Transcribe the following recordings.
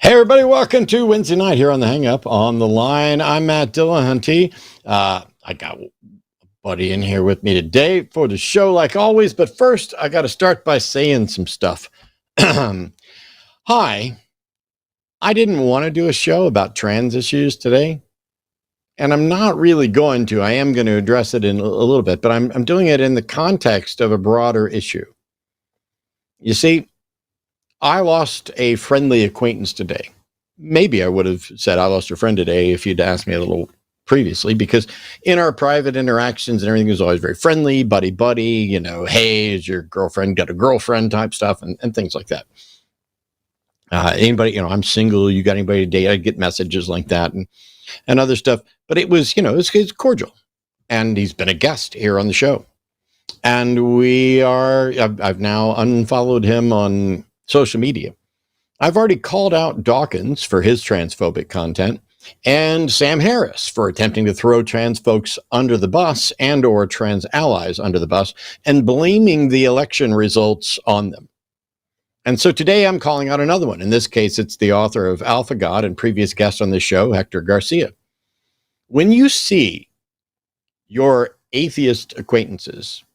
Hey everybody, welcome to Wednesday night here on the Hang Up on the Line. I'm Matt Dillahunty. I got a buddy in here with me today for the show like always, but first I got to start by saying some stuff. Hi, I didn't want to do a show about trans issues today, and I'm not really going to. I am going to address it in a little bit, but I'm doing it in the context of a broader issue. You see, I lost a friendly acquaintance today. Maybe I would have said I lost a friend today if you'd asked me a little previously, because in our private interactions and everything was always very friendly, buddy, hey, is your girlfriend got a girlfriend type stuff and things like that. Anybody, I'm single, you got anybody to date? I get messages like that and other stuff. But it was, it's cordial. And he's been a guest here on the show. And I've now unfollowed him on social media. I've already called out Dawkins for his transphobic content and Sam Harris for attempting to throw trans folks under the bus and or trans allies under the bus and blaming the election results on them. And so today I'm calling out another one. In this case, it's the author of Alpha God and previous guest on this show, Hector Garcia. When you see your atheist acquaintances,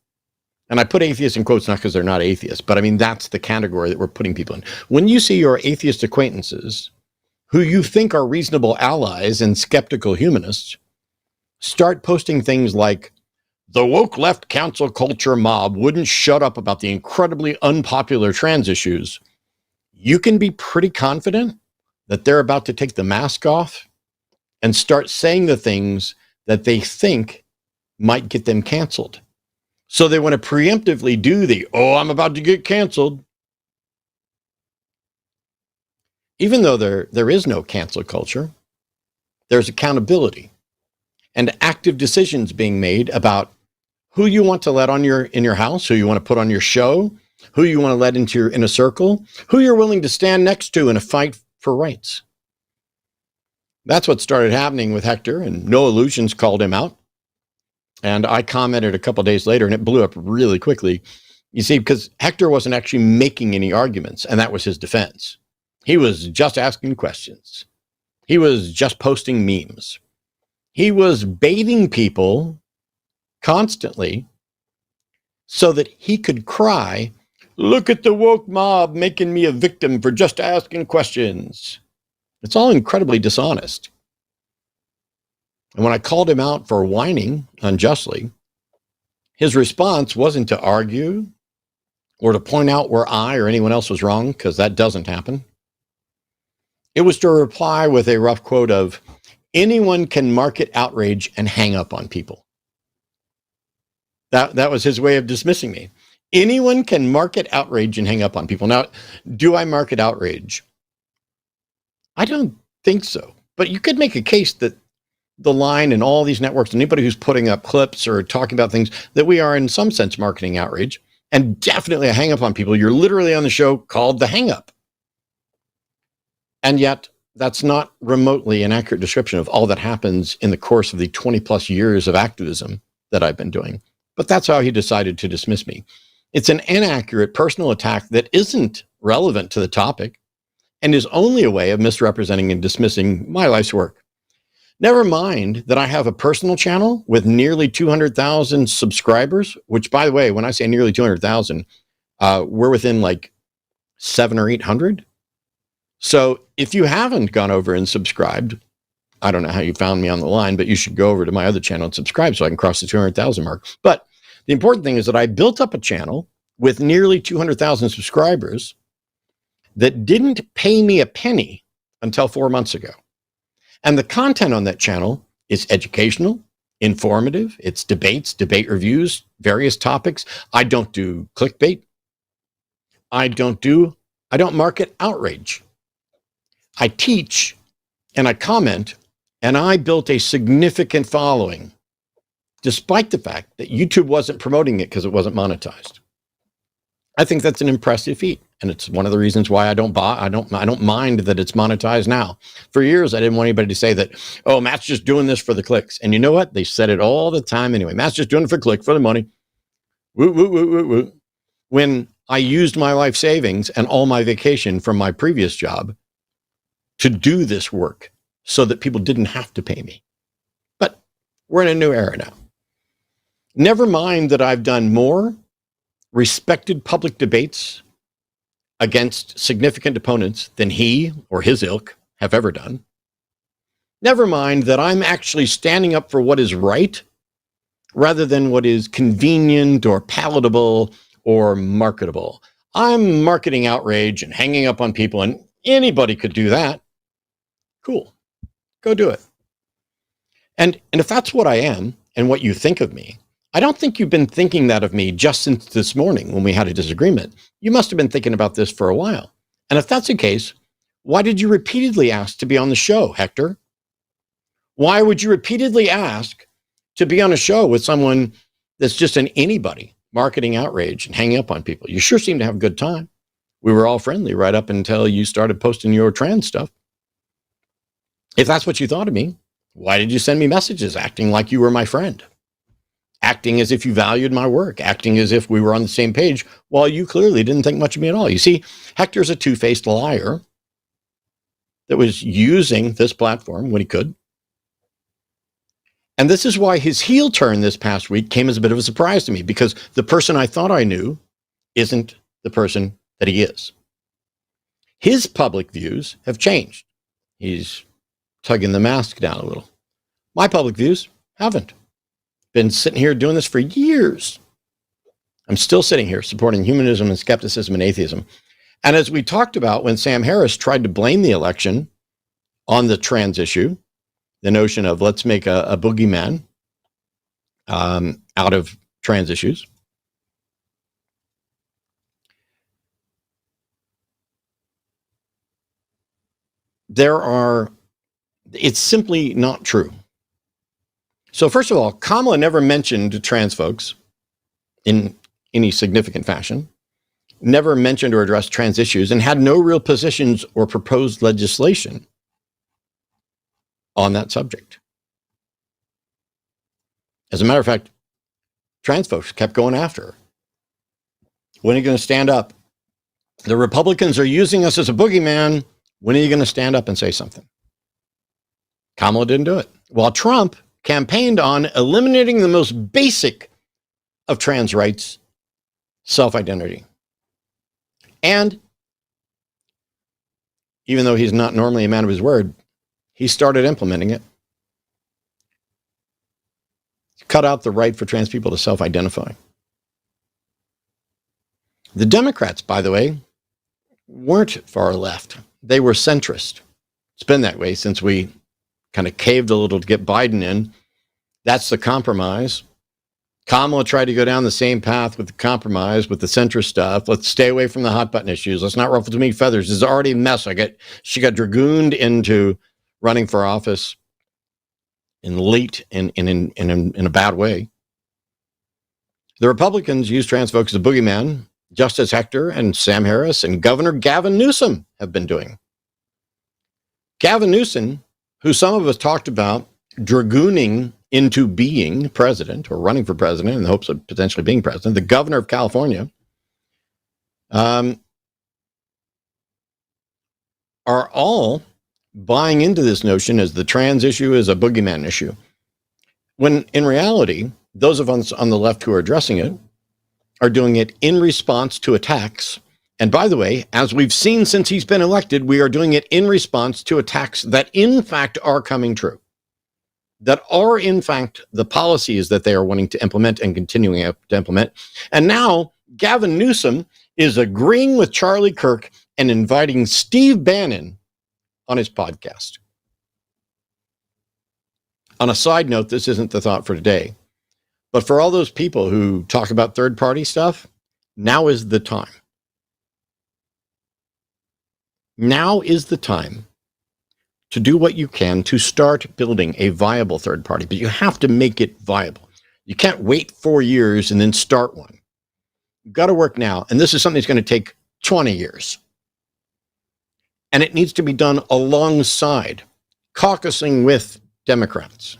and I put atheists in quotes not because they're not atheists, but I mean, that's the category that we're putting people in. When you see your atheist acquaintances, who you think are reasonable allies and skeptical humanists, start posting things like, the woke left cancel culture mob wouldn't shut up about the incredibly unpopular trans issues, you can be pretty confident that they're about to take the mask off and start saying the things that they think might get them canceled. So they want to preemptively do I'm about to get canceled. Even though there is no cancel culture, there's accountability and active decisions being made about who you want to let in your house, who you want to put on your show, who you want to let into your inner circle, who you're willing to stand next to in a fight for rights. That's what started happening with Hector, and No Illusions called him out. And I commented a couple days later, and it blew up really quickly. You see, because Hector wasn't actually making any arguments, and that was his defense. He was just asking questions. He was just posting memes. He was baiting people constantly so that he could cry, look at the woke mob making me a victim for just asking questions. It's all incredibly dishonest. And when I called him out for whining unjustly, his response wasn't to argue or to point out where I or anyone else was wrong, because that doesn't happen. It was to reply with a rough quote of, anyone can market outrage and hang up on people. That was his way of dismissing me. Anyone can market outrage and hang up on people. Now, do I market outrage? I don't think so. But you could make a case that the Line and all these networks, anybody who's putting up clips or talking about things, that we are in some sense marketing outrage, and definitely a hang up on people. You're literally on the show called The Hang Up. And yet that's not remotely an accurate description of all that happens in the course of the 20 plus years of activism that I've been doing. But that's how he decided to dismiss me. It's an inaccurate personal attack that isn't relevant to the topic and is only a way of misrepresenting and dismissing my life's work. Never mind that I have a personal channel with nearly 200,000 subscribers, which, by the way, when I say nearly 200,000, we're within like 700 or 800. So if you haven't gone over and subscribed, I don't know how you found me on the line, but you should go over to my other channel and subscribe so I can cross the 200,000 mark. But the important thing is that I built up a channel with nearly 200,000 subscribers that didn't pay me a penny until 4 months ago. And the content on that channel is educational, informative. It's debates, debate reviews, various topics. I don't do clickbait. I don't market outrage. I teach and I comment, and I built a significant following, despite the fact that YouTube wasn't promoting it because it wasn't monetized. I think that's an impressive feat. And it's one of the reasons why I don't mind that it's monetized now. For years, I didn't want anybody to say that, oh, Matt's just doing this for the clicks. And you know what? They said it all the time anyway. Matt's just doing it for click, for the money. Woo, woo, woo, woo, woo. When I used my life savings and all my vacation from my previous job to do this work so that people didn't have to pay me. But we're in a new era now. Never mind that I've done more respected public debates against significant opponents than he or his ilk have ever done. Never mind that I'm actually standing up for what is right rather than what is convenient or palatable or marketable. I'm marketing outrage and hanging up on people, and anybody could do that. Cool. Go do it. And if that's what I am and what you think of me, I don't think you've been thinking that of me just since this morning when we had a disagreement. You must have been thinking about this for a while. And if that's the case, why did you repeatedly ask to be on the show, Hector? Why would you repeatedly ask to be on a show with someone that's just an anybody marketing outrage and hanging up on people? You sure seem to have a good time. We were all friendly right up until you started posting your trans stuff. If that's what you thought of me, why did you send me messages acting like you were my friend? Acting as if you valued my work, acting as if we were on the same page, while you clearly didn't think much of me at all. You see, Hector's a two-faced liar that was using this platform when he could. And this is why his heel turn this past week came as a bit of a surprise to me, because the person I thought I knew isn't the person that he is. His public views have changed. He's tugging the mask down a little. My public views haven't. Been sitting here doing this for years. I'm still sitting here supporting humanism and skepticism and atheism. And as we talked about when Sam Harris tried to blame the election on the trans issue, the notion of let's make a boogeyman out of trans issues. It's simply not true. So first of all, Kamala never mentioned trans folks in any significant fashion, never mentioned or addressed trans issues, and had no real positions or proposed legislation on that subject. As a matter of fact, trans folks kept going after her. When are you going to stand up? The Republicans are using us as a boogeyman. When are you going to stand up and say something? Kamala didn't do it. While Trump campaigned on eliminating the most basic of trans rights, self-identity. And even though he's not normally a man of his word, he started implementing it. Cut out the right for trans people to self-identify. The Democrats, by the way, weren't far left. They were centrist. It's been that way since we kind of caved a little to get Biden in. That's the compromise. Kamala tried to go down the same path with the compromise, with the centrist stuff. Let's stay away from the hot button issues. Let's not ruffle too many feathers. This is already a mess. She got dragooned into running for office in a bad way. The Republicans use trans folks as a boogeyman, just as Hector and Sam Harris and Governor Gavin Newsom have been doing. Gavin Newsom, who some of us talked about dragooning into being president or running for president in the hopes of potentially being president, the governor of California, are all buying into this notion as the trans issue is a boogeyman issue. When in reality, those of us on the left who are addressing it are doing it in response to attacks. And by the way, as we've seen since he's been elected, we are doing it in response to attacks that in fact are coming true, that are in fact the policies that they are wanting to implement and continuing to implement. And now Gavin Newsom is agreeing with Charlie Kirk and inviting Steve Bannon on his podcast. On a side note, this isn't the thought for today, but for all those people who talk about third-party stuff, now is the time. Now is the time to do what you can to start building a viable third party, but you have to make it viable. You can't wait 4 years and then start one. You've got to work now, and this is something that's going to take 20 years. And it needs to be done alongside caucusing with Democrats,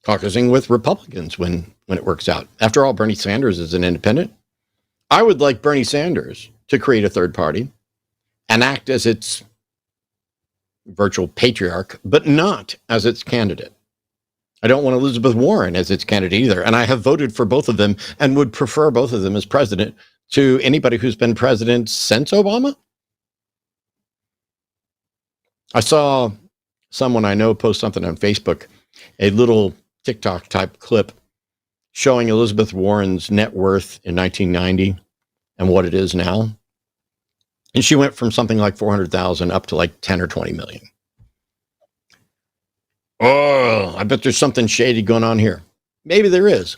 caucusing with Republicans when it works out. After all, Bernie Sanders is an independent. I would like Bernie Sanders to create a third party and act as its virtual patriarch, but not as its candidate. I don't want Elizabeth Warren as its candidate either. And I have voted for both of them and would prefer both of them as president to anybody who's been president since Obama. I saw someone I know post something on Facebook, a little TikTok type clip showing Elizabeth Warren's net worth in 1990 and what it is now. And she went from something like 400,000 up to like 10 or 20 million. Oh, I bet there's something shady going on here. Maybe there is.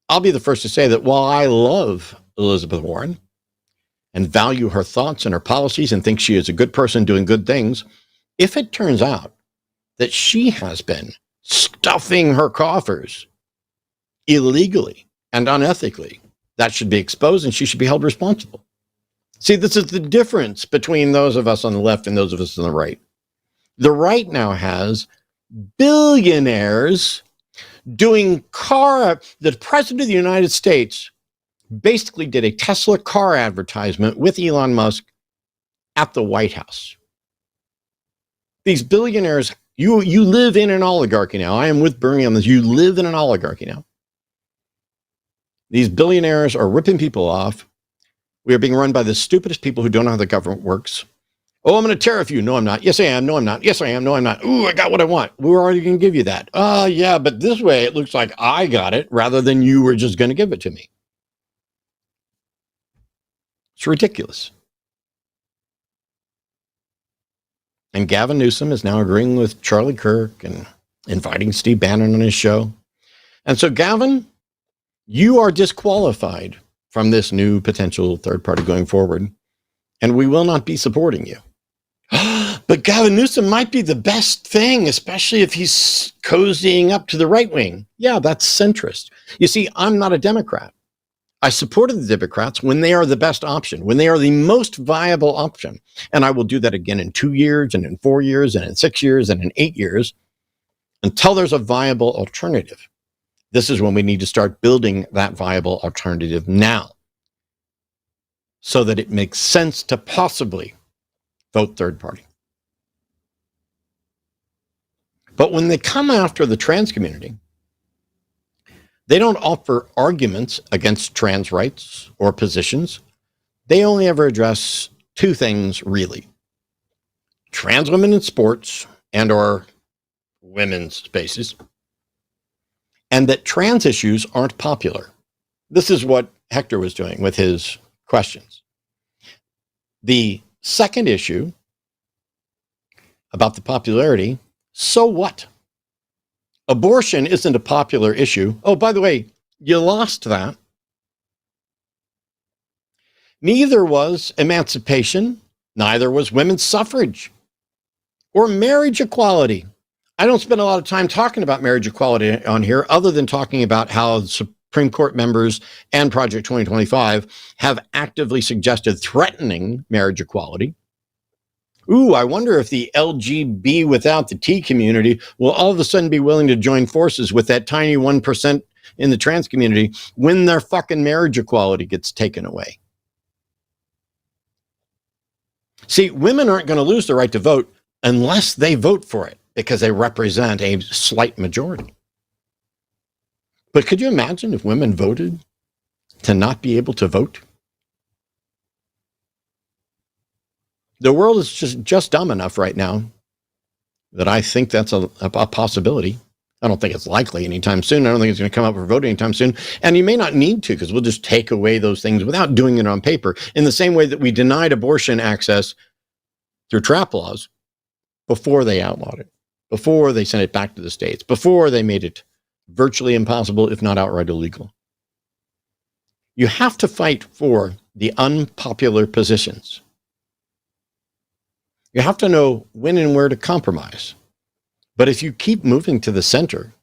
I'll be the first to say that while I love Elizabeth Warren and value her thoughts and her policies and think she is a good person doing good things, if it turns out that she has been stuffing her coffers illegally and unethically, that should be exposed and she should be held responsible. See, this is the difference between those of us on the left and those of us on the right. The right now has billionaires doing the president of the United States basically did a Tesla car advertisement with Elon Musk at the White House. These billionaires, you live in an oligarchy now. I am with Bernie on this. You live in an oligarchy now. These billionaires are ripping people off. We are being run by the stupidest people who don't know how the government works. Oh, I'm going to tariff you. No, I'm not. Yes, I am. No, I'm not. Yes, I am. No, I'm not. Ooh, I got what I want. We're already going to give you that. Yeah, but this way it looks like I got it rather than you were just going to give it to me. It's ridiculous. And Gavin Newsom is now agreeing with Charlie Kirk and inviting Steve Bannon on his show. And so, Gavin, you are disqualified from this new potential third party going forward, and we will not be supporting you. But Gavin Newsom might be the best thing, especially if he's cozying up to the right wing. Yeah, that's centrist. You see, I'm not a Democrat. I supported the Democrats when they are the best option, when they are the most viable option. And I will do that again in 2 years and in 4 years and in 6 years and in 8 years until there's a viable alternative. This is when we need to start building that viable alternative now so that it makes sense to possibly vote third party. But when they come after the trans community, they don't offer arguments against trans rights or positions. They only ever address two things, really. Trans women in sports and or women's spaces, and that trans issues aren't popular. This is what Hector was doing with his questions. The second issue about the popularity, so what? Abortion isn't a popular issue. Oh, by the way, you lost that. Neither was emancipation, neither was women's suffrage or marriage equality. I don't spend a lot of time talking about marriage equality on here other than talking about how the Supreme Court members and Project 2025 have actively suggested threatening marriage equality. Ooh, I wonder if the LGB without the T community will all of a sudden be willing to join forces with that tiny 1% in the trans community when their fucking marriage equality gets taken away. See, women aren't going to lose the right to vote unless they vote for it because they represent a slight majority. But could you imagine if women voted to not be able to vote? The world is just dumb enough right now that I think that's a possibility. I don't think it's likely anytime soon. I don't think it's going to come up for voting anytime soon. And you may not need to because we'll just take away those things without doing it on paper in the same way that we denied abortion access through trap laws before they outlawed it, before they sent it back to the states, before they made it virtually impossible, if not outright illegal. You have to fight for the unpopular positions. You have to know when and where to compromise. But if you keep moving to the center,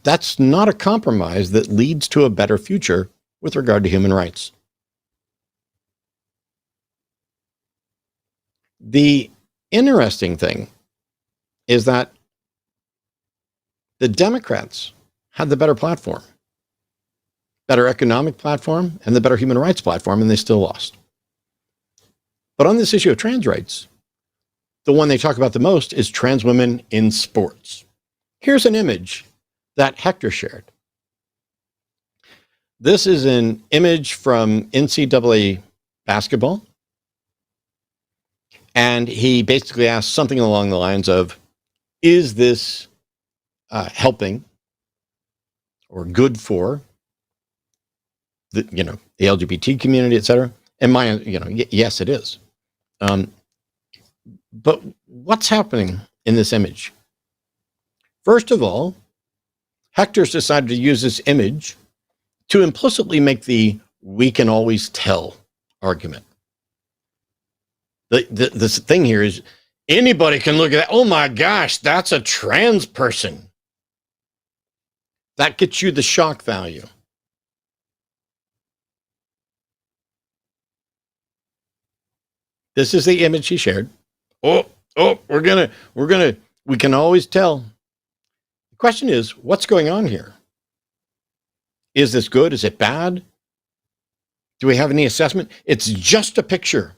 that's not a compromise that leads to a better future with regard to human rights. The interesting thing is that the Democrats had the better platform, better economic platform, and the better human rights platform, and they still lost. But on this issue of trans rights, the one they talk about the most is trans women in sports. Here's an image that Hector shared. This is an image from NCAA basketball. And he basically asked something along the lines of, is this helping or good for the LGBT community, et cetera? And yes, it is. But what's happening in this image? First of all, Hector's decided to use this image to implicitly make the "we can always tell" argument. This thing here is anybody can look at that. Oh my gosh, that's a trans person. That gets you the shock value. This is the image he shared. We can always tell. The question is, what's going on here? Is this good? Is it bad? Do we have any assessment? It's just a picture.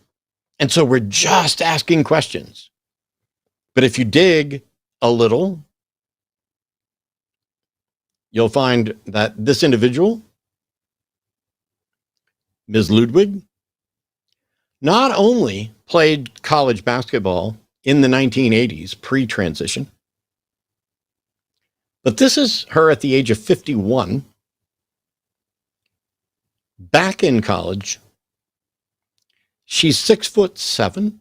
And so we're just asking questions. But if you dig a little, you'll find that this individual, Ms. Ludwig, not only played college basketball in the 1980s, pre-transition, but this is her at the age of 51, back in college. She's 6'7",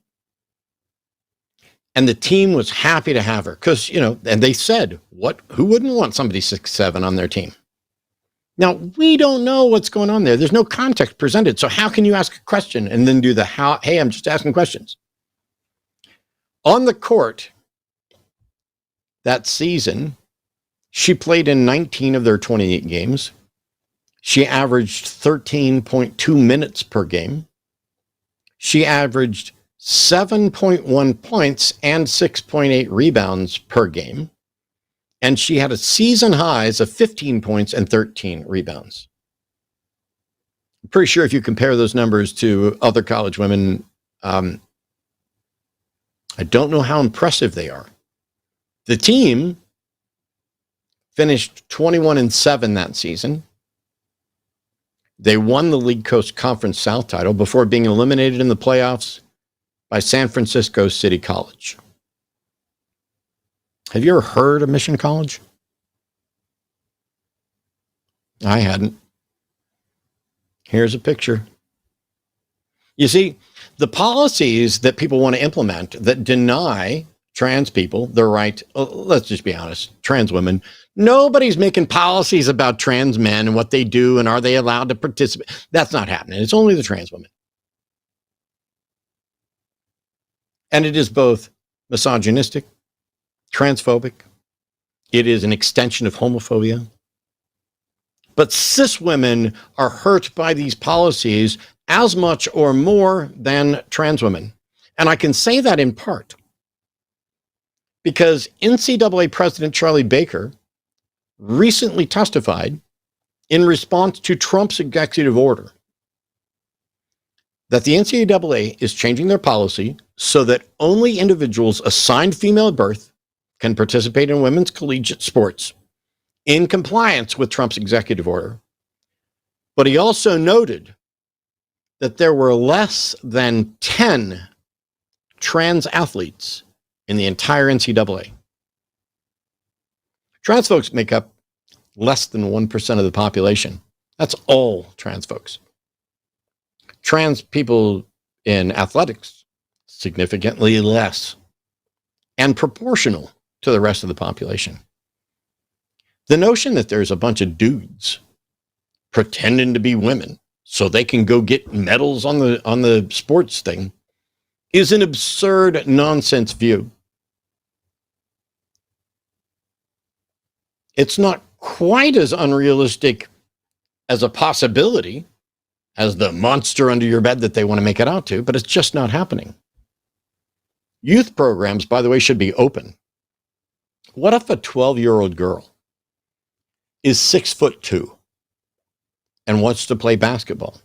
and the team was happy to have her because, and they said, who wouldn't want somebody 6'7" on their team? Now, we don't know what's going on there. There's no context presented. So how can you ask a question and then do the how? Hey, I'm just asking questions. On the court that season, she played in 19 of their 28 games. She averaged 13.2 minutes per game. She averaged 7.1 points and 6.8 rebounds per game. And she had a season highs of 15 points and 13 rebounds. I'm pretty sure if you compare those numbers to other college women, I don't know how impressive they are. The team finished 21-7 that season. They won the League Coast Conference South title before being eliminated in the playoffs by San Francisco City College. Have you ever heard of Mission College? I hadn't. Here's a picture. You see, the policies that people want to implement that deny trans people the right, let's just be honest, trans women, nobody's making policies about trans men and what they do and are they allowed to participate. That's not happening. It's only the trans women. And it is both misogynistic, transphobic. It is an extension of homophobia. But cis women are hurt by these policies as much or more than trans women. And I can say that in part because NCAA President Charlie Baker recently testified in response to Trump's executive order that the NCAA is changing their policy so that only individuals assigned female at birth can participate in women's collegiate sports in compliance with Trump's executive order. But he also noted that there were less than 10 trans athletes in the entire NCAA. Trans folks make up less than 1% of the population. That's all trans folks. Trans people in athletics, significantly less, and proportional to the rest of the population. The notion that there's a bunch of dudes pretending to be women so they can go get medals on the sports thing is an absurd nonsense view. It's not quite as unrealistic as a possibility as the monster under your bed that they want to make it out to, but it's just not happening. Youth programs, by the way, should be open. What if a 12-year-old girl is 6'2" and wants to play basketball?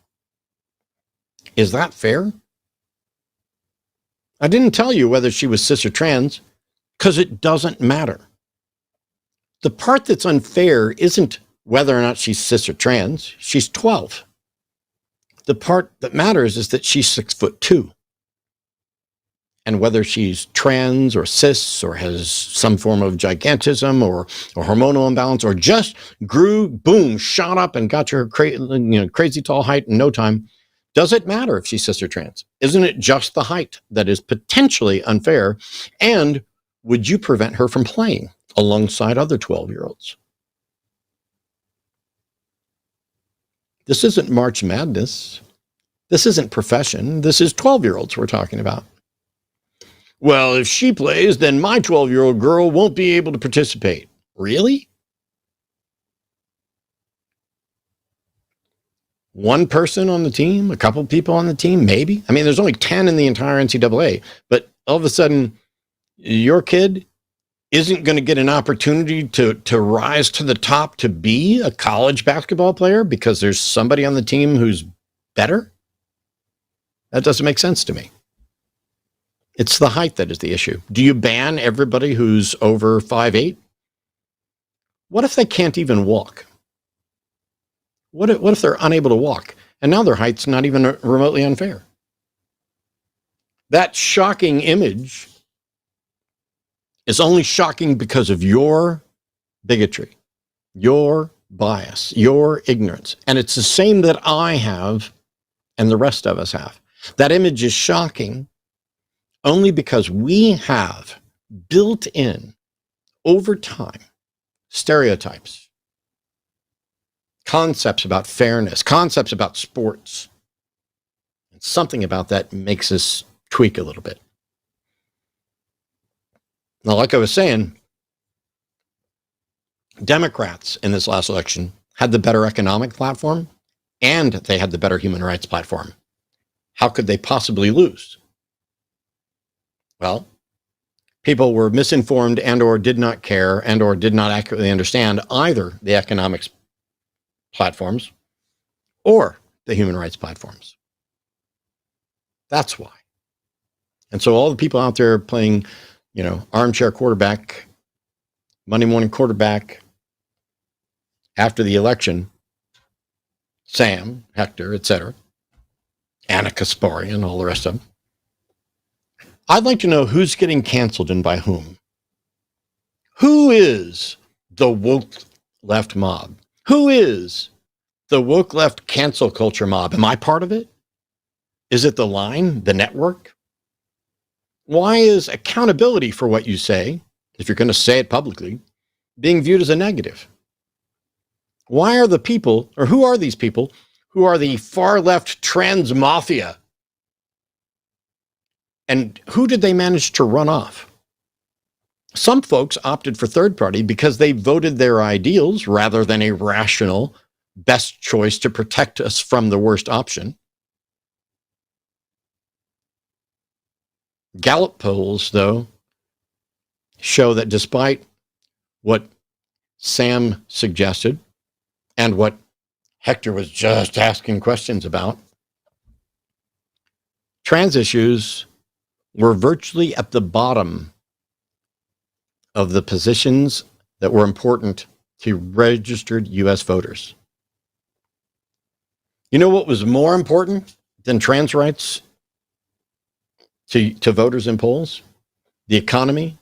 Is that fair? I didn't tell you whether she was cis or trans because it doesn't matter. The part that's unfair isn't whether or not she's cis or trans. She's 12. The part that matters is that she's 6'2". And whether she's trans or cis or has some form of gigantism or hormonal imbalance or just grew, boom, shot up and got to her crazy tall height in no time, does it matter if she's cis or trans? Isn't it just the height that is potentially unfair? And would you prevent her from playing alongside other 12-year-olds? This isn't March Madness. This isn't profession. This is 12-year-olds we're talking about. Well, if she plays, then my 12-year-old girl won't be able to participate. Really? One person on the team, a couple people on the team, maybe. I mean, there's only 10 in the entire NCAA, but all of a sudden, your kid isn't going to get an opportunity to rise to the top to be a college basketball player because there's somebody on the team who's better? That doesn't make sense to me. It's the height that is the issue. Do you ban everybody who's over 5'8"? What if they can't even walk? What if they're unable to walk? And now their height's not even remotely unfair. That shocking image is only shocking because of your bigotry, your bias, your ignorance. And it's the same that I have and the rest of us have. That image is shocking only because we have built in, over time, stereotypes, concepts about fairness, concepts about sports. And something about that makes us tweak a little bit. Now, like I was saying, Democrats in this last election had the better economic platform and they had the better human rights platform. How could they possibly lose? Well, people were misinformed and or did not care and or did not accurately understand either the economics platforms or the human rights platforms. That's why. And so all the people out there playing, armchair quarterback, Monday morning quarterback after the election, Sam, Hector, etc., Anna Kaspari, and all the rest of them, I'd like to know who's getting canceled and by whom. Who is the woke left mob? Who is the woke left cancel culture mob? Am I part of it? Is it the line, the network? Why is accountability for what you say, if you're going to say it publicly, being viewed as a negative? Why are the people, or who are these people, who are the far left trans mafia? And who did they manage to run off? Some folks opted for third party because they voted their ideals rather than a rational best choice to protect us from the worst option. Gallup polls, though, show that despite what Sam suggested and what Hector was just asking questions about, trans issues were virtually at the bottom of the positions that were important to registered U.S. voters. You know what was more important than trans rights to voters in polls? The economy,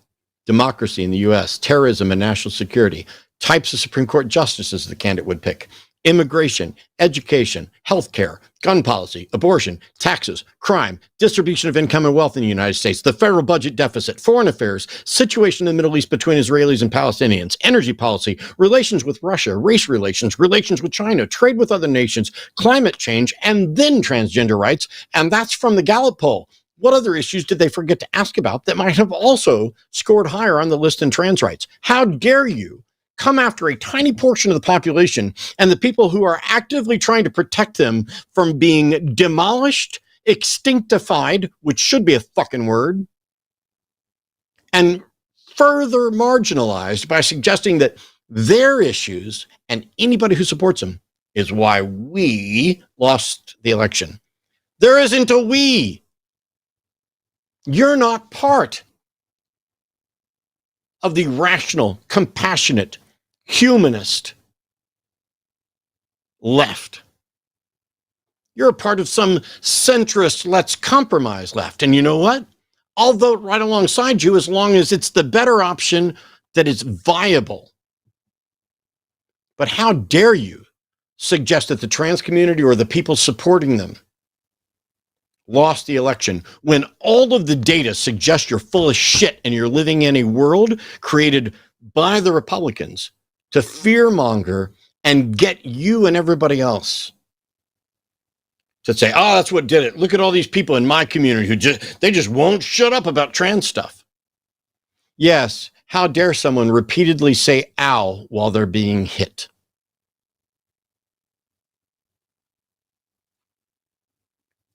democracy in the U.S., terrorism and national security, types of Supreme Court justices the candidate would pick, immigration, education, healthcare, gun policy, abortion, taxes, crime, distribution of income and wealth in the United States, the federal budget deficit, foreign affairs, situation in the Middle East between Israelis and Palestinians, energy policy, relations with Russia, race relations, relations with China, trade with other nations, climate change, and then transgender rights. And that's from the Gallup poll. What other issues did they forget to ask about that might have also scored higher on the list than trans rights? How dare you come after a tiny portion of the population and the people who are actively trying to protect them from being demolished, extinctified, which should be a fucking word, and further marginalized by suggesting that their issues and anybody who supports them is why we lost the election. There isn't a we. You're not part of the rational, compassionate, humanist left. You're a part of some centrist, let's compromise left. And you know what? I'll vote right alongside you as long as it's the better option that is viable. But how dare you suggest that the trans community or the people supporting them lost the election when all of the data suggests you're full of shit and you're living in a world created by the Republicans to fearmonger and get you and everybody else to say, oh, that's what did it. Look at all these people in my community who just won't shut up about trans stuff. Yes, how dare someone repeatedly say ow while they're being hit?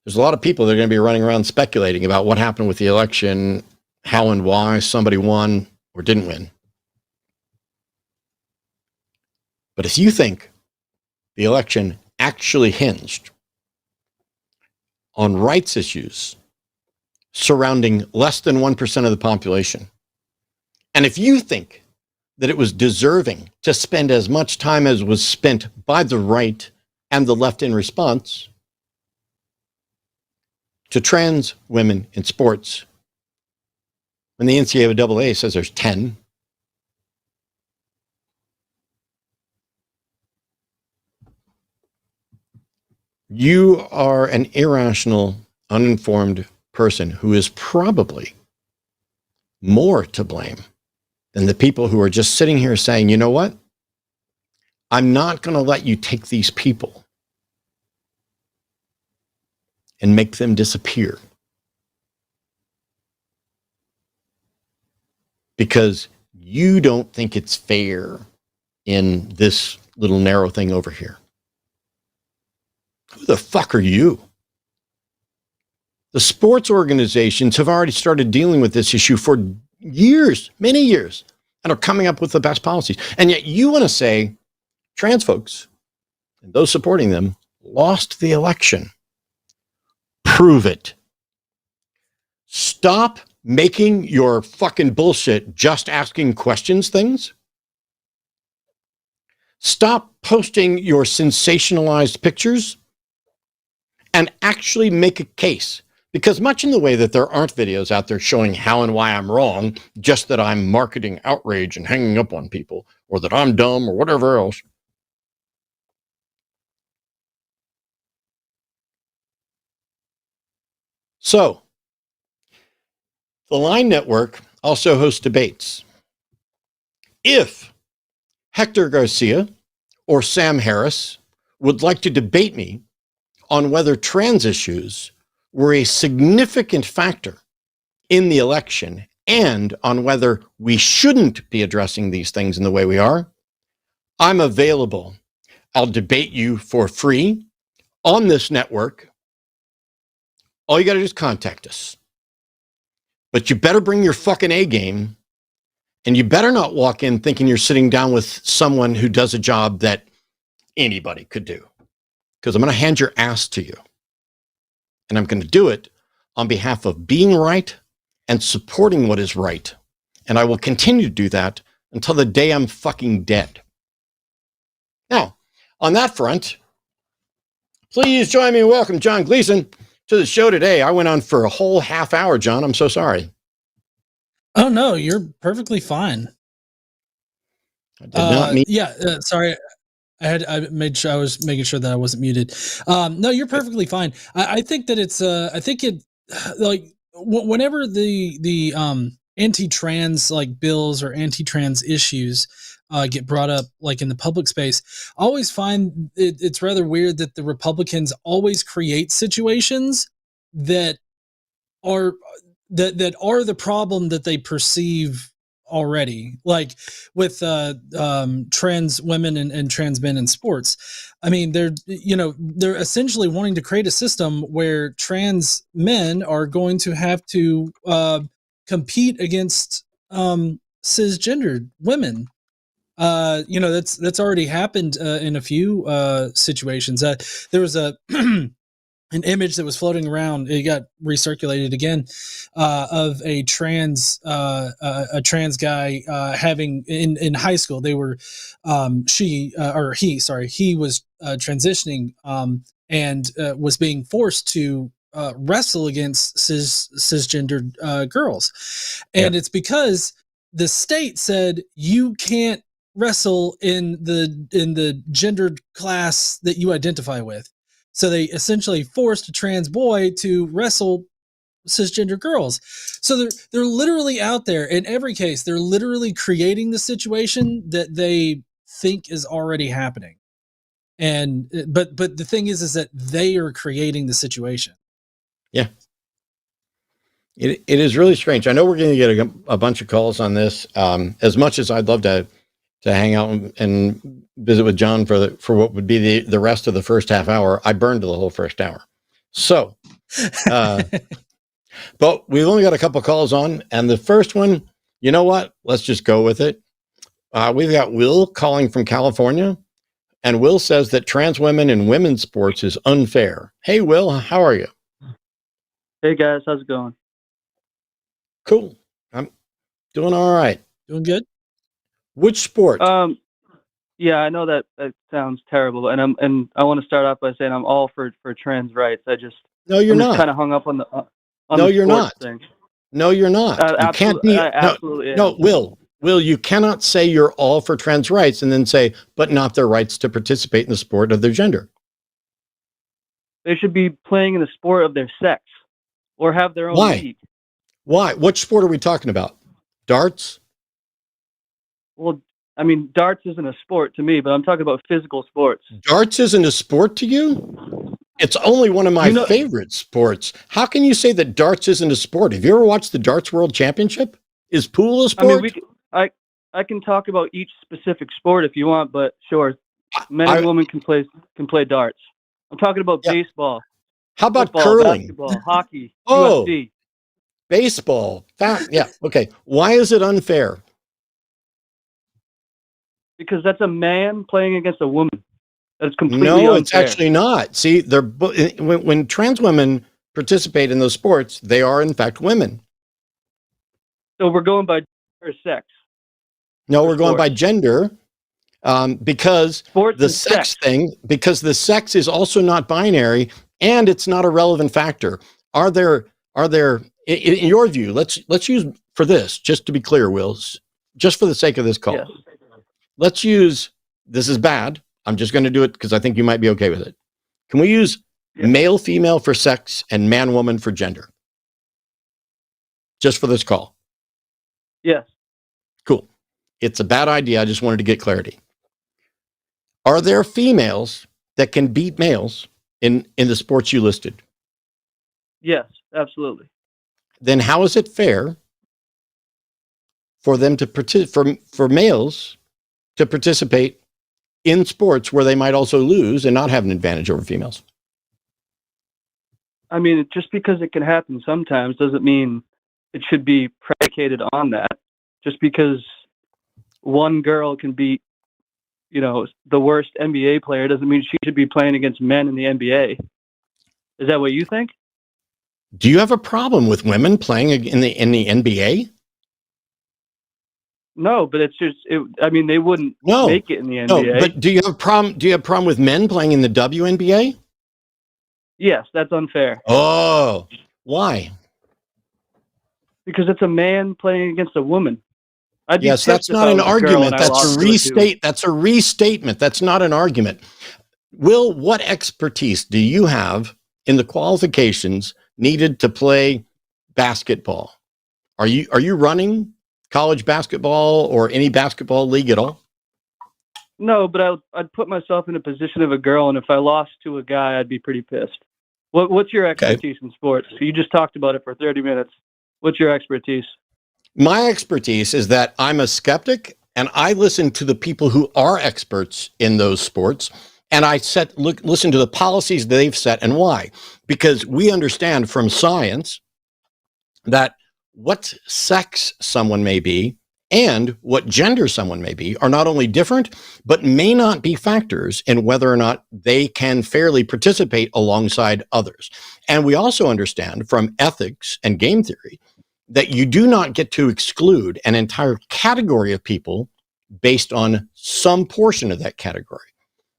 There's a lot of people that are going to be running around speculating about what happened with the election, how and why somebody won or didn't win. But if you think the election actually hinged on rights issues surrounding less than 1% of the population, and if you think that it was deserving to spend as much time as was spent by the right and the left in response to trans women in sports, when the NCAA says there's 10, you are an irrational, uninformed person who is probably more to blame than the people who are just sitting here saying, you know what? I'm not going to let you take these people and make them disappear because you don't think it's fair in this little narrow thing over here. Who the fuck are you? The sports organizations have already started dealing with this issue for years, many years, and are coming up with the best policies. And yet you want to say trans folks and those supporting them lost the election. Prove it. Stop making your fucking bullshit just asking questions things. Stop posting your sensationalized pictures and actually make a case. Because much in the way that there aren't videos out there showing how and why I'm wrong, just that I'm marketing outrage and hanging up on people, or that I'm dumb or whatever else. So, the Line Network also hosts debates. If Hector Garcia or Sam Harris would like to debate me on whether trans issues were a significant factor in the election and on whether we shouldn't be addressing these things in the way we are, I'm available. I'll debate you for free on this network. All you got to do is contact us. But you better bring your fucking A game, and you better not walk in thinking you're sitting down with someone who does a job that anybody could do. Because I'm going to hand your ass to you. And I'm going to do it on behalf of being right and supporting what is right. And I will continue to do that until the day I'm fucking dead. Now, on that front, please join me and welcome John Gleason to the show today. I went on for a whole half hour, John. I'm so sorry. Oh, no, you're perfectly fine. I did not mean. Sorry. I made sure I was making sure that I wasn't muted. No, you're perfectly fine. I think that it's I think it like whenever the anti-trans like bills or anti-trans issues get brought up like in the public space, I always find it's rather weird that the Republicans always create situations that are the problem that they perceive already, like with trans women and trans men in sports. I mean, they're essentially wanting to create a system where trans men are going to have to compete against cisgendered women. That's already happened in a few situations. There was a an image that was floating around. It got recirculated again of a trans guy having in high school. They were he was transitioning and was being forced to wrestle against cisgendered girls, and it's because the state said you can't wrestle in the gendered class that you identify with. So they essentially forced a trans boy to wrestle cisgender girls. So they're literally out there in every case. They're literally creating the situation that they think is already happening. And but the thing is that they are creating the situation. Yeah. It is really strange. I know we're going to get a bunch of calls on this. As much as I'd love to hang out and visit with John for what would be the rest of the first half hour, I burned the whole first hour. So, but we've only got a couple calls on, and the first one, you know what? Let's just go with it. We've got Will calling from California, and Will says that trans women in women's sports is unfair. Hey, Will, how are you? Hey guys, how's it going? Cool. I'm doing all right. Doing good. Which sport? Yeah, I know that sounds terrible, and I want to start off by saying I'm all for trans rights. No, you're not. Kind of hung up on the no, the you're not. Thing. No, you're not. You can't be. Absolutely. No, Will, you cannot say you're all for trans rights and then say, but not their rights to participate in the sport of their gender. They should be playing in the sport of their sex, or have their own league. Why? What sport are we talking about? Darts? Well, I mean, darts isn't a sport to me, but I'm talking about physical sports. Darts isn't a sport to you? It's only one of my favorite sports. How can you say that darts isn't a sport? Have you ever watched the Darts World Championship? Is pool a sport? I mean, I can talk about each specific sport if you want, but sure, men and women can play darts. I'm talking about baseball. How about football, curling? Basketball, hockey, Oh, UFC. Baseball. Yeah. Okay. Why is it unfair? Because that's a man playing against a woman. That's completely unfair. No, it's actually not. See, when trans women participate in those sports, they are in fact women. So we're going by sex. No, we're going by gender, because sports the sex thing. Because the sex is also not binary, and it's not a relevant factor. Are there? In your view, let's use for this, just to be clear, Wills, just for the sake of this call. Yes. Let's use, this is bad. I'm just going to do it because I think you might be okay with it. Can we use male, female for sex and man, woman for gender? Just for this call. Yes. Cool. It's a bad idea. I just wanted to get clarity. Are there females that can beat males in the sports you listed? Yes, absolutely. Then how is it fair for them to for males to participate in sports where they might also lose and not have an advantage over females? I mean, just because it can happen sometimes doesn't mean it should be predicated on that. Just because one girl can beat, the worst NBA player doesn't mean she should be playing against men in the NBA. Is that what you think? Do you have a problem with women playing in the NBA? No, but it's just, they wouldn't make it in the NBA. No, but do you have a problem with men playing in the WNBA? Yes, that's unfair. Oh, why? Because it's a man playing against a woman. Yes, that's not an argument. That's a restatement. That's not an argument. Will, what expertise do you have in the qualifications needed to play basketball? Are you running college basketball or any basketball league at all? No, but I'd put myself in a position of a girl, and if I lost to a guy, I'd be pretty pissed. What's your expertise in sports? You just talked about it for 30 minutes. What's your expertise? My expertise is that I'm a skeptic, and I listen to the people who are experts in those sports, and I listen to the policies they've set and why. Because we understand from science that what sex someone may be and what gender someone may be are not only different, but may not be factors in whether or not they can fairly participate alongside others. And we also understand from ethics and game theory that you do not get to exclude an entire category of people based on some portion of that category.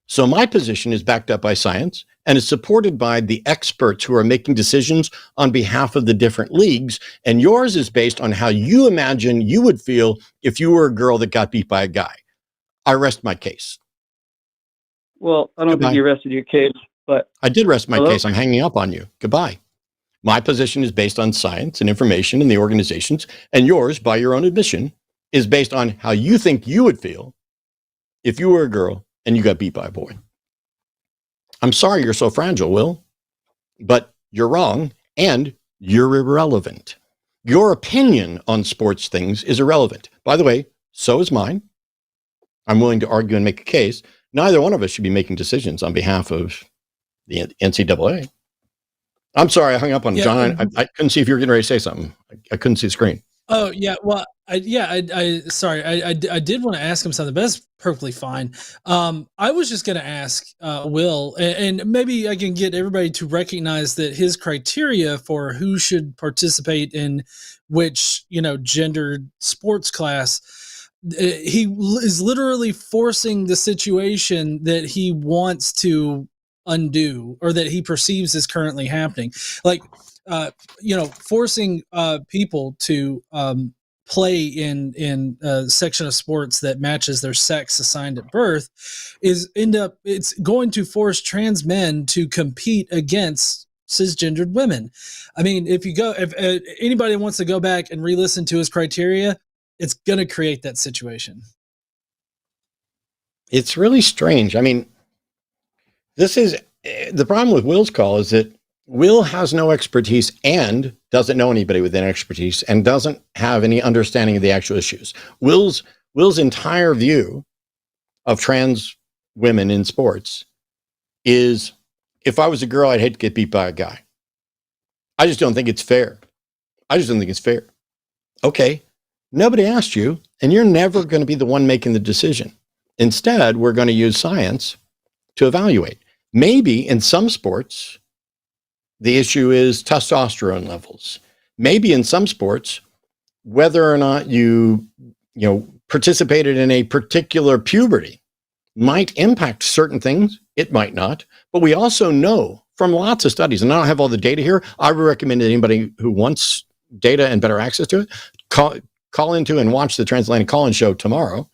So my position is backed up by science and is supported by the experts who are making decisions on behalf of the different leagues. And yours is based on how you imagine you would feel if you were a girl that got beat by a guy. I rest my case. Well, I don't think you rested your case, but I did rest my Hello? case. I'm hanging up on you. Goodbye. My position is based on science and information in the organizations, and yours, by your own admission, is based on how you think you would feel if you were a girl and you got beat by a boy. I'm sorry you're so fragile, Will, but you're wrong and you're irrelevant. Your opinion on sports things is irrelevant. By the way, so is mine. I'm willing to argue and make a case. Neither one of us should be making decisions on behalf of the NCAA. I'm sorry, I hung up on John. I couldn't see if you were getting ready to say something. I couldn't see the screen. Oh yeah, well, sorry, I did want to ask him something, but that's perfectly fine. I was just going to ask Will, and maybe I can get everybody to recognize that his criteria for who should participate in which, gendered sports class, he is literally forcing the situation that he wants to undo or that he perceives is currently happening. Like, forcing people to play in a section of sports that matches their sex assigned at birth it's going to force trans men to compete against cisgendered women. I mean, if anybody wants to go back and re-listen to his criteria, it's going to create that situation. It's really strange. I mean, this is the problem with Will's call is that Will has no expertise and doesn't know anybody with any expertise and doesn't have any understanding of the actual issues. Will's entire view of trans women in sports is, if I was a girl, I'd hate to get beat by a guy. I just don't think it's fair. Okay, nobody asked you, and you're never going to be the one making the decision. Instead, we're going to use science to evaluate. Maybe in some sports, the issue is testosterone levels. Maybe in some sports, whether or not you participated in a particular puberty might impact certain things. It might not. But we also know from lots of studies, and I don't have all the data here. I would recommend that anybody who wants data and better access to it, call into and watch the Transatlantic Call-In show tomorrow.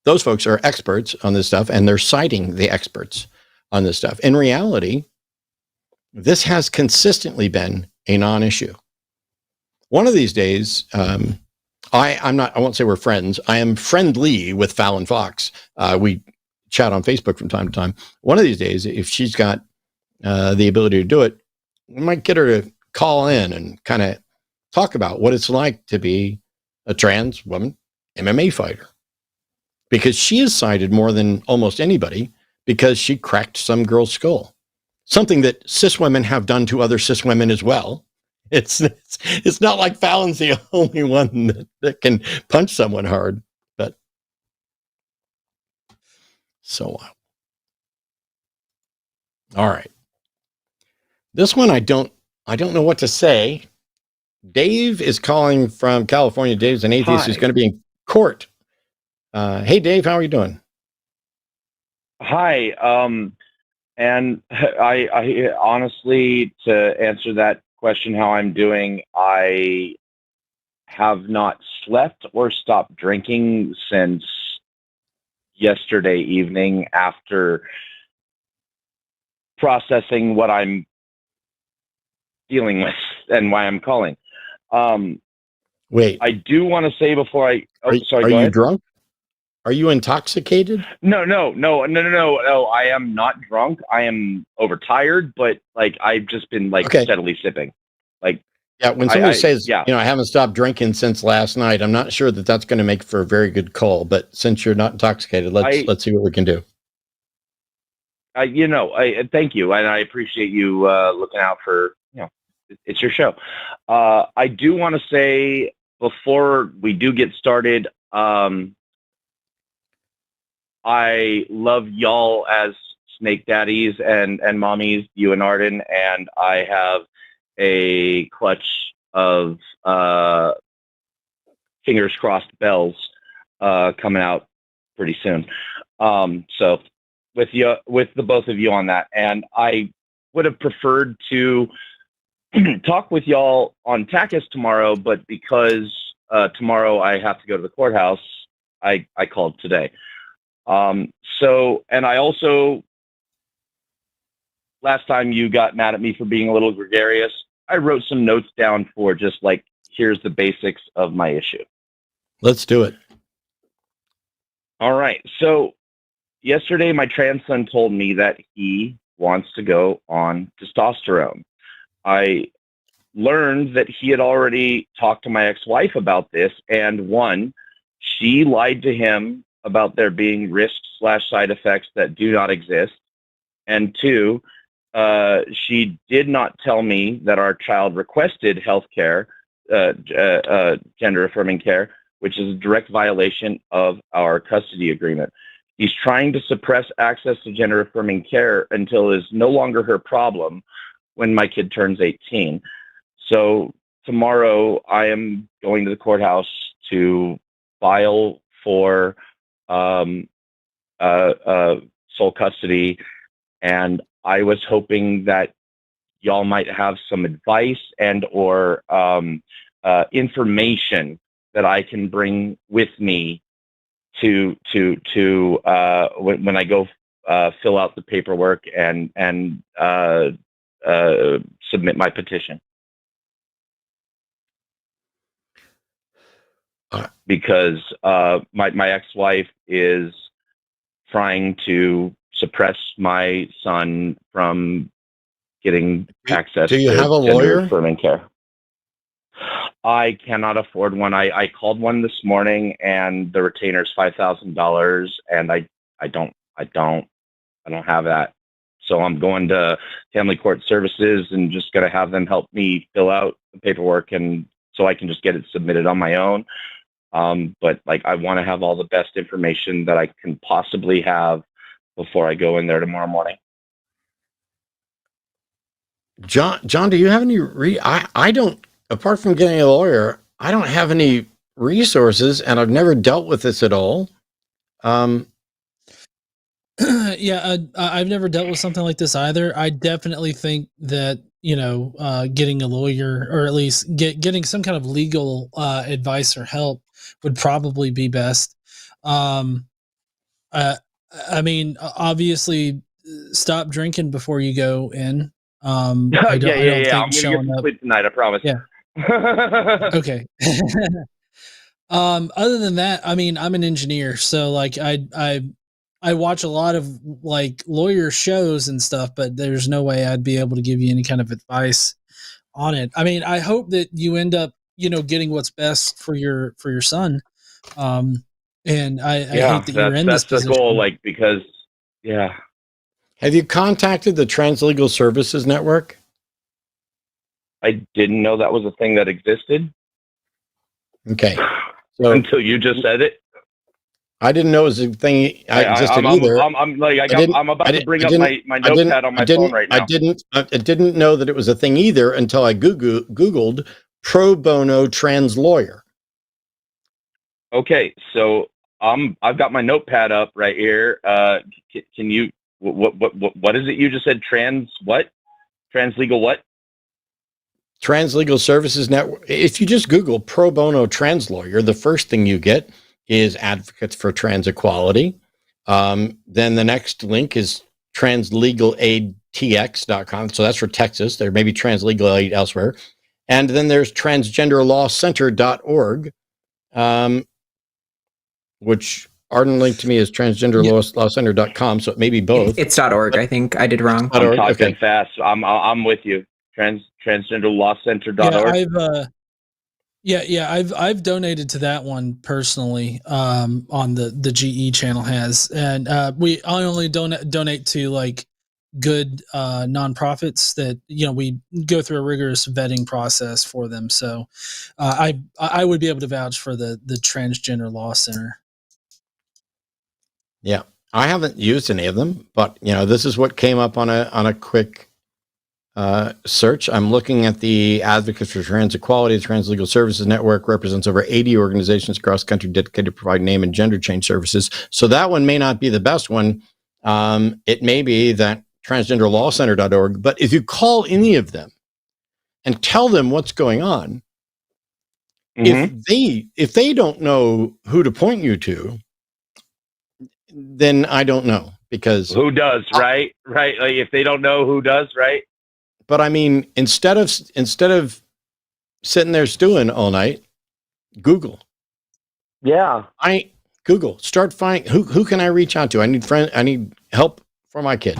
Those folks are experts on this stuff, and they're citing the experts on this stuff. In reality, this has consistently been a non-issue. One of these days, I won't say we're friends. I am friendly with Fallon Fox. We chat on Facebook from time to time. One of these days, if she's got the ability to do it, we might get her to call in and kind of talk about what it's like to be a trans woman MMA fighter. Because she is cited more than almost anybody because she cracked some girl's skull. Something that cis women have done to other cis women as well. It's not like Fallon's the only one that can punch someone hard, but so all right. This one I don't know what to say. Dave is calling from California. Dave's an atheist who's going to be in court. Hey Dave, how are you doing? Hi. And I honestly, to answer that question, how I'm doing, I have not slept or stopped drinking since yesterday evening after processing what I'm dealing with and why I'm calling. Wait, I do want to say before I, are you drunk? Are you intoxicated? No. I am not drunk. I am overtired, but I've just been steadily sipping. When somebody says, I haven't stopped drinking since last night, I'm not sure that that's going to make for a very good call. But since you're not intoxicated, let's see what we can do. Thank you, and I appreciate you looking out for it's your show. I do want to say before we do get started, I love y'all as snake daddies and mommies, you and Arden, and I have a clutch of fingers crossed bells coming out pretty soon. So with the both of you on that, and I would have preferred to talk with y'all on TACIS tomorrow, but because tomorrow I have to go to the courthouse, I called today. So, and I also, last time you got mad at me for being a little gregarious, I wrote some notes down for just like, here's the basics of my issue. Let's do it. All right. So yesterday, my trans son told me that he wants to go on testosterone. I learned that he had already talked to my ex-wife about this, and one, she lied to him about there being risks/side effects that do not exist, and two, she did not tell me that our child requested health care, gender-affirming care, which is a direct violation of our custody agreement. He's trying to suppress access to gender-affirming care until it is no longer her problem when my kid turns 18. So tomorrow I am going to the courthouse to file for sole custody, and I was hoping that y'all might have some advice and or information that I can bring with me to when I go fill out the paperwork and submit my petition. Because my ex-wife is trying to suppress my son from getting access Do you to have a lawyer? gender-affirming care. I cannot afford one. I called one this morning, and the retainer's $5,000, and I don't have that. So I'm going to Family Court Services and just going to have them help me fill out the paperwork, and so I can just get it submitted on my own. But like, I want to have all the best information that I can possibly have before I go in there tomorrow morning. John, do you have any I don't, apart from getting a lawyer, I don't have any resources, and I've never dealt with this at all. Yeah, I've never dealt with something like this either. I definitely think that, getting a lawyer, or at least getting some kind of legal advice or help would probably be best. I mean, obviously, stop drinking before you go in. I don't think I'm gonna get some sleep tonight, I promise. Yeah. Okay. Other than that, I mean, I'm an engineer, so like I watch a lot of like lawyer shows and stuff, but there's no way I'd be able to give you any kind of advice on it. I mean, I hope that you end up, getting what's best for your son. And I hate that you're in this position. That's the goal, like, because, yeah. Have you contacted the Translegal Services Network? I didn't know that was a thing that existed. Okay. So, until you just said it. I didn't know it was a thing existed either. I'm about to bring up my notepad on my phone right now. I didn't know that it was a thing either until I Googled pro bono trans lawyer. Okay, so I've got my notepad up right here. Can you what is it you just said? Translegal what? Translegal Services Network. If you just Google pro bono trans lawyer, the first thing you get is Advocates for Trans Equality. Then the next link is translegalaidtx.com. So that's for Texas. There may be translegal aid elsewhere. And then there's transgenderlawcenter.org, which Arden linked to me as transgenderlawcenter.com. So it may be both. It's .org. I think I did wrong. I'm talking fast. I'm with you. Transgenderlawcenter.org. Yeah, I've donated to that one personally. On the GE channel has, and I only donate to like good nonprofits that we go through a rigorous vetting process for them. So I would be able to vouch for the Transgender Law Center. Yeah, I haven't used any of them, but this is what came up on a quick search. I'm looking at the Advocates for Trans Equality. The Trans Legal Services Network represents over 80 organizations across the country dedicated to provide name and gender change services. So that one may not be the best one. It may be that transgenderlawcenter.org, but if you call any of them and tell them what's going on, if they don't know who to point you to, then I don't know, because who does, right? Right. Like if they don't know, who does, right? But I mean, instead of sitting there stewing all night, Google. Yeah. Google. Start finding who can I reach out to? I need help for my kid.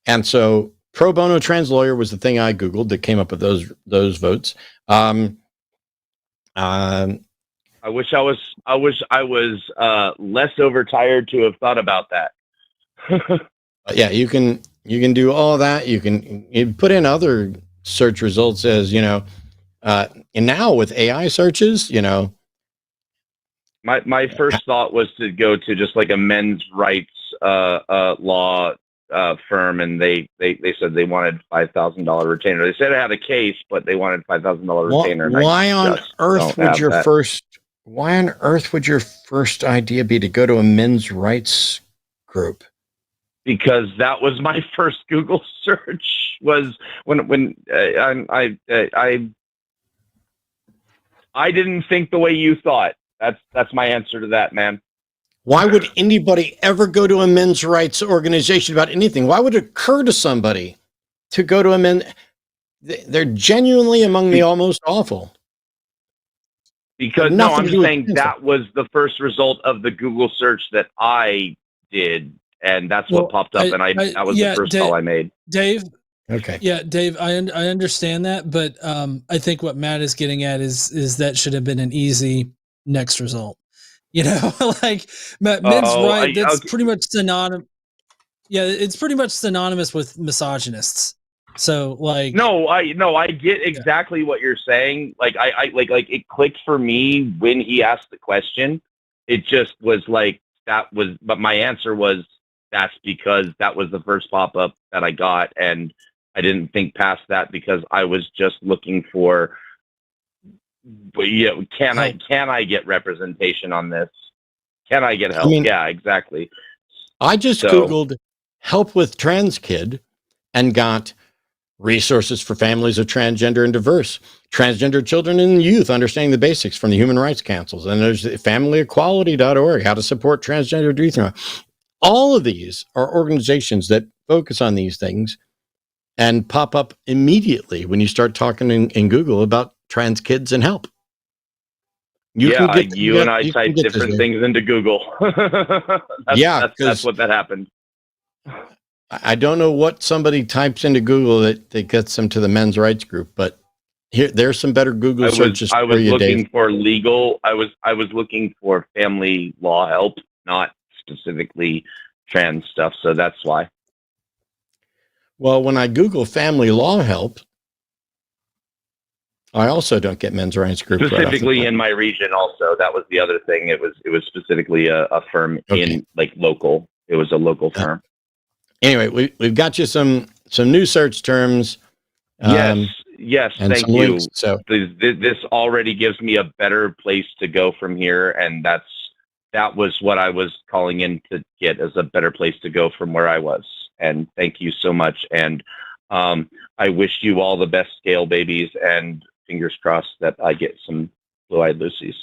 And so pro bono trans lawyer was the thing I Googled that came up with those votes. I wish I was less overtired to have thought about that. Yeah, you can do all that. You put in other search results as, and now with AI searches, my first thought was to go to just like a men's rights law firm, and they said they wanted $5,000 retainer. They said I had a case, but they wanted $5,000 retainer. Why on earth would your first idea be to go to a men's rights group? Because that was my first Google search. Was when I didn't think the way you thought. That's my answer to that, man. Why would anybody ever go to a men's rights organization about anything? Why would it occur to somebody to go to a men? They're genuinely among the almost awful. Because no, I'm saying that was the first result of the Google search that I did, and that's what popped up, that was the first call I made. Dave. Okay. Yeah, Dave, I understand that, but I think what Matt is getting at is that should have been an easy next result. Like men's right. That's pretty much synonymous. Yeah, it's pretty much synonymous with misogynists. So like, I get exactly what you're saying. Like I it clicked for me when he asked the question. It just was like but my answer was that's because that was the first pop up that I got, and I didn't think past that because I was just looking for, can I get representation on this? Can I get help? Yeah, exactly. I just Googled help with trans kid and got resources for families of transgender and diverse, transgender children and youth, understanding the basics from the Human Rights Councils. And there's familyequality.org, how to support transgender youth. All of these are organizations that focus on these things and pop up immediately when you start talking in Google about trans kids and help. You and I type different things into Google. That's what that happened. I don't know what somebody types into Google that gets them to the men's rights group, but there's some better Google searches. I was looking Dave. for legal. I was looking for family law help, not specifically trans stuff. So that's why. Well, when I Google family law help, I also don't get men's rights group. Specifically in my region also. That was the other thing. It was specifically a firm in like local. It was a local firm. Anyway, we've got you some new search terms. Yes, thank you. Links, so this already gives me a better place to go from here, and that was what I was calling in to get as a better place to go from where I was. And thank you so much. And I wish you all the best, scale babies, and fingers crossed that I get some blue-eyed Lucy's.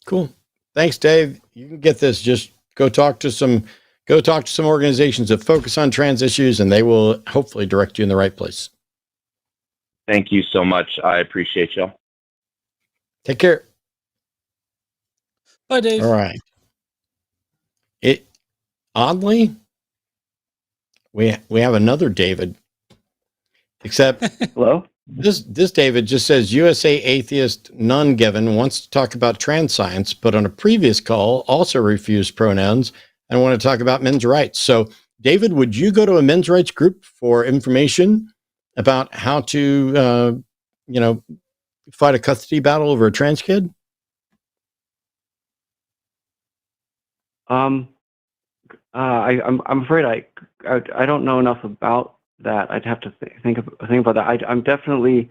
Cool. Thanks, Dave. You can get this. Just go talk to some organizations that focus on trans issues, and they will hopefully direct you in the right place. Thank you so much. I appreciate y'all. Take care. Bye, Dave. All right. Oddly, we have another David, except hello. This David just says USA atheist none given wants to talk about trans science, but on a previous call also refused pronouns and want to talk about men's rights. So David, would you go to a men's rights group for information about how to, fight a custody battle over a trans kid? I'm afraid I don't know enough about that. I'd have to think about that. I'm definitely.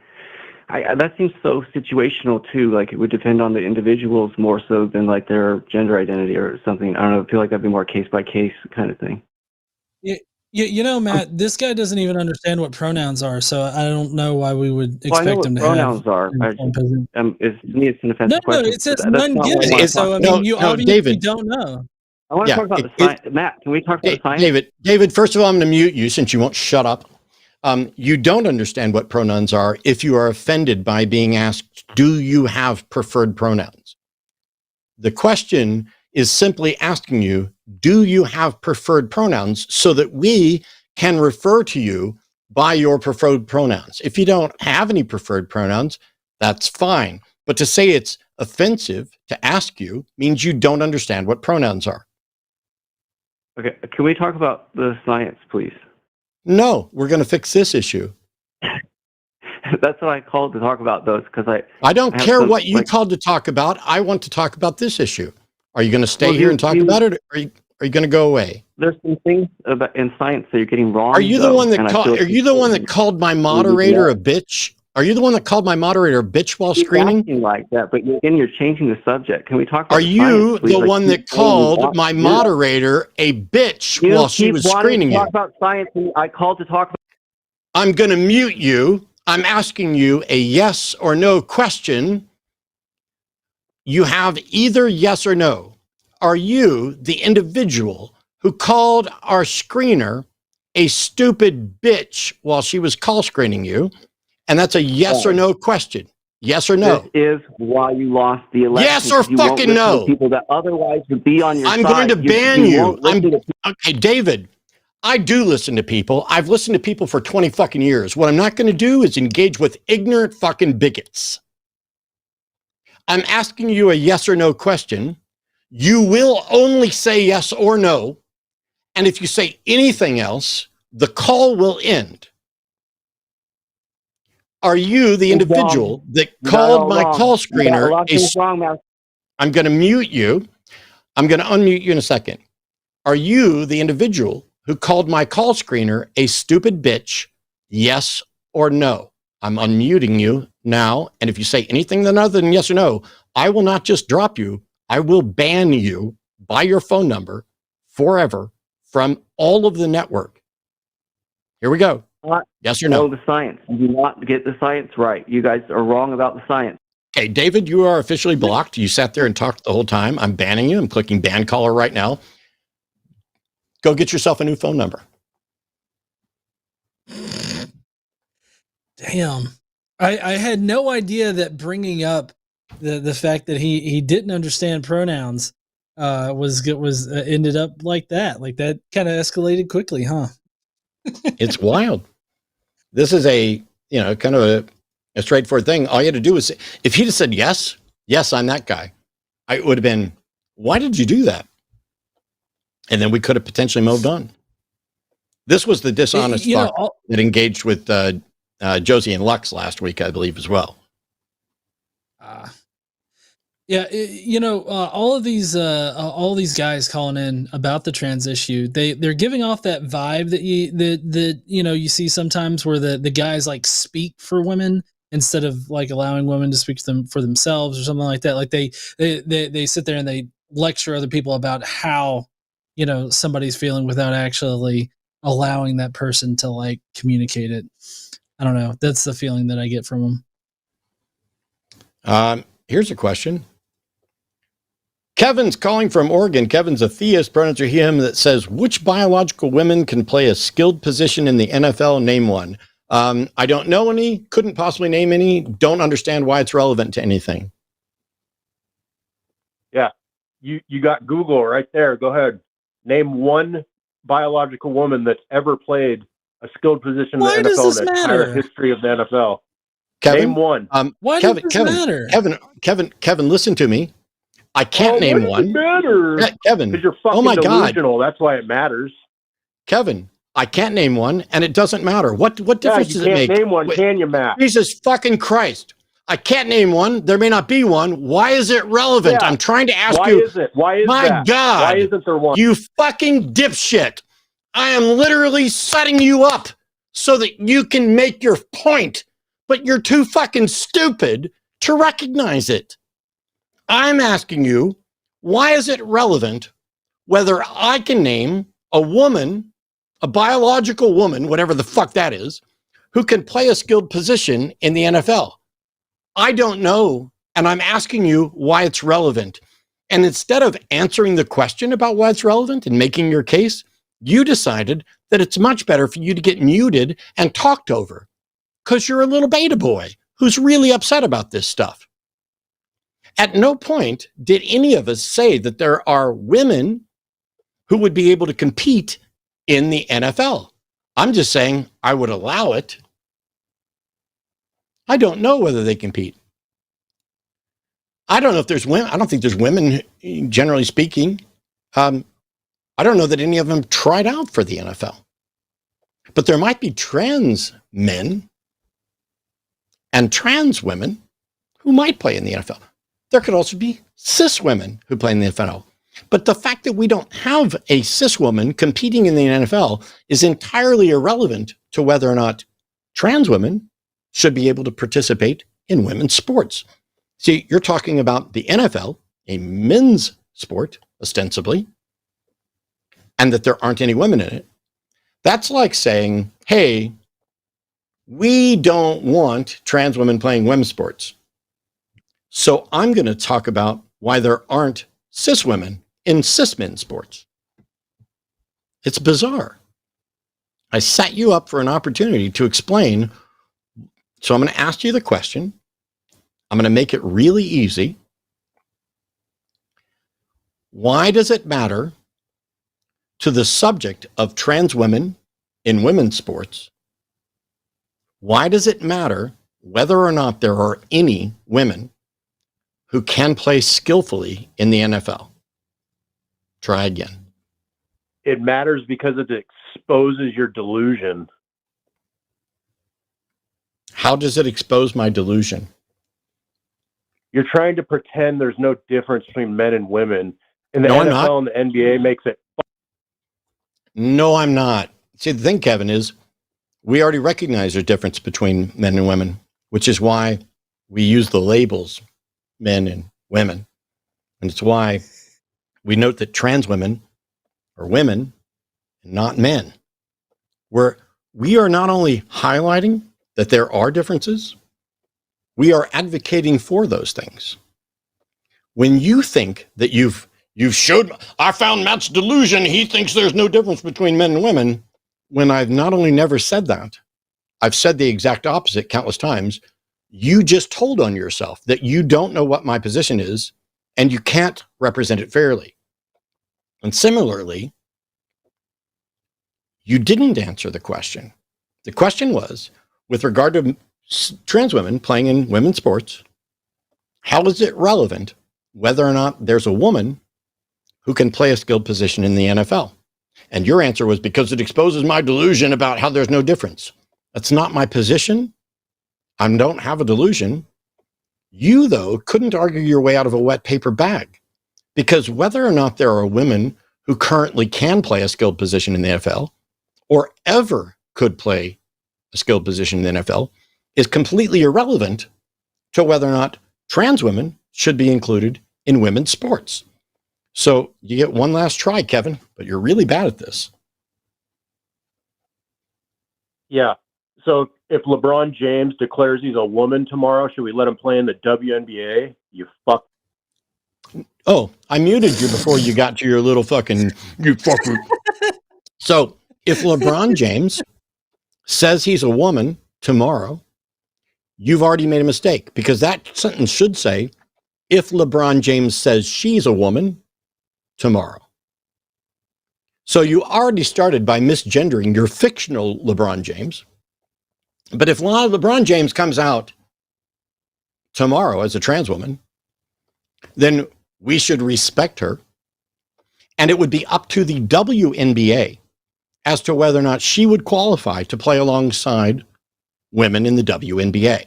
That seems so situational too. Like it would depend on the individuals more so than like their gender identity or something. I don't know. I feel like that'd be more case by case kind of thing. Matt, this guy doesn't even understand what pronouns are, so I don't know why we would expect I know what him to pronouns have. Are. To me, it's an offensive question. No, it says That's none not given. what I So I want. mean, you obviously David. don't know. I want to talk about the science. Matt, can we talk about the science? David, first of all, I'm going to mute you since you won't shut up. You don't understand what pronouns are if you are offended by being asked, do you have preferred pronouns? The question is simply asking you, do you have preferred pronouns so that we can refer to you by your preferred pronouns? If you don't have any preferred pronouns, that's fine. But to say it's offensive to ask you means you don't understand what pronouns are. Okay, can we talk about the science, please? No, we're going to fix this issue. That's what I called to talk about those because I don't care what you called to talk about. I want to talk about this issue. Are you going to stay here and talk about it, or are you going to go away? There's some things about in science that you're getting wrong. Are you the one that called? Are you the one that called my moderator a bitch? Are you the one that called my moderator a bitch while screening? Acting like that, but again, you're changing the subject. Can we talk about? Are you the one that called my moderator a bitch while she was screening you? Talk about science. I called to talk about. I'm going to mute you. I'm asking you a yes or no question. You have either yes or no. Are you the individual who called our screener a stupid bitch while she was call screening you? And that's a yes or no question. Yes or no? This is why you lost the election. Yes or fucking no. People that otherwise would be on your side. I'm going to ban you. Okay, David. I do listen to people. I've listened to people for 20 fucking years. What I'm not going to do is engage with ignorant fucking bigots. I'm asking you a yes or no question. You will only say yes or no. And if you say anything else, the call will end. Are you the individual that called my call screener? I'm going to mute you. I'm going to unmute you in a second. Are you the individual who called my call screener a stupid bitch? Yes or no? I'm unmuting you now. And if you say anything other than yes or no, I will not just drop you. I will ban you by your phone number forever from all of the network. Here we go. Yes or no? Know the science. You do not get the science right. You guys are wrong about the science. Okay, David, you are officially blocked. You sat there and talked the whole time. I'm banning you. I'm clicking ban caller right now. Go get yourself a new phone number. Damn. I had no idea that bringing up the fact that he didn't understand pronouns was ended up like that. Like that kind of escalated quickly, huh? It's wild. This is kind of a straightforward thing. All you had to do was, if he'd have said yes, I'm that guy. It would have been, why did you do that? And then we could have potentially moved on. This was the dishonest fuck that engaged with Josie and Lux last week, I believe, as well. All these guys calling in about the trans issue, they're giving off that vibe that you see sometimes where the guys like speak for women instead of like allowing women to speak to them for themselves or something like that. Like they sit there and they lecture other people about how somebody's feeling without actually allowing that person to like communicate it. I don't know. That's the feeling that I get from them. Here's a question. Kevin's calling from Oregon. Kevin's a theist, pronouns are he, him, that says, which biological women can play a skilled position in the NFL? Name one. I don't know any, couldn't possibly name any, don't understand why it's relevant to anything. Yeah, you got Google right there. Go ahead. Name one biological woman that's ever played a skilled position in the NFL in the entire history of the NFL. Kevin, name one. Why does this matter? Kevin, listen to me. I can't name one. Matter? Kevin, because you're fucking delusional. That's why it matters. Kevin, I can't name one, and it doesn't matter. What difference does it make? You can't name one, can you, Matt? Jesus fucking Christ. I can't name one. There may not be one. Why is it relevant? Yeah. I'm trying to ask Why you. is it? Why is my that? God. Why isn't there one? You fucking dipshit. I am literally setting you up so that you can make your point, but you're too fucking stupid to recognize it. I'm asking you, why is it relevant whether I can name a woman, a biological woman, whatever the fuck that is, who can play a skilled position in the NFL? I don't know, and I'm asking you why it's relevant. And instead of answering the question about why it's relevant and making your case, you decided that it's much better for you to get muted and talked over because you're a little beta boy who's really upset about this stuff. At no point did any of us say that there are women who would be able to compete in the NFL. I'm just saying I would allow it. I don't know whether they compete. I don't know if there's women. I don't think there's women, generally speaking. I don't know that any of them tried out for the NFL. But there might be trans men and trans women who might play in the NFL. There could also be cis women who play in the NFL. But the fact that we don't have a cis woman competing in the NFL is entirely irrelevant to whether or not trans women should be able to participate in women's sports. See, you're talking about the NFL, a men's sport, ostensibly, and that there aren't any women in it. That's like saying, hey, we don't want trans women playing women's sports. So I'm going to talk about why there aren't cis women in cis men's sports. It's bizarre. I set you up for an opportunity to explain. So I'm going to ask you the question. I'm going to make it really easy. Why does it matter to the subject of trans women in women's sports? Why does it matter whether or not there are any women who can play skillfully in the NFL? Try again. It matters because it exposes your delusion. How does it expose my delusion? You're trying to pretend there's no difference between men and women. And the No, I'm NFL and the NBA makes it. No, I'm not. See, the thing, Kevin, is we already recognize there's a difference between men and women, which is why we use the labels men and women. And it's why we note that trans women are women and not men. We are not only highlighting that there are differences, we are advocating for those things. When you think that you've showed, I found Matt's delusion, he thinks there's no difference between men and women, when I've not only never said that, I've said the exact opposite countless times. You just told on yourself that you don't know what my position is and you can't represent it fairly. And similarly, you didn't answer the question. The question was, with regard to trans women playing in women's sports, how is it relevant whether or not there's a woman who can play a skilled position in the NFL? And your answer was because it exposes my delusion about how there's no difference. That's not my position. I don't have a delusion. You, though, couldn't argue your way out of a wet paper bag, because whether or not there are women who currently can play a skilled position in the NFL or ever could play a skilled position in the NFL is completely irrelevant to whether or not trans women should be included in women's sports. So you get one last try, Kevin, but you're really bad at this. Yeah. So if LeBron James declares he's a woman tomorrow, should we let him play in the WNBA? You fuck. Oh, I muted you before you got to your little fucking, you fucker. So if LeBron James says he's a woman tomorrow, you've already made a mistake, because that sentence should say, if LeBron James says she's a woman tomorrow. So you already started by misgendering your fictional LeBron James. But if LeBron James comes out tomorrow as a trans woman, then we should respect her. And it would be up to the WNBA as to whether or not she would qualify to play alongside women in the WNBA.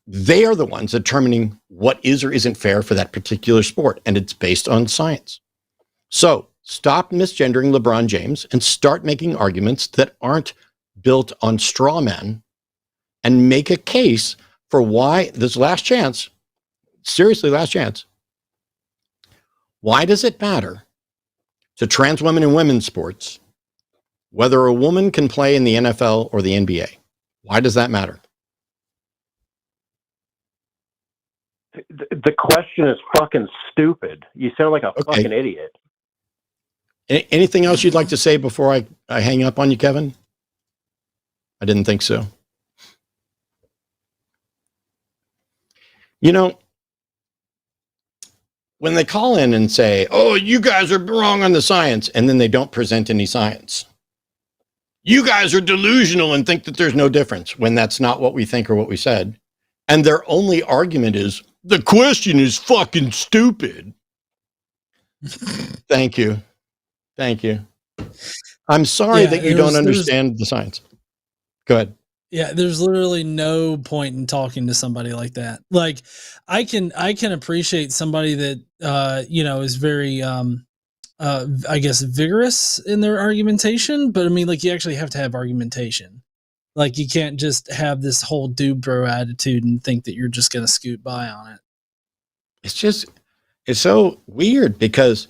They are the ones determining what is or isn't fair for that particular sport, and it's based on science. So stop misgendering LeBron James and start making arguments that aren't built on straw men, and make a case for why this last chance, seriously, last chance. Why does it matter to trans women in women's sports whether a woman can play in the NFL or the NBA? Why does that matter? The question is fucking stupid. You sound like a fucking idiot. Anything else you'd like to say before I hang up on you, Kevin? I didn't think so. You know, when they call in and say, oh, you guys are wrong on the science, and then they don't present any science. You guys are delusional and think that there's no difference, when that's not what we think or what we said. And their only argument is, the question is fucking stupid. Thank you. Thank you. I'm sorry that you don't understand the science. Go ahead. Yeah, there's literally no point in talking to somebody like that. Like, I can appreciate somebody that is very I guess vigorous in their argumentation, but I mean, like, you actually have to have argumentation. Like, you can't just have this whole dude bro attitude and think that you're just going to scoot by on it. It's so weird because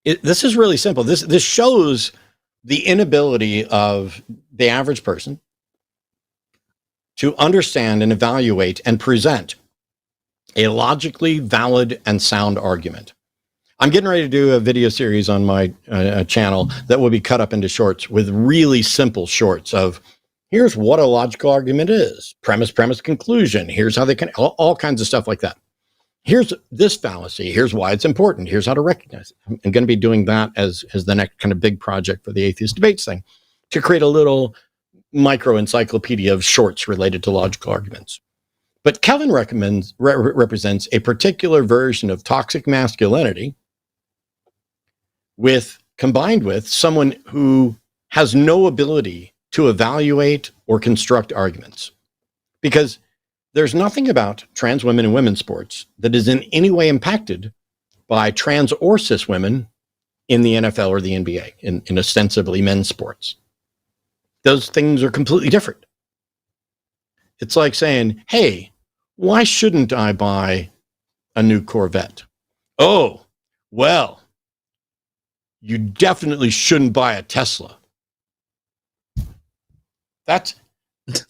this is really simple. This shows the inability of the average person to understand and evaluate and present a logically valid and sound argument. I'm getting ready to do a video series on my channel that will be cut up into shorts with really simple shorts of here's what a logical argument is, premise, conclusion. Here's how they can, all kinds of stuff like that. Here's this fallacy. Here's why it's important. Here's how to recognize it. I'm going to be doing that as the next kind of big project for the Atheist Debates thing, to create a little micro encyclopedia of shorts related to logical arguments. But Kevin represents a particular version of toxic masculinity combined with someone who has no ability to evaluate or construct arguments. Because there's nothing about trans women in women's sports that is in any way impacted by trans or cis women in the NFL or the NBA, in ostensibly men's sports. Those things are completely different. It's like saying, hey, why shouldn't I buy a new Corvette? Oh, well, you definitely shouldn't buy a Tesla.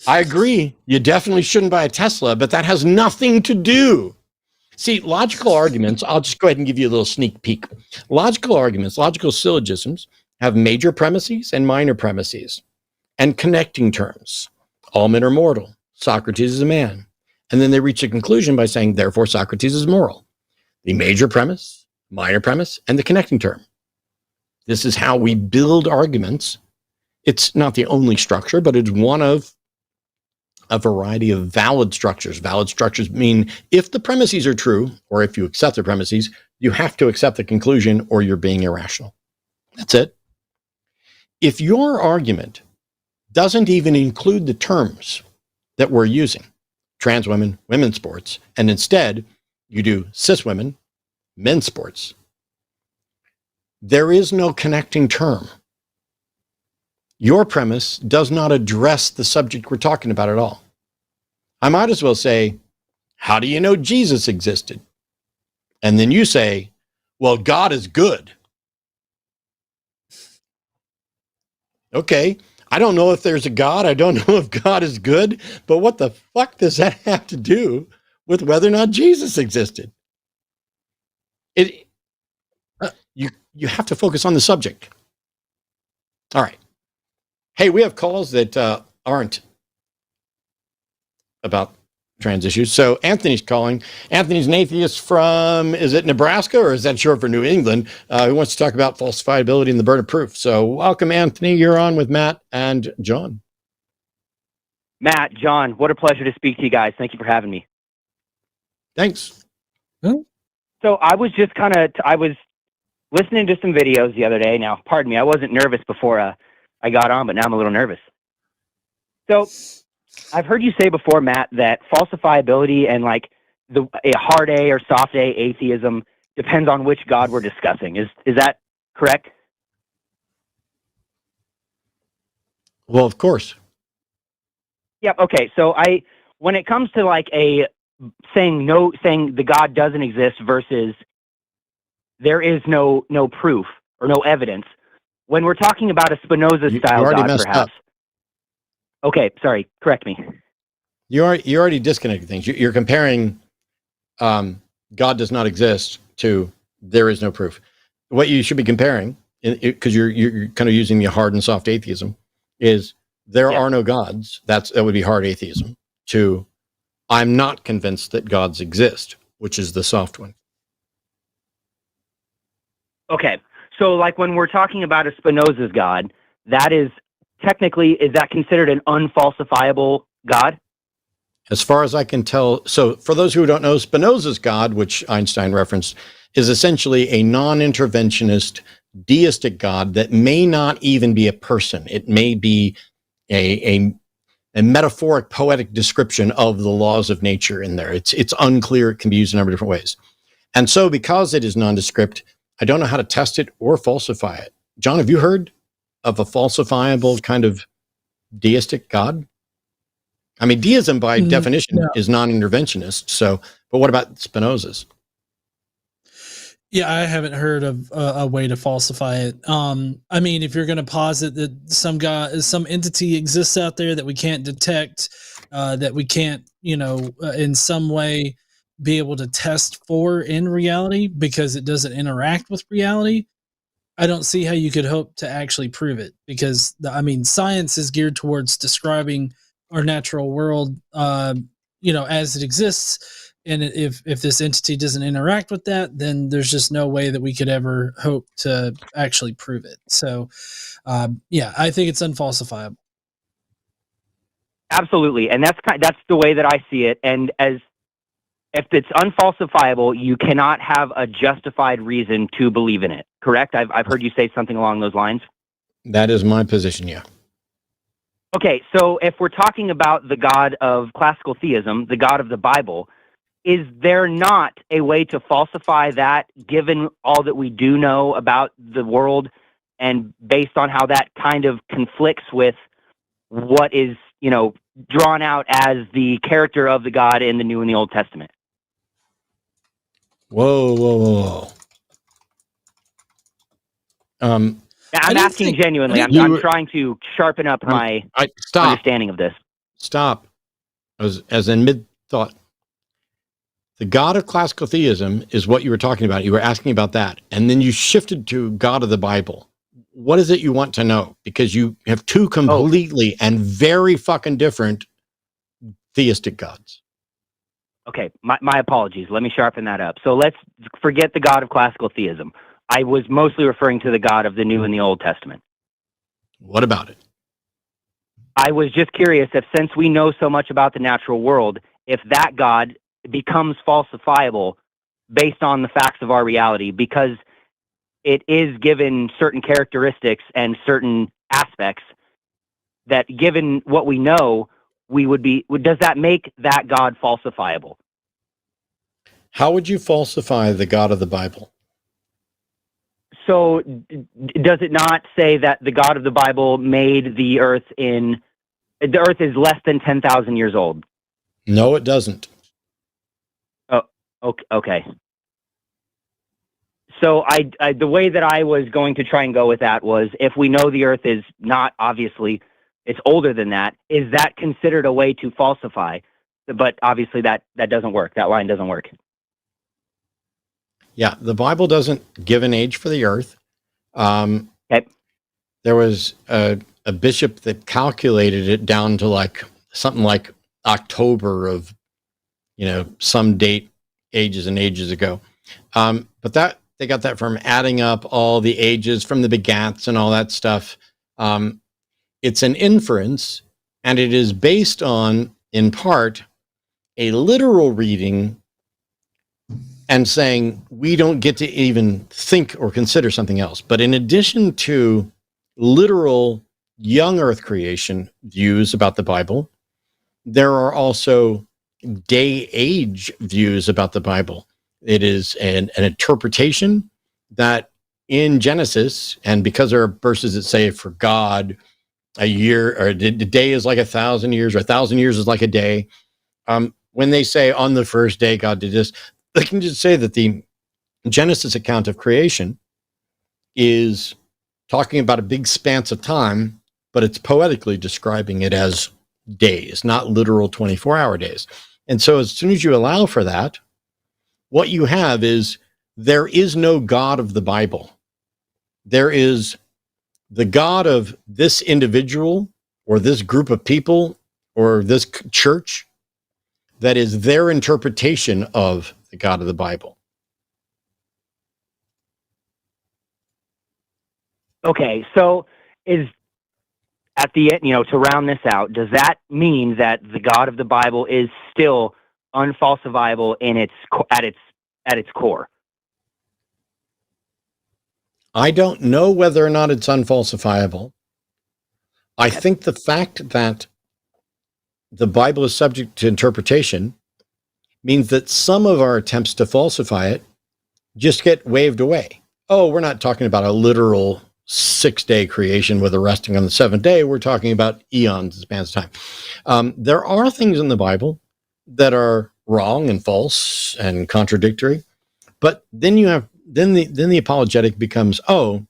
I agree. You definitely shouldn't buy a Tesla, but that has nothing to do. See, logical arguments, I'll just go ahead and give you a little sneak peek. Logical arguments, logical syllogisms have major premises and minor premises and connecting terms. All men are mortal. Socrates is a man. And then they reach a conclusion by saying, therefore, Socrates is moral. The major premise, minor premise, and the connecting term. This is how we build arguments. It's not the only structure, but it's one of a variety of valid structures. Valid structures mean if the premises are true, or if you accept the premises, you have to accept the conclusion or you're being irrational. That's it. If your argument doesn't even include the terms that we're using, trans women, women's sports, and instead you do cis women, men's sports, there is no connecting term. Your premise does not address the subject we're talking about at all. I might as well say, how do you know Jesus existed? And then you say, well, God is good. Okay, I don't know if there's a God. I don't know if God is good, but what the fuck does that have to do with whether or not Jesus existed? You have to focus on the subject. All right. Hey, we have calls that aren't about trans issues. So Anthony's calling. Anthony's an atheist from, is it Nebraska or is that short for New England? Who wants to talk about falsifiability and the burden of proof. So welcome, Anthony. You're on with Matt and John. Matt, John, what a pleasure to speak to you guys. Thank you for having me. Thanks. So I was just I was listening to some videos the other day. Now, pardon me, I wasn't nervous before I got on, but now I'm a little nervous. So I've heard you say before, Matt, that falsifiability and like a hard A or soft A atheism depends on which God we're discussing. Is that correct? Well, of course. Yep. Okay. So when it comes to like saying the God doesn't exist versus there is no proof or no evidence, when we're talking about a Spinoza style God, perhaps. Up. Okay. Sorry. Correct me. You already disconnected things. You're comparing God does not exist to there is no proof. What you should be comparing, because you're kind of using the hard and soft atheism, is there are no gods. That would be hard atheism. To I'm not convinced that gods exist, which is the soft one. Okay. So like when we're talking about a Spinoza's God, that is technically, is that considered an unfalsifiable God? As far as I can tell, so for those who don't know, Spinoza's God, which Einstein referenced, is essentially a non-interventionist deistic God that may not even be a person. It may be a metaphoric, poetic description of the laws of nature in there. It's unclear. It can be used in a number of different ways. And so because it is nondescript, I don't know how to test it or falsify it. John, have you heard of a falsifiable kind of deistic God? I mean, deism by definition is non-interventionist. So, but what about Spinoza's? Yeah, I haven't heard of a way to falsify it. I mean, if you're going to posit that some entity exists out there that we can't detect, that we can't, in some way be able to test for in reality because it doesn't interact with reality, I don't see how you could hope to actually prove it, because science is geared towards describing our natural world, as it exists. And if this entity doesn't interact with that, then there's just no way that we could ever hope to actually prove it. So, I think it's unfalsifiable. Absolutely, and that's the way that I see it. And if it's unfalsifiable, you cannot have a justified reason to believe in it. Correct? I've heard you say something along those lines. That is my position. Yeah. Okay, so if we're talking about the God of classical theism, the God of the Bible, is there not a way to falsify that, given all that we do know about the world and based on how that kind of conflicts with what is, drawn out as the character of the God in the New and the Old Testament? Whoa. I'm asking genuinely. I'm trying to sharpen up my understanding of this. Stop. As in mid-thought. The God of classical theism is what you were talking about. You were asking about that. And then you shifted to God of the Bible. What is it you want to know? Because you have two completely and very fucking different theistic gods. Okay, my apologies. Let me sharpen that up. So let's forget the God of classical theism. I was mostly referring to the God of the New and the Old Testament. What about it? I was just curious if, since we know so much about the natural world, if that God becomes falsifiable based on the facts of our reality, because it is given certain characteristics and certain aspects that, given what we know, does that make that God falsifiable? How would you falsify the God of the Bible? So does it not say that the God of the Bible made the earth the earth is less than 10,000 years old? No, it doesn't. Oh, okay. So the way that I was going to try and go with that was, if we know the earth is not, obviously, it's older than that, is that considered a way to falsify? But obviously that doesn't work. That line doesn't work. Yeah, the Bible doesn't give an age for the earth. Okay. There was a bishop that calculated it down to something like October of, some date ages and ages ago. But that they got that from adding up all the ages from the begats and all that stuff. It's an inference, and it is based on, in part, a literal reading and saying we don't get to even think or consider something else. But in addition to literal young earth creation views about the Bible, there are also day age views about the Bible. It is an interpretation that in Genesis, and because there are verses that say for God, a year or a day is like 1,000 years, or 1,000 years is like a day. When they say on the first day God did this, they can just say that the Genesis account of creation is talking about a big span of time, but it's poetically describing it as days, not literal 24-hour days. And so as soon as you allow for that, what you have is there is no God of the Bible. There is the God of this individual or this group of people or this church that is their interpretation of the God of the Bible. Okay, so is at the end, to round this out, does that mean that the God of the Bible is still unfalsifiable at its core? I don't know whether or not it's unfalsifiable. I think the fact that the Bible is subject to interpretation means that some of our attempts to falsify it just get waved away. Oh, we're not talking about a literal 6-day creation with a resting on the 7th day. We're talking about eons, spans of time. There are things in the Bible that are wrong and false and contradictory, but then you have then the apologetic becomes, oh,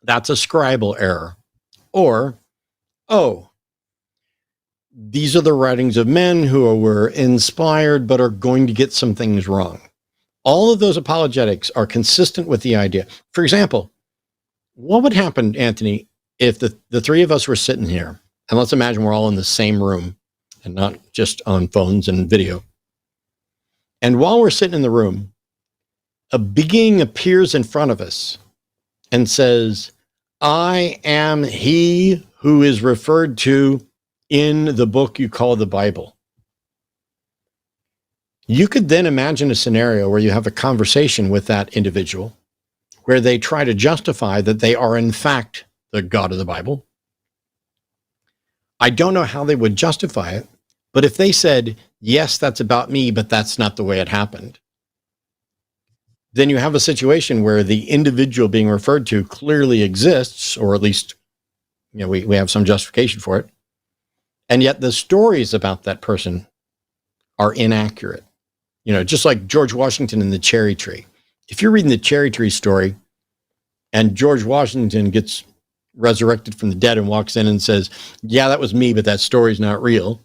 that's a scribal error, or oh, these are the writings of men who were inspired but are going to get some things wrong. All of those apologetics are consistent with the idea. For example, what would happen, Anthony, if the three of us were sitting here, and let's imagine we're all in the same room and not just on phones and video. And while we're sitting in the room, a being appears in front of us and says, I am he who is referred to in the book you call the Bible. You could then imagine a scenario where you have a conversation with that individual where they try to justify that they are in fact the God of the Bible. I don't know how they would justify it, but if they said, yes, that's about me, but that's not the way it happened, then you have a situation where the individual being referred to clearly exists, or at least we have some justification for it. And yet the stories about that person are inaccurate. Just like George Washington and the cherry tree. If you're reading the cherry tree story and George Washington gets resurrected from the dead and walks in and says, yeah, that was me, but that story's not real.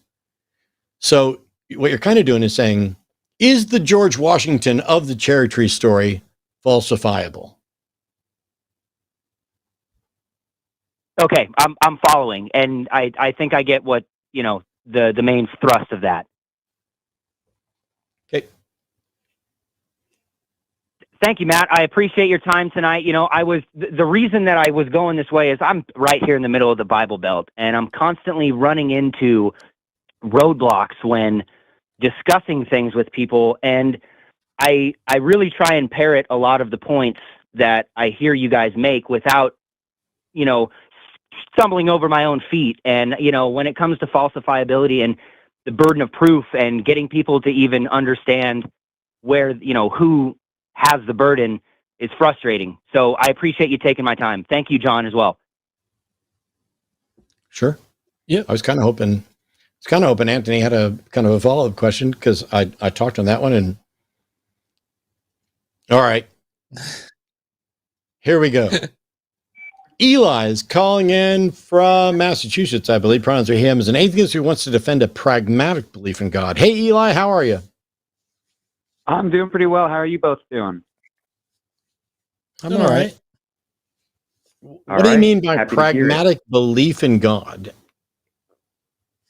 So what you're kind of doing is saying, is the George Washington of the cherry tree story falsifiable? Okay, I'm following, and I think I get what the main thrust of that. Okay. Thank you, Matt. I appreciate your time tonight. The reason that I was going this way is I'm right here in the middle of the Bible Belt, and I'm constantly running into roadblocks when discussing things with people, and I really try and parrot a lot of the points that I hear you guys make without, stumbling over my own feet. And, when it comes to falsifiability and the burden of proof and getting people to even understand where, who has the burden is frustrating. So I appreciate you taking my time. Thank you, John, as well. Sure. Yeah. I was kind of hoping Anthony had a kind of a follow-up question, because I talked on that one. And all right, here we go. Eli's calling in from Massachusetts, I believe. Pronouns are him, as an atheist who wants to defend a pragmatic belief in God. Hey, Eli, how are you? I'm doing pretty well. How are you both doing? I'm all right. What do you mean by pragmatic belief in God?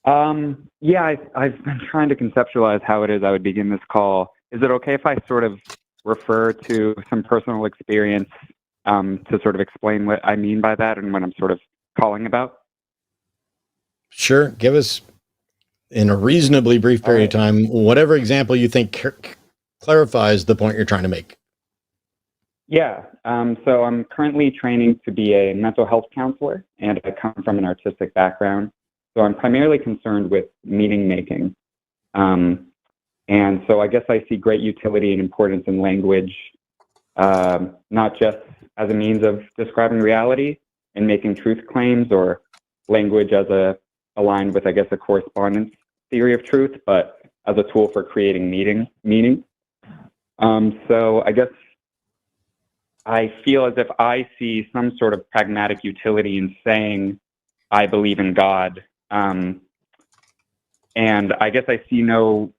Yeah, I've been trying to conceptualize how it is I would begin this call. Is it okay if I sort of refer to some personal experience to sort of explain what I mean by that and what I'm sort of calling about? Sure. Give us, in a reasonably brief period of time, whatever example you think clarifies the point you're trying to make. Yeah. So I'm currently training to be a mental health counselor, and I come from an artistic background. So I'm primarily concerned with meaning making. And so I guess I see great utility and importance in language, not just as a means of describing reality and making truth claims, or language as aligned with, I guess, a correspondence theory of truth, but as a tool for creating meaning. So I guess I feel as if I see some sort of pragmatic utility in saying I believe in God. And I guess I see no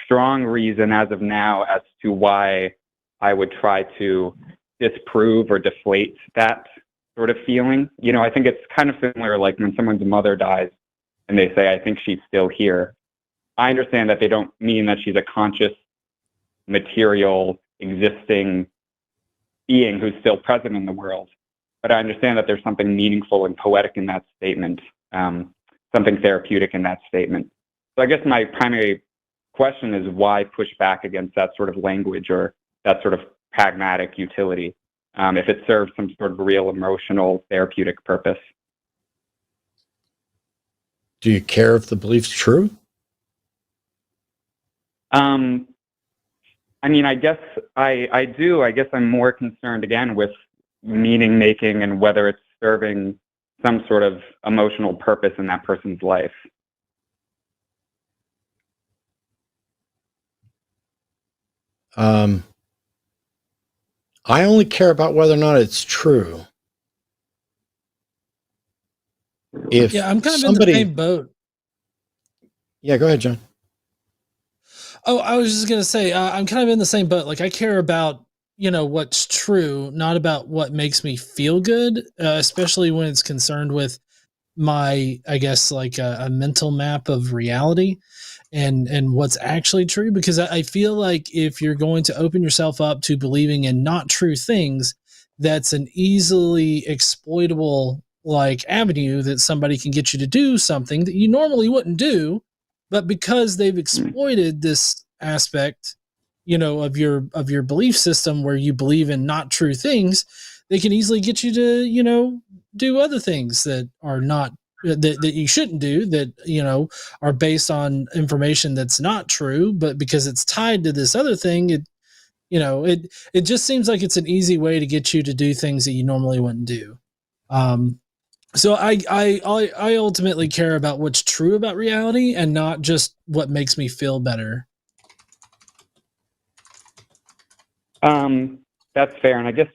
strong reason as of now as to why I would try to disprove or deflate that sort of feeling. You know, I think it's kind of similar like when someone's mother dies and they say, I think she's still here. I understand that they don't mean that she's a conscious, material, existing being who's still present in the world. But I understand that there's something meaningful and poetic in that statement, something therapeutic in that statement. So I guess my primary question is why push back against that sort of language or that sort of pragmatic utility if it serves some sort of real emotional therapeutic purpose. Do you care if the belief's true? I mean, I guess I do. I guess I'm more concerned again with meaning making and whether it's serving some sort of emotional purpose in that person's life. I only care about whether or not it's true. If I'm kind of in the same boat. Yeah, go ahead, John. Oh, I was just going to say, I'm kind of in the same boat. Like I care about, what's true, not about what makes me feel good, especially when it's concerned with my, I guess, like a mental map of reality and what's actually true. Because I feel like if you're going to open yourself up to believing in not true things, that's an easily exploitable like avenue that somebody can get you to do something that you normally wouldn't do. But because they've exploited this aspect, of your belief system where you believe in not true things, they can easily get you to, do other things that are not that you shouldn't do, that are based on information that's not true, but because it's tied to this other thing, it just seems like it's an easy way to get you to do things that you normally wouldn't do. So I ultimately care about what's true about reality and not just what makes me feel better. That's fair. And I guess,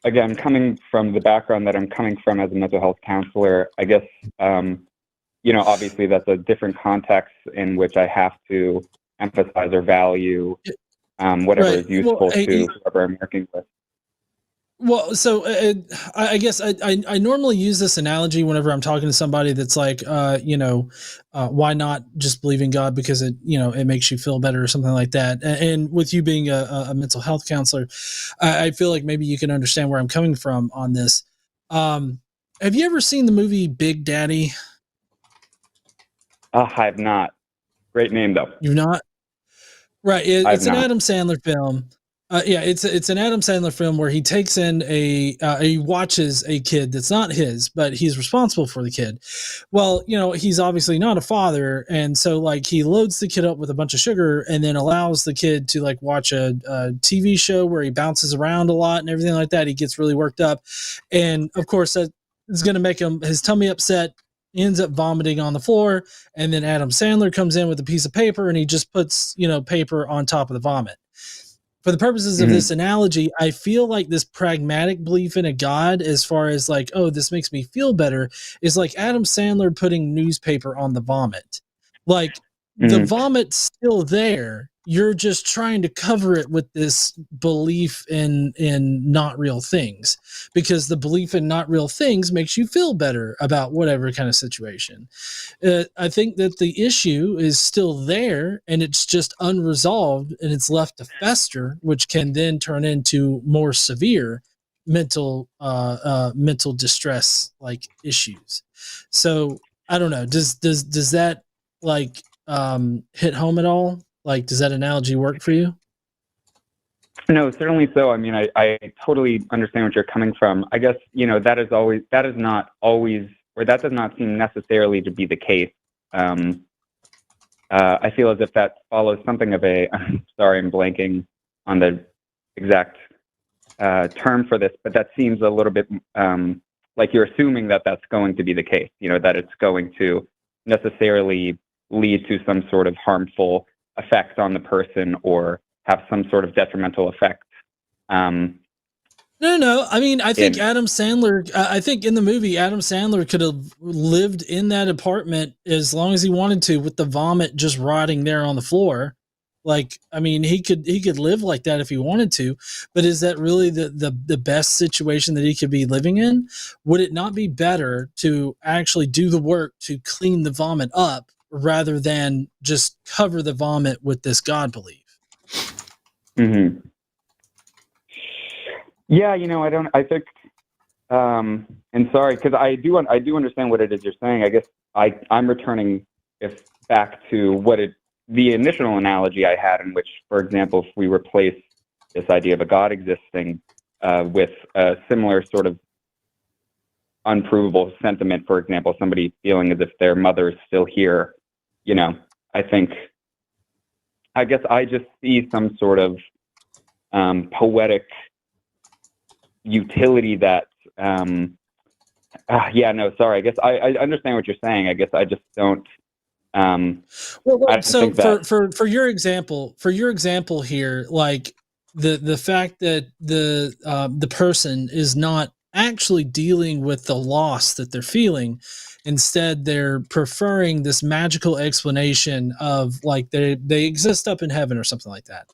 again, coming from the background that I'm coming from as a mental health counselor, I guess, obviously that's a different context in which I have to emphasize or value whatever is useful to whoever I'm working with. Well, so I guess I normally use this analogy whenever I'm talking to somebody that's like, why not just believe in God because it makes you feel better or something like that. And with you being a mental health counselor, I feel like maybe you can understand where I'm coming from on this. Have you ever seen the movie Big Daddy? I have not. Great name though. You've not? Right. It's an Adam Sandler film. It's an Adam Sandler film where he takes in he watches a kid that's not his, but he's responsible for the kid. Well, he's obviously not a father. And so like he loads the kid up with a bunch of sugar and then allows the kid to like watch a TV show where he bounces around a lot and everything like that. He gets really worked up. And of course that is going to make his tummy upset. He ends up vomiting on the floor. And then Adam Sandler comes in with a piece of paper and he just puts, paper on top of the vomit. For the purposes of this analogy, I feel like this pragmatic belief in a God, as far as like, oh, this makes me feel better, is like Adam Sandler putting newspaper on the vomit. Like the vomit's still there. You're just trying to cover it with this belief in not real things, because the belief in not real things makes you feel better about whatever kind of situation. I think that the issue is still there and it's just unresolved and it's left to fester, which can then turn into more severe mental distress like issues. So I don't know. Does that like hit home at all? Like, does that analogy work for you? No, certainly so. I mean, I totally understand what you're coming from. I guess, that does not seem necessarily to be the case. I feel as if that follows something of I'm sorry, I'm blanking on the exact term for this, but that seems a little bit like you're assuming that that's going to be the case, that it's going to necessarily lead to some sort of harmful effect on the person or have some sort of detrimental effect. No. I mean, I think Adam Sandler, I think in the movie, Adam Sandler could have lived in that apartment as long as he wanted to with the vomit just rotting there on the floor. Like, I mean, he could live like that if he wanted to, but is that really the best situation that he could be living in? Would it not be better to actually do the work to clean the vomit up rather than just cover the vomit with this God belief? Mm-hmm. Yeah, I think, and sorry, because I do understand what it is you're saying. I guess I'm returning back to the initial analogy I had, in which, for example, if we replace this idea of a God existing with a similar sort of unprovable sentiment, for example, somebody feeling as if their mother is still here, I guess I just see some sort of poetic utility that I guess I understand what you're saying. I guess I just don't for your example here, like the fact that the person is not actually dealing with the loss that they're feeling, instead they're preferring this magical explanation of like they exist up in heaven or something like that.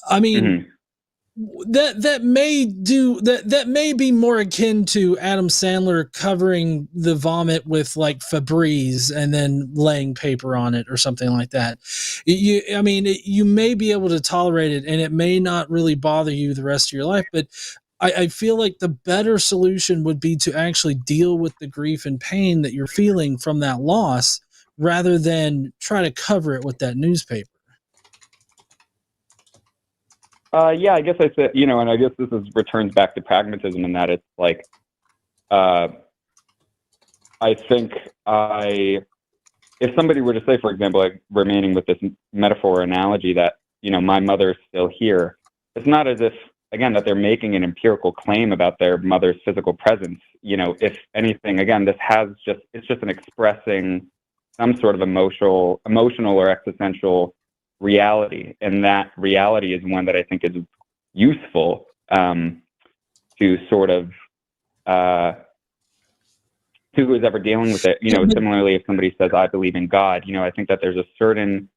I mean, mm-hmm. that may be more akin to Adam Sandler covering the vomit with like Febreze and then laying paper on it or something like that. You may be able to tolerate it and it may not really bother you the rest of your life, but I feel like the better solution would be to actually deal with the grief and pain that you're feeling from that loss rather than try to cover it with that newspaper. Yeah, I guess I said, and I guess returns back to pragmatism in that it's like, I think if somebody were to say, for example, like remaining with this metaphor or analogy that, my mother's still here, it's not as if, again, that they're making an empirical claim about their mother's physical presence. If anything, again, it's just an expressing some sort of emotional or existential reality, and that reality is one that I think is useful to sort of to who's ever dealing with it. Similarly, if somebody says, "I believe in God," I think that there's a certain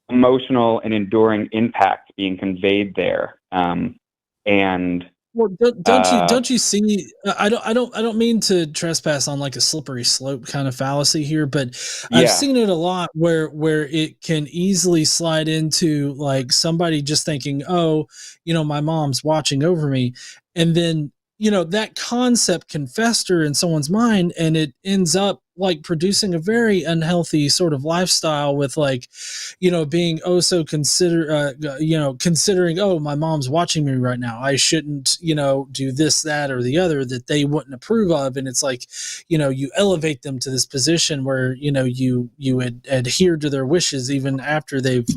emotional and enduring impact being conveyed there. Well, don't you see? I don't mean to trespass on like a slippery slope kind of fallacy here, but I've seen it a lot where it can easily slide into like somebody just thinking, oh, my mom's watching over me, and then that concept can fester in someone's mind, and it ends up like producing a very unhealthy sort of lifestyle with like, being considering, oh, my mom's watching me right now, I shouldn't, do this, that, or the other that they wouldn't approve of. And it's like, you elevate them to this position where, you adhere to their wishes even after they've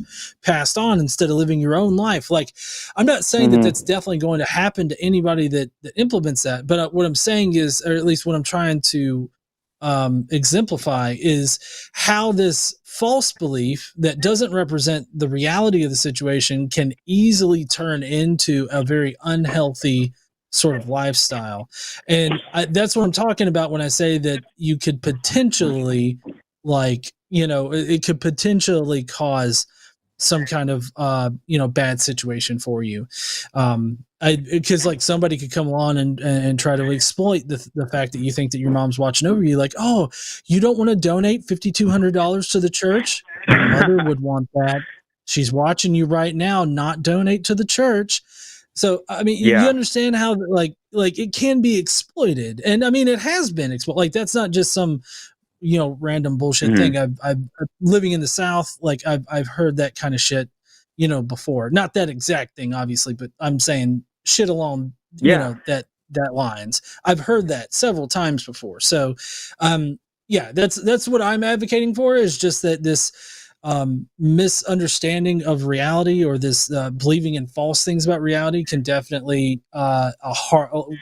passed on instead of living your own life. Like, I'm not saying that that's definitely going to happen to anybody that implements that, but what I'm saying is, or at least what I'm trying to exemplify, is how this false belief that doesn't represent the reality of the situation can easily turn into a very unhealthy sort of lifestyle. And that's what I'm talking about when I say that you could potentially it could potentially cause some kind of bad situation for you, because like somebody could come along and try to exploit the fact that you think that your mom's watching over you, like, oh, you don't want to donate $5,200 to the church? Your mother would want that. She's watching you right now. Not donate to the church. So I mean, you understand how like it can be exploited, and I mean it has been exploited. Like that's not just some random bullshit thing. I've living in the South, like I've heard that kind of shit, before. Not that exact thing, obviously, but I'm saying shit along, that lines. I've heard that several times before. So, that's what I'm advocating for, is just that this misunderstanding of reality, or this believing in false things about reality, can definitely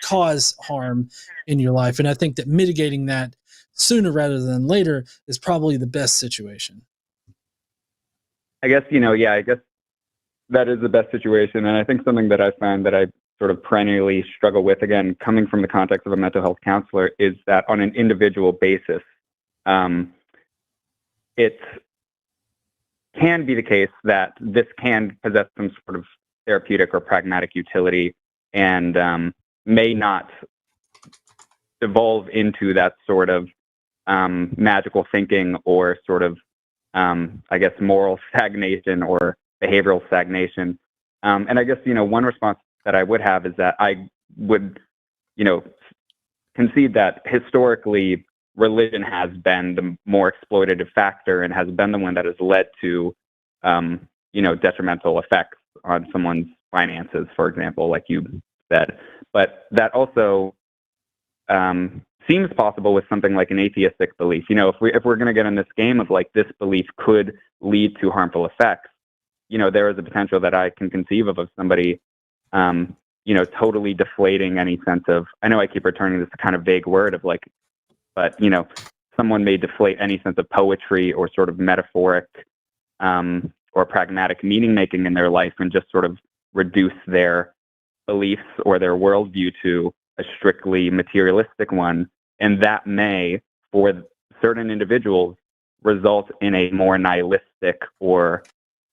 cause harm in your life. And I think that mitigating that sooner rather than later is probably the best situation. I guess, I guess that is the best situation. And I think something that I find that I sort of perennially struggle with, again, coming from the context of a mental health counselor, is that on an individual basis, it can be the case that this can possess some sort of therapeutic or pragmatic utility, and may not evolve into that sort of magical thinking, or sort of, I guess, moral stagnation or behavioral stagnation. And I guess, one response that I would have is that I would, concede that historically religion has been the more exploitative factor, and has been the one that has led to, detrimental effects on someone's finances, for example, like you said. But that also seems possible with something like an atheistic belief. If we're going to get in this game of like, this belief could lead to harmful effects, there is a potential that I can conceive of somebody, totally deflating any sense of, I know I keep returning this kind of vague word of like, but, someone may deflate any sense of poetry or sort of metaphoric or pragmatic meaning making in their life, and just sort of reduce their beliefs or their worldview to a strictly materialistic one. And that may, for certain individuals, result in a more nihilistic or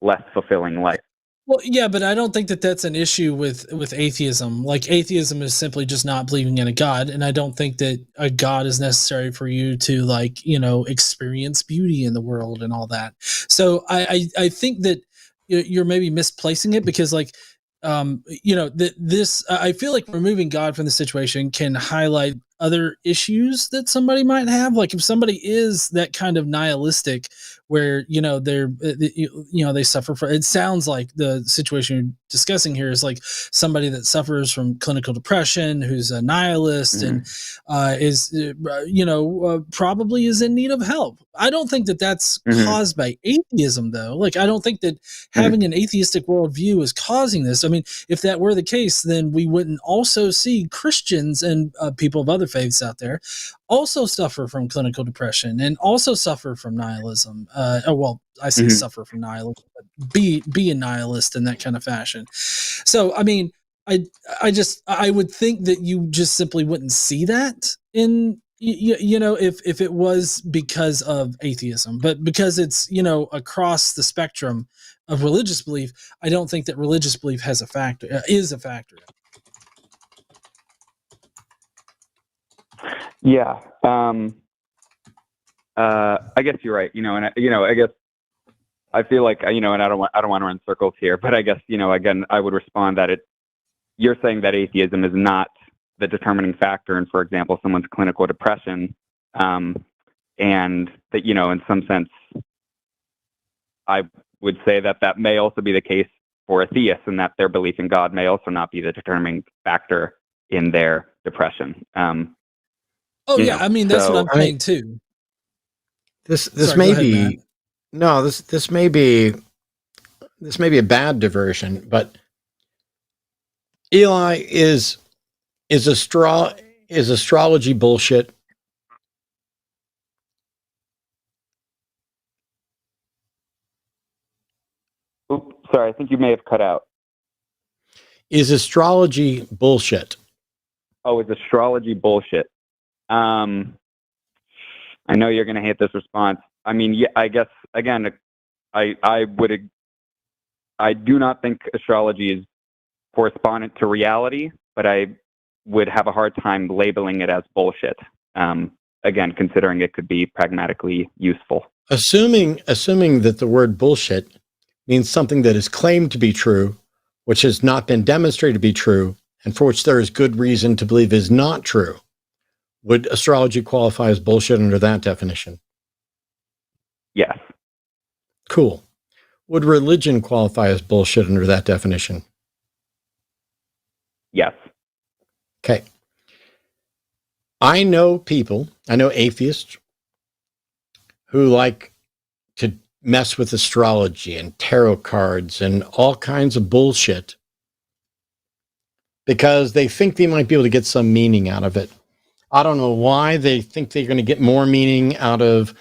less fulfilling life. Well, yeah, but I don't think that that's an issue with atheism. Like, atheism is simply just not believing in a God, and I don't think that a God is necessary for you to, like, experience beauty in the world and all that. So I think that you're maybe misplacing it, because, like, this I feel like removing God from the situation can highlight other issues that somebody might have. Like, if somebody is that kind of nihilistic, where they suffer from, it sounds like the situation you're discussing here is like somebody that suffers from clinical depression, who's a nihilist, and is probably is in need of help. I don't think that that's caused by atheism, though. Like, I don't think that having an atheistic worldview is causing this. I mean, if that were the case, then we wouldn't also see Christians and people of other faiths out there also suffer from clinical depression, and also suffer from nihilism. I say suffer from nihilism, but be a nihilist in that kind of fashion. So, I mean, I would think that you just simply wouldn't see that in, if it was because of atheism, but because it's, across the spectrum of religious belief, I don't think that religious belief is a factor. Yeah. I guess you're right. And I guess I feel like, and I don't want to run circles here, but I guess, again, I would respond that you're saying that atheism is not the determining factor in, for example, someone's clinical depression. And that, in some sense, I would say that may also be the case for a theist, and that their belief in God may also not be the determining factor in their depression. I mean, that's what I'm saying too. This may be a bad diversion, but Eli, is astrology bullshit? Oops, sorry, I think you may have cut out. Is astrology bullshit? Oh, is astrology bullshit? I know you're going to hate this response. I mean, yeah, I guess, again, I do not think astrology is correspondent to reality, but I would have a hard time labeling it as bullshit. Again, considering it could be pragmatically useful. Assuming that the word bullshit means something that is claimed to be true, which has not been demonstrated to be true, and for which there is good reason to believe is not true, would astrology qualify as bullshit under that definition? Yes. Cool. Would religion qualify as bullshit under that definition? Yes. Okay. I know atheists who like to mess with astrology and tarot cards and all kinds of bullshit because they think they might be able to get some meaning out of it. I don't know why they think they're going to get more meaning out of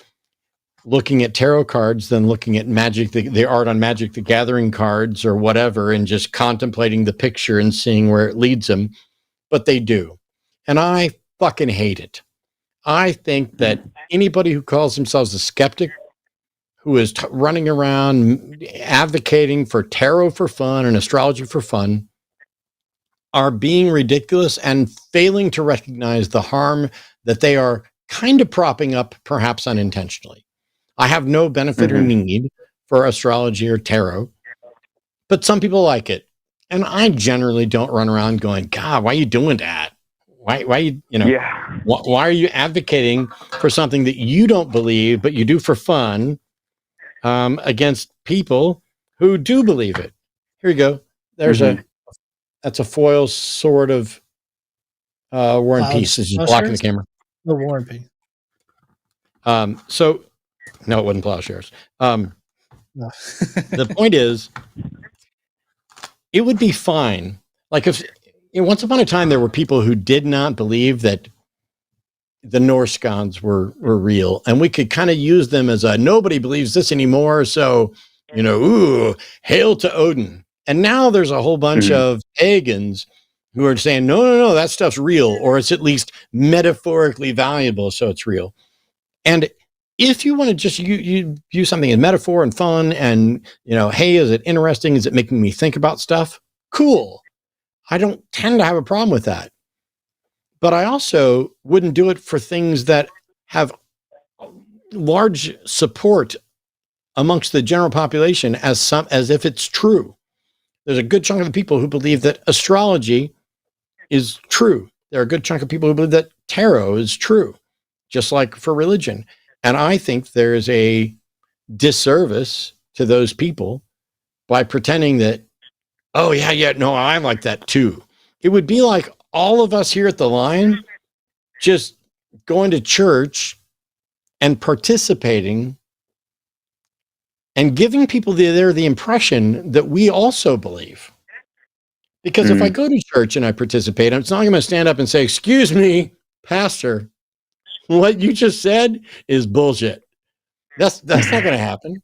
looking at tarot cards than looking at Magic, the art on Magic the Gathering cards or whatever, and just contemplating the picture and seeing where it leads them. But they do. And I fucking hate it. I think that anybody who calls themselves a skeptic, who is running around advocating for tarot for fun and astrology for fun, are being ridiculous and failing to recognize the harm that they are kind of propping up, perhaps unintentionally. I have no benefit or need for astrology or tarot, but some people like it. And I generally don't run around going, God, why are you doing that? Why are you, why are you advocating for something that you don't believe, but you do for fun, against people who do believe it? Here you go. There's that's a foil sword of War and Peace. This is blocking the camera. The War and Peace. So, no, it wasn't plowshares. No. The point is, it would be fine. Like if once upon a time there were people who did not believe that the Norse gods were real, and we could kind of use them as a nobody believes this anymore. So, ooh, hail to Odin. And now there's a whole bunch of pagans who are saying, no, that stuff's real, or it's at least metaphorically valuable, so it's real. And if you want to just you use something in metaphor and fun and, hey, is it interesting? Is it making me think about stuff? Cool. I don't tend to have a problem with that. But I also wouldn't do it for things that have large support amongst the general population as if it's true. There's a good chunk of the people who believe that astrology is true. There are a good chunk of people who believe that tarot is true, just like for religion. And I think there's a disservice to those people by pretending that, oh, yeah, no, I like that too. It would be like all of us here at the line just going to church and participating and giving people the impression that we also believe. Because if I go to church and I participate, it's not going to stand up and say, excuse me, pastor, what you just said is bullshit. That's not going to happen.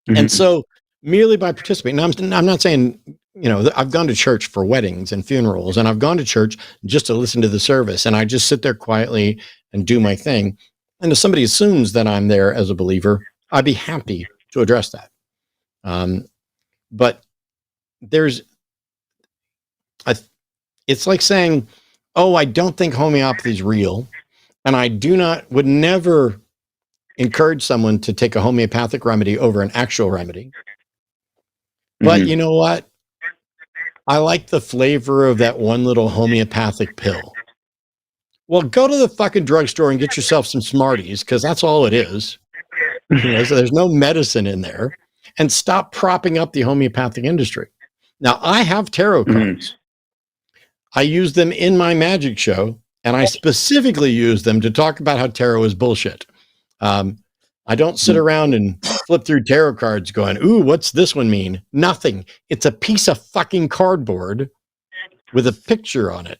And so merely by participating, I'm not saying, I've gone to church for weddings and funerals, and I've gone to church just to listen to the service, and I just sit there quietly and do my thing. And if somebody assumes that I'm there as a believer, I'd be happy to address that. But it's like saying, oh, I don't think homeopathy is real, and I would never encourage someone to take a homeopathic remedy over an actual remedy. But you know what? I like the flavor of that one little homeopathic pill. Well, go to the fucking drugstore and get yourself some Smarties, because that's all it is. So there's no medicine in there. And stop propping up the homeopathic industry. Now, I have tarot cards. I use them in my magic show, and I specifically use them to talk about how tarot is bullshit. I don't sit around and flip through tarot cards going, ooh, what's this one mean? Nothing. It's a piece of fucking cardboard with a picture on it.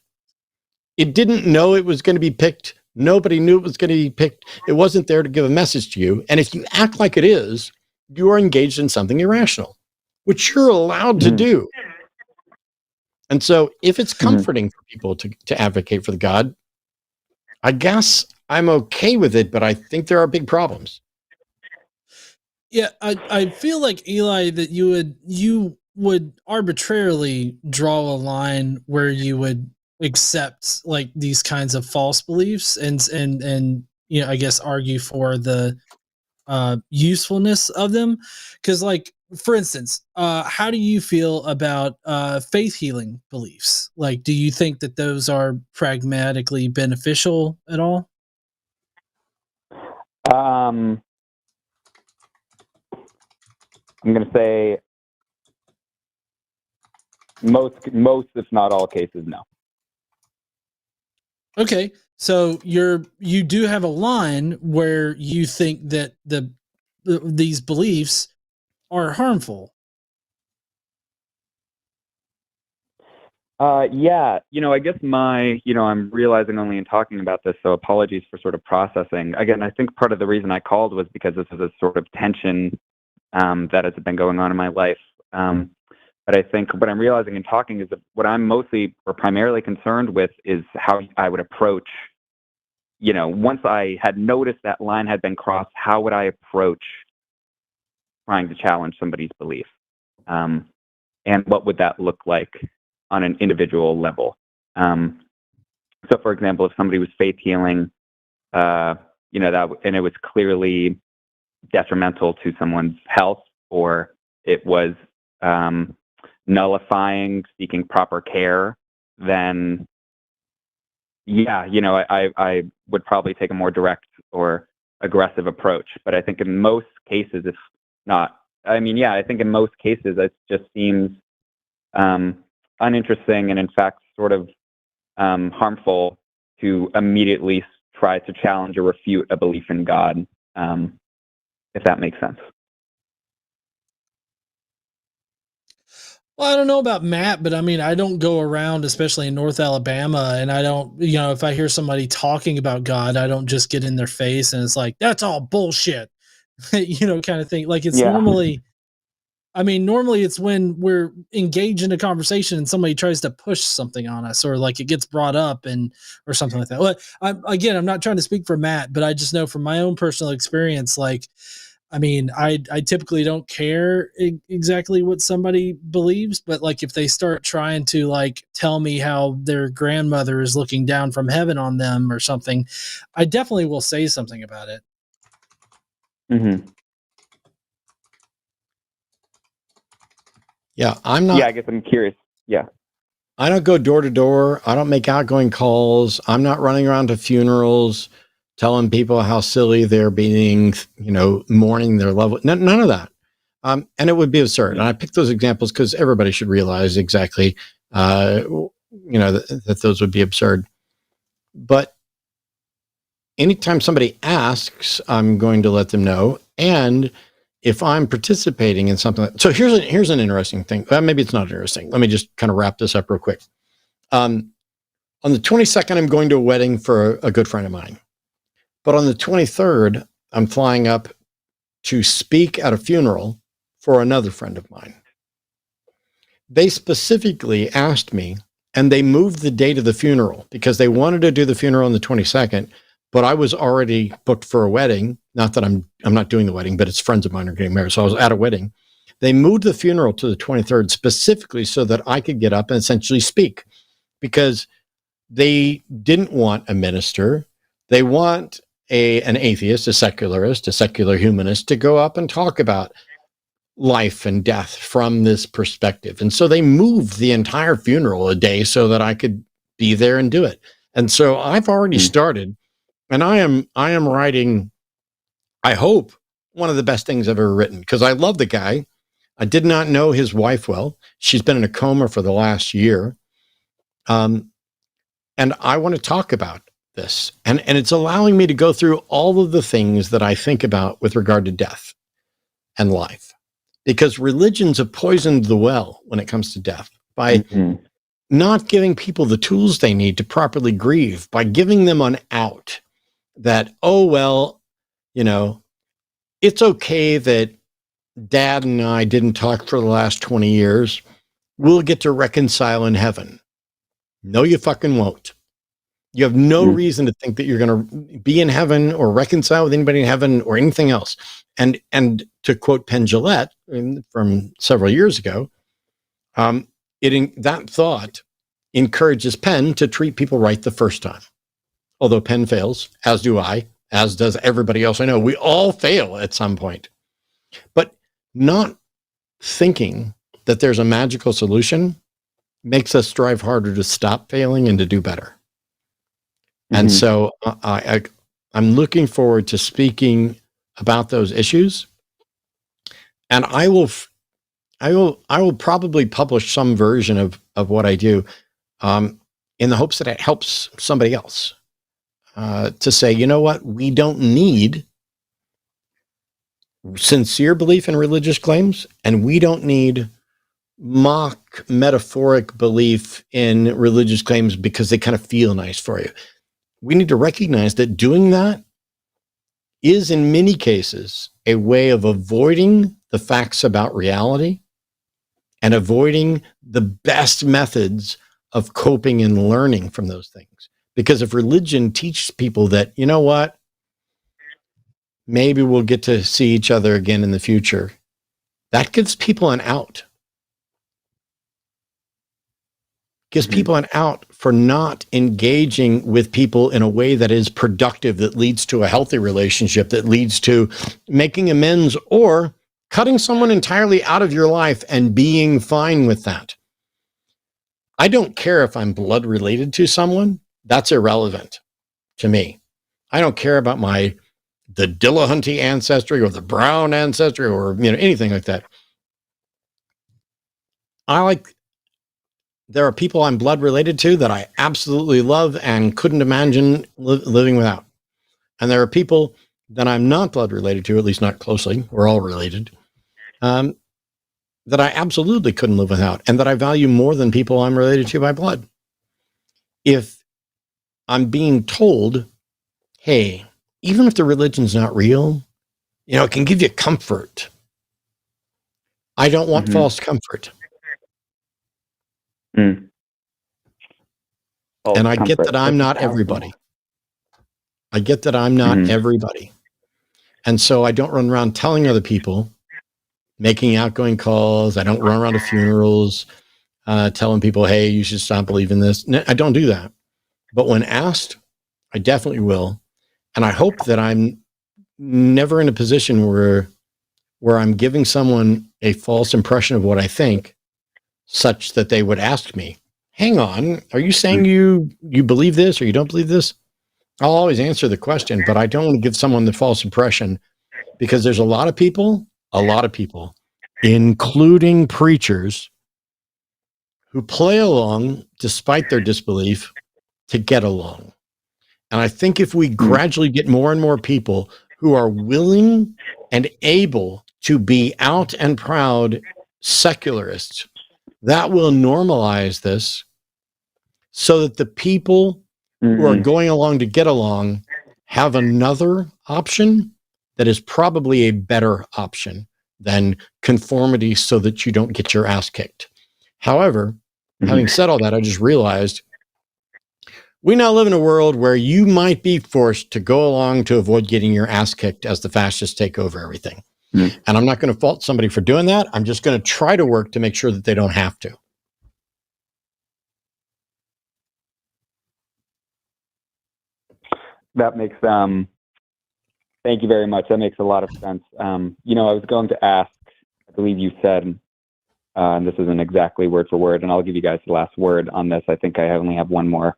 It didn't know it was going to be picked. Nobody knew it was going to be picked. It wasn't there to give a message to you. And if you act like it is, you are engaged in something irrational, which you're allowed to do. And so if it's comforting for people to advocate for the God, I guess I'm okay with it, but I think there are big problems. Yeah, I feel like, Eli, that you would arbitrarily draw a line where you would accept like these kinds of false beliefs and I guess argue for the usefulness of them. Because, like, for instance, how do you feel about faith healing beliefs? Like, do you think that those are pragmatically beneficial at all? I'm going to say most, if not all cases, no. Okay, so you do have a line where you think that these beliefs are harmful. Yeah, I guess I'm realizing only in talking about this, so apologies for sort of processing. Again, I think part of the reason I called was because this is a sort of tension that has been going on in my life. But I think what I'm realizing in talking is that what I'm mostly or primarily concerned with is how I would approach, once I had noticed that line had been crossed, how would I approach trying to challenge somebody's belief? And what would that look like on an individual level? So, for example, if somebody was faith healing, and it was clearly detrimental to someone's health, or it was nullifying seeking proper care, then I would probably take a more direct or aggressive approach. But I think in most cases, if not, I think in most cases it just seems uninteresting and in fact sort of harmful to immediately try to challenge or refute a belief in God, if that makes sense. Well, I don't know about Matt, but I don't go around, especially in North Alabama, and I don't, if I hear somebody talking about God, I don't just get in their face and it's like, that's all bullshit, kind of thing. Like it's normally it's when we're engaged in a conversation and somebody tries to push something on us, or like it gets brought up or something like that. Well, I'm not trying to speak for Matt, but I just know from my own personal experience, like, I typically don't care exactly what somebody believes, but like if they start trying to like tell me how their grandmother is looking down from heaven on them or something, I definitely will say something about it. Mm-hmm. Yeah, I'm not. Yeah, I guess I'm curious. Yeah. I don't go door to door. I don't make outgoing calls. I'm not running around to funerals telling people how silly they're being, mourning their loved one. None of that. And it would be absurd. And I picked those examples because everybody should realize exactly, that those would be absurd. But anytime somebody asks, I'm going to let them know. And if I'm participating in something, so here's an interesting thing. Maybe it's not interesting. Let me just kind of wrap this up real quick. On the 22nd, I'm going to a wedding for a good friend of mine. But on the 23rd, I'm flying up to speak at a funeral for another friend of mine. They specifically asked me, and they moved the date of the funeral because they wanted to do the funeral on the 22nd, but I was already booked for a wedding. Not that I'm not doing the wedding, but it's friends of mine are getting married. So I was at a wedding. They moved the funeral to the 23rd specifically so that I could get up and essentially speak, because they didn't want a minister. They want an atheist, a secularist, a secular humanist to go up and talk about life and death from this perspective. And so they moved the entire funeral a day so that I could be there and do it. And so I've already started, and I am writing, I hope, one of the best things I've ever written, because I love the guy. I did not know his wife well. She's been in a coma for the last year. And I want to talk about this. And it's allowing me to go through all of the things that I think about with regard to death and life, because religions have poisoned the well when it comes to death by not giving people the tools they need to properly grieve, by giving them an out that, oh, well, it's okay that Dad and I didn't talk for the last 20 years. We'll get to reconcile in heaven. No, you fucking won't. You have no reason to think that you're going to be in heaven or reconcile with anybody in heaven or anything else. And to quote Penn Jillette from several years ago, that thought encourages Penn to treat people right the first time. Although Penn fails, as do I, as does everybody else I know. We all fail at some point. But not thinking that there's a magical solution makes us strive harder to stop failing and to do better. And so I'm looking forward to speaking about those issues And I will probably publish some version of what I do, in the hopes that it helps somebody else, to say, you know what, we don't need sincere belief in religious claims, and we don't need mock metaphoric belief in religious claims because they kind of feel nice for you. We need to recognize that doing that is in many cases a way of avoiding the facts about reality and avoiding the best methods of coping and learning from those things. Because if religion teaches people that, you know what, maybe we'll get to see each other again in the future, that gives people an out. Gives people an out for not engaging with people in a way that is productive, that leads to a healthy relationship, that leads to making amends or cutting someone entirely out of your life and being fine with that. I don't care if I'm blood related to someone. That's irrelevant to me. I don't care about the Dillahunty ancestry or the Brown ancestry or anything like that. There are people I'm blood related to that I absolutely love and couldn't imagine living without. And there are people that I'm not blood related to, at least not closely, we're all related, that I absolutely couldn't live without, and that I value more than people I'm related to by blood. If I'm being told, hey, even if the religion's not real, it can give you comfort. I don't want false comfort. Mm. And I get that I'm not everybody. I get that I'm not everybody. And so I don't run around telling other people, making outgoing calls. I don't run around to funerals, telling people, hey, you should stop believing this. No, I don't do that. But when asked, I definitely will. And I hope that I'm never in a position where I'm giving someone a false impression of what I think, such that they would ask me, hang on, are you saying you believe this or you don't believe this? I'll always answer the question, but I don't want to give someone the false impression, because there's a lot of people, including preachers, who play along despite their disbelief to get along. And I think if we gradually get more and more people who are willing and able to be out and proud secularists, that will normalize this, so that the people who are going along to get along have another option that is probably a better option than conformity so that you don't get your ass kicked. However, having said all that, I just realized we now live in a world where you might be forced to go along to avoid getting your ass kicked as the fascists take over everything. And I'm not going to fault somebody for doing that. I'm just going to try to work to make sure that they don't have to. That makes, thank you very much. That makes a lot of sense. I was going to ask, I believe you said, and this isn't exactly word for word, and I'll give you guys the last word on this. I think I only have one more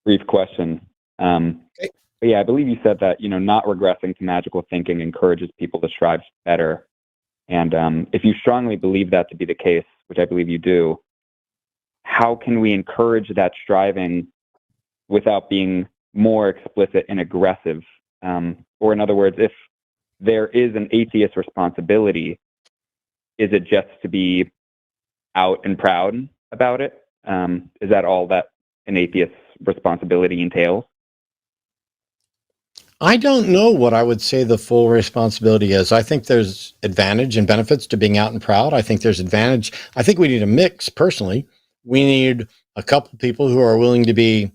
brief question. Okay. But yeah, I believe you said that, not regressing to magical thinking encourages people to strive better. And if you strongly believe that to be the case, which I believe you do, how can we encourage that striving without being more explicit and aggressive? Or in other words, if there is an atheist responsibility, is it just to be out and proud about it? Is that all that an atheist's responsibility entails? I don't know what I would say the full responsibility is. I think there's advantage and benefits to being out and proud. I think there's advantage. I think we need a mix, personally. We need a couple people who are willing to be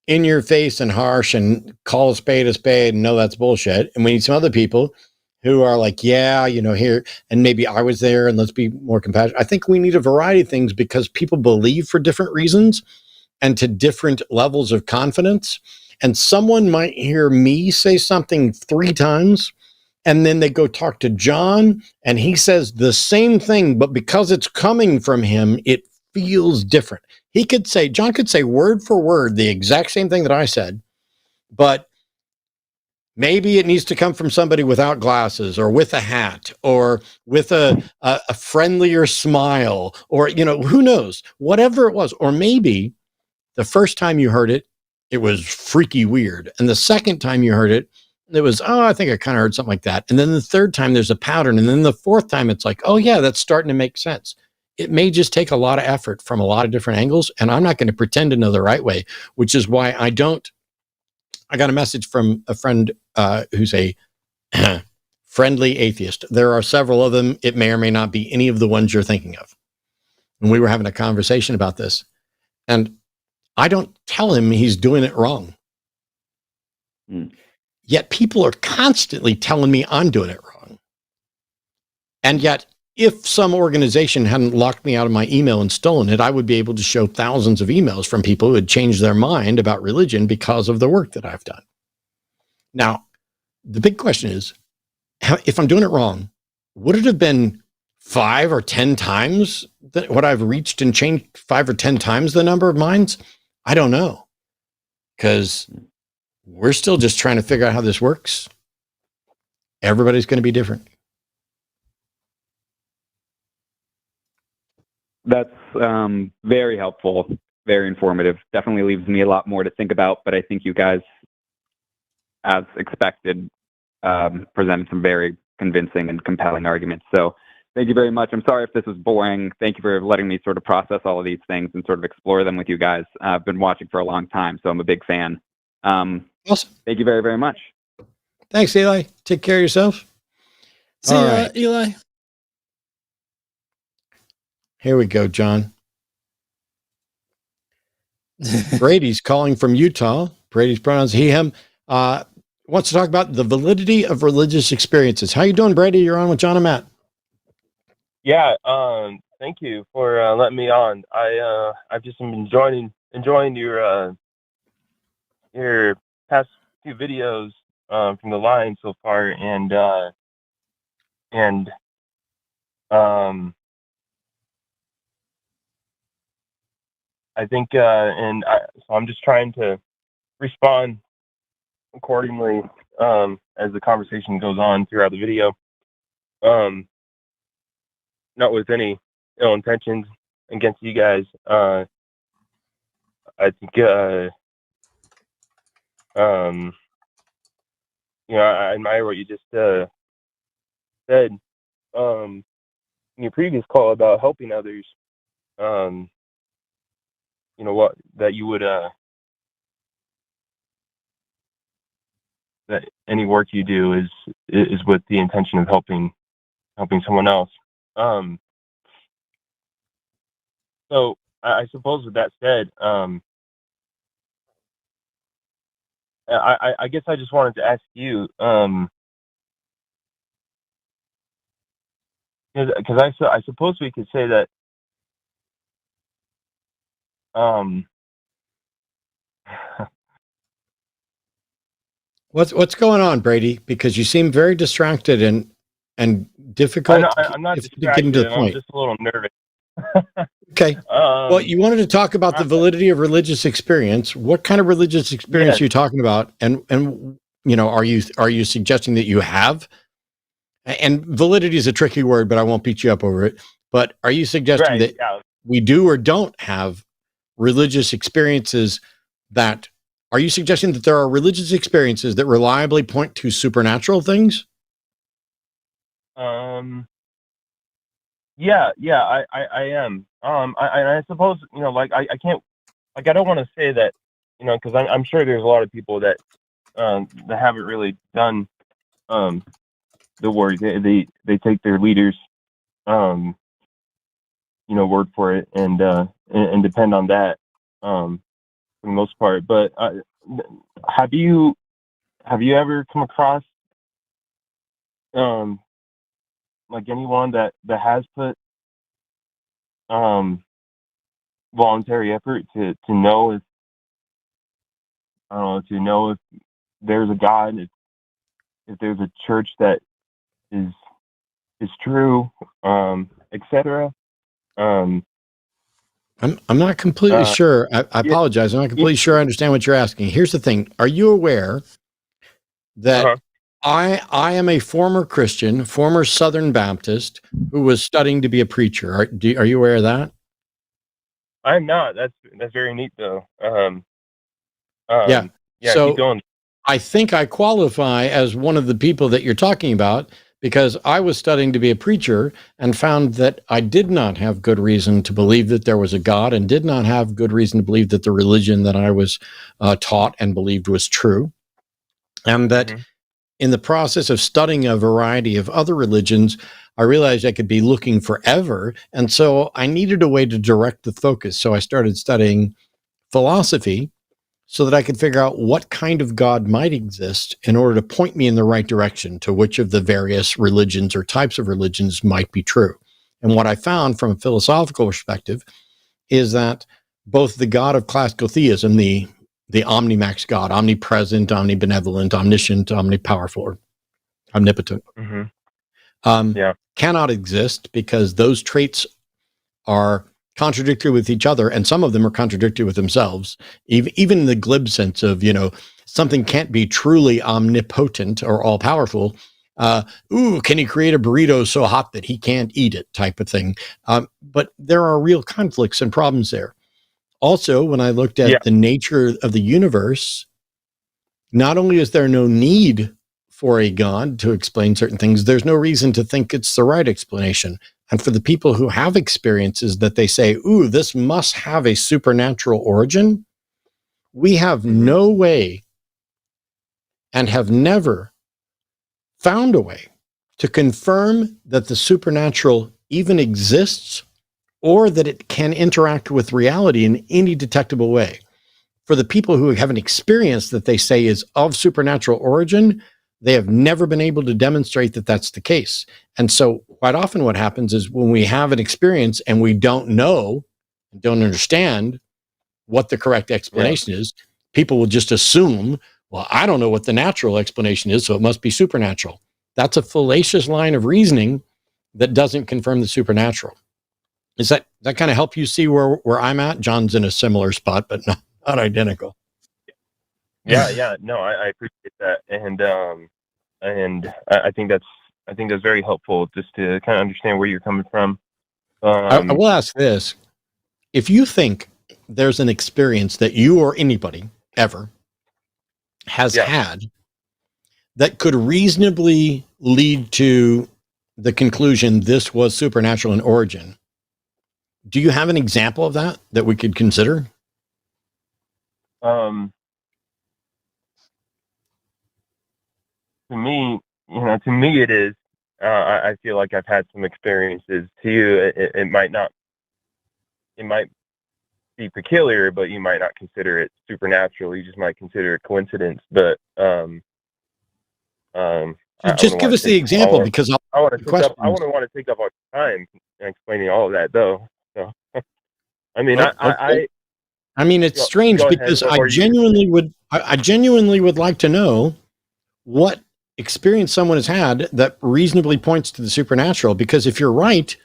in your face and harsh and call a spade and know that's bullshit. And we need some other people who are like, yeah, here, and maybe I was there, and let's be more compassionate. I think we need a variety of things because people believe for different reasons and to different levels of confidence. And someone might hear me say something 3 times, and then they go talk to John, and he says the same thing, but because it's coming from him, it feels different. John could say word for word the exact same thing that I said, but Maybe it needs to come from somebody without glasses or with a hat or with a friendlier smile or, who knows, whatever it was. Or maybe the first time you heard it, it was freaky weird. And the second time you heard it, it was, oh, I think I kind of heard something like that. And then the third time there's a pattern. And then the fourth time it's like, oh yeah, that's starting to make sense. It may just take a lot of effort from a lot of different angles. And I'm not going to pretend to know the right way, which is why I got a message from a friend who's a friendly atheist. There are several of them. It may or may not be any of the ones you're thinking of. And we were having a conversation about this. And I don't tell him he's doing it wrong. Yet people are constantly telling me I'm doing it wrong. And yet, if some organization hadn't locked me out of my email and stolen it, I would be able to show thousands of emails from people who had changed their mind about religion because of the work that I've done. Now, the big question is, if I'm doing it wrong, would it have been 5 or 10 times what I've reached and changed 5 or 10 times the number of minds? I don't know, because we're still just trying to figure out how this works. Everybody's going to be different. That's very helpful, very informative. Definitely leaves me a lot more to think about, but I think you guys, as expected, presented some very convincing and compelling arguments. So thank you very much. I'm sorry if this was boring. Thank you for letting me sort of process all of these things and sort of explore them with you guys. I've been watching for a long time, so I'm a big fan. Awesome. Thank you very, very much. Thanks, Eli. Take care of yourself. See ya, Eli. Here we go, John. Brady's calling from Utah. Brady's pronouns he, him. Wants to talk about the validity of religious experiences. How you doing, Brady? You're on with John and Matt. Yeah, thank you for letting me on. I've just been enjoying your past few videos from the line so far, and I think so I'm just trying to respond accordingly as the conversation goes on throughout the video. Not with any ill intentions against you guys. I think I admire what you just said in your previous call about helping others. What that you would that any work you do is with the intention of helping someone else. So I suppose with that said, I guess I just wanted to ask you, because I suppose we could say that What's going on, Brady? Because you seem very distracted and difficult. I'm not distracted. I'm just a little nervous. Okay. Well, you wanted to talk about the validity of religious experience. What kind of religious experience are you talking about? And are you suggesting that you have? And validity is a tricky word, but I won't beat you up over it. But are you suggesting that we do or don't have religious experiences that? Are you suggesting that there are religious experiences that reliably point to supernatural things? Yeah, I am. I suppose, I can't, I don't want to say that, because I'm sure there's a lot of people that haven't really done the work. They take their leaders, word for it and depend on that for the most part. But have you ever come across anyone that has put voluntary effort to know if there's a God, if there's a church that is true, etc. I'm not completely sure. I apologize. I'm not completely sure I understand what you're asking. Here's the thing. Are you aware that I am a former Christian, former Southern Baptist who was studying to be a preacher. Are you aware of that? I'm not. That's very neat, though. Yeah. So keep going. I think I qualify as one of the people that you're talking about because I was studying to be a preacher and found that I did not have good reason to believe that there was a God and did not have good reason to believe that the religion that I was taught and believed was true. And that in the process of studying a variety of other religions, I realized I could be looking forever. And so I needed a way to direct the focus. So I started studying philosophy so that I could figure out what kind of God might exist in order to point me in the right direction to which of the various religions or types of religions might be true. And what I found from a philosophical perspective is that both the God of classical theism, the omnimax God, omnipresent, omnibenevolent, omniscient, omnipowerful, or omnipotent, cannot exist because those traits are contradictory with each other, and some of them are contradictory with themselves. Even in the glib sense of, something can't be truly omnipotent or all-powerful. Can he create a burrito so hot that he can't eat it type of thing? But there are real conflicts and problems there. Also, when I looked at the nature of the universe, not only is there no need for a God to explain certain things, there's no reason to think it's the right explanation. And for the people who have experiences that they say, this must have a supernatural origin, we have no way and have never found a way to confirm that the supernatural even exists or that it can interact with reality in any detectable way. For the people who have an experience that they say is of supernatural origin, they have never been able to demonstrate that that's the case. And so quite often what happens is when we have an experience and we don't know, don't understand what the correct explanation is, people will just assume, well, I don't know what the natural explanation is, so it must be supernatural. That's a fallacious line of reasoning that doesn't confirm the supernatural. Does that kind of help you see where I'm at? John's in a similar spot, but not identical. Yeah. No, I appreciate that, and I think that's very helpful just to kind of understand where you're coming from. I will ask this: if you think there's an experience that you or anybody ever has had that could reasonably lead to the conclusion this was supernatural in origin, do you have an example of that we could consider? To me, it is. I feel like I've had some experiences. To you, it might not. It might be peculiar, but you might not consider it supernatural. You just might consider it coincidence. But just give us the example, because I want to take up all the time explaining all of that, though. So, I mean, I mean, it's strange because I genuinely would like to know what experience someone has had that reasonably points to the supernatural, because if you're right,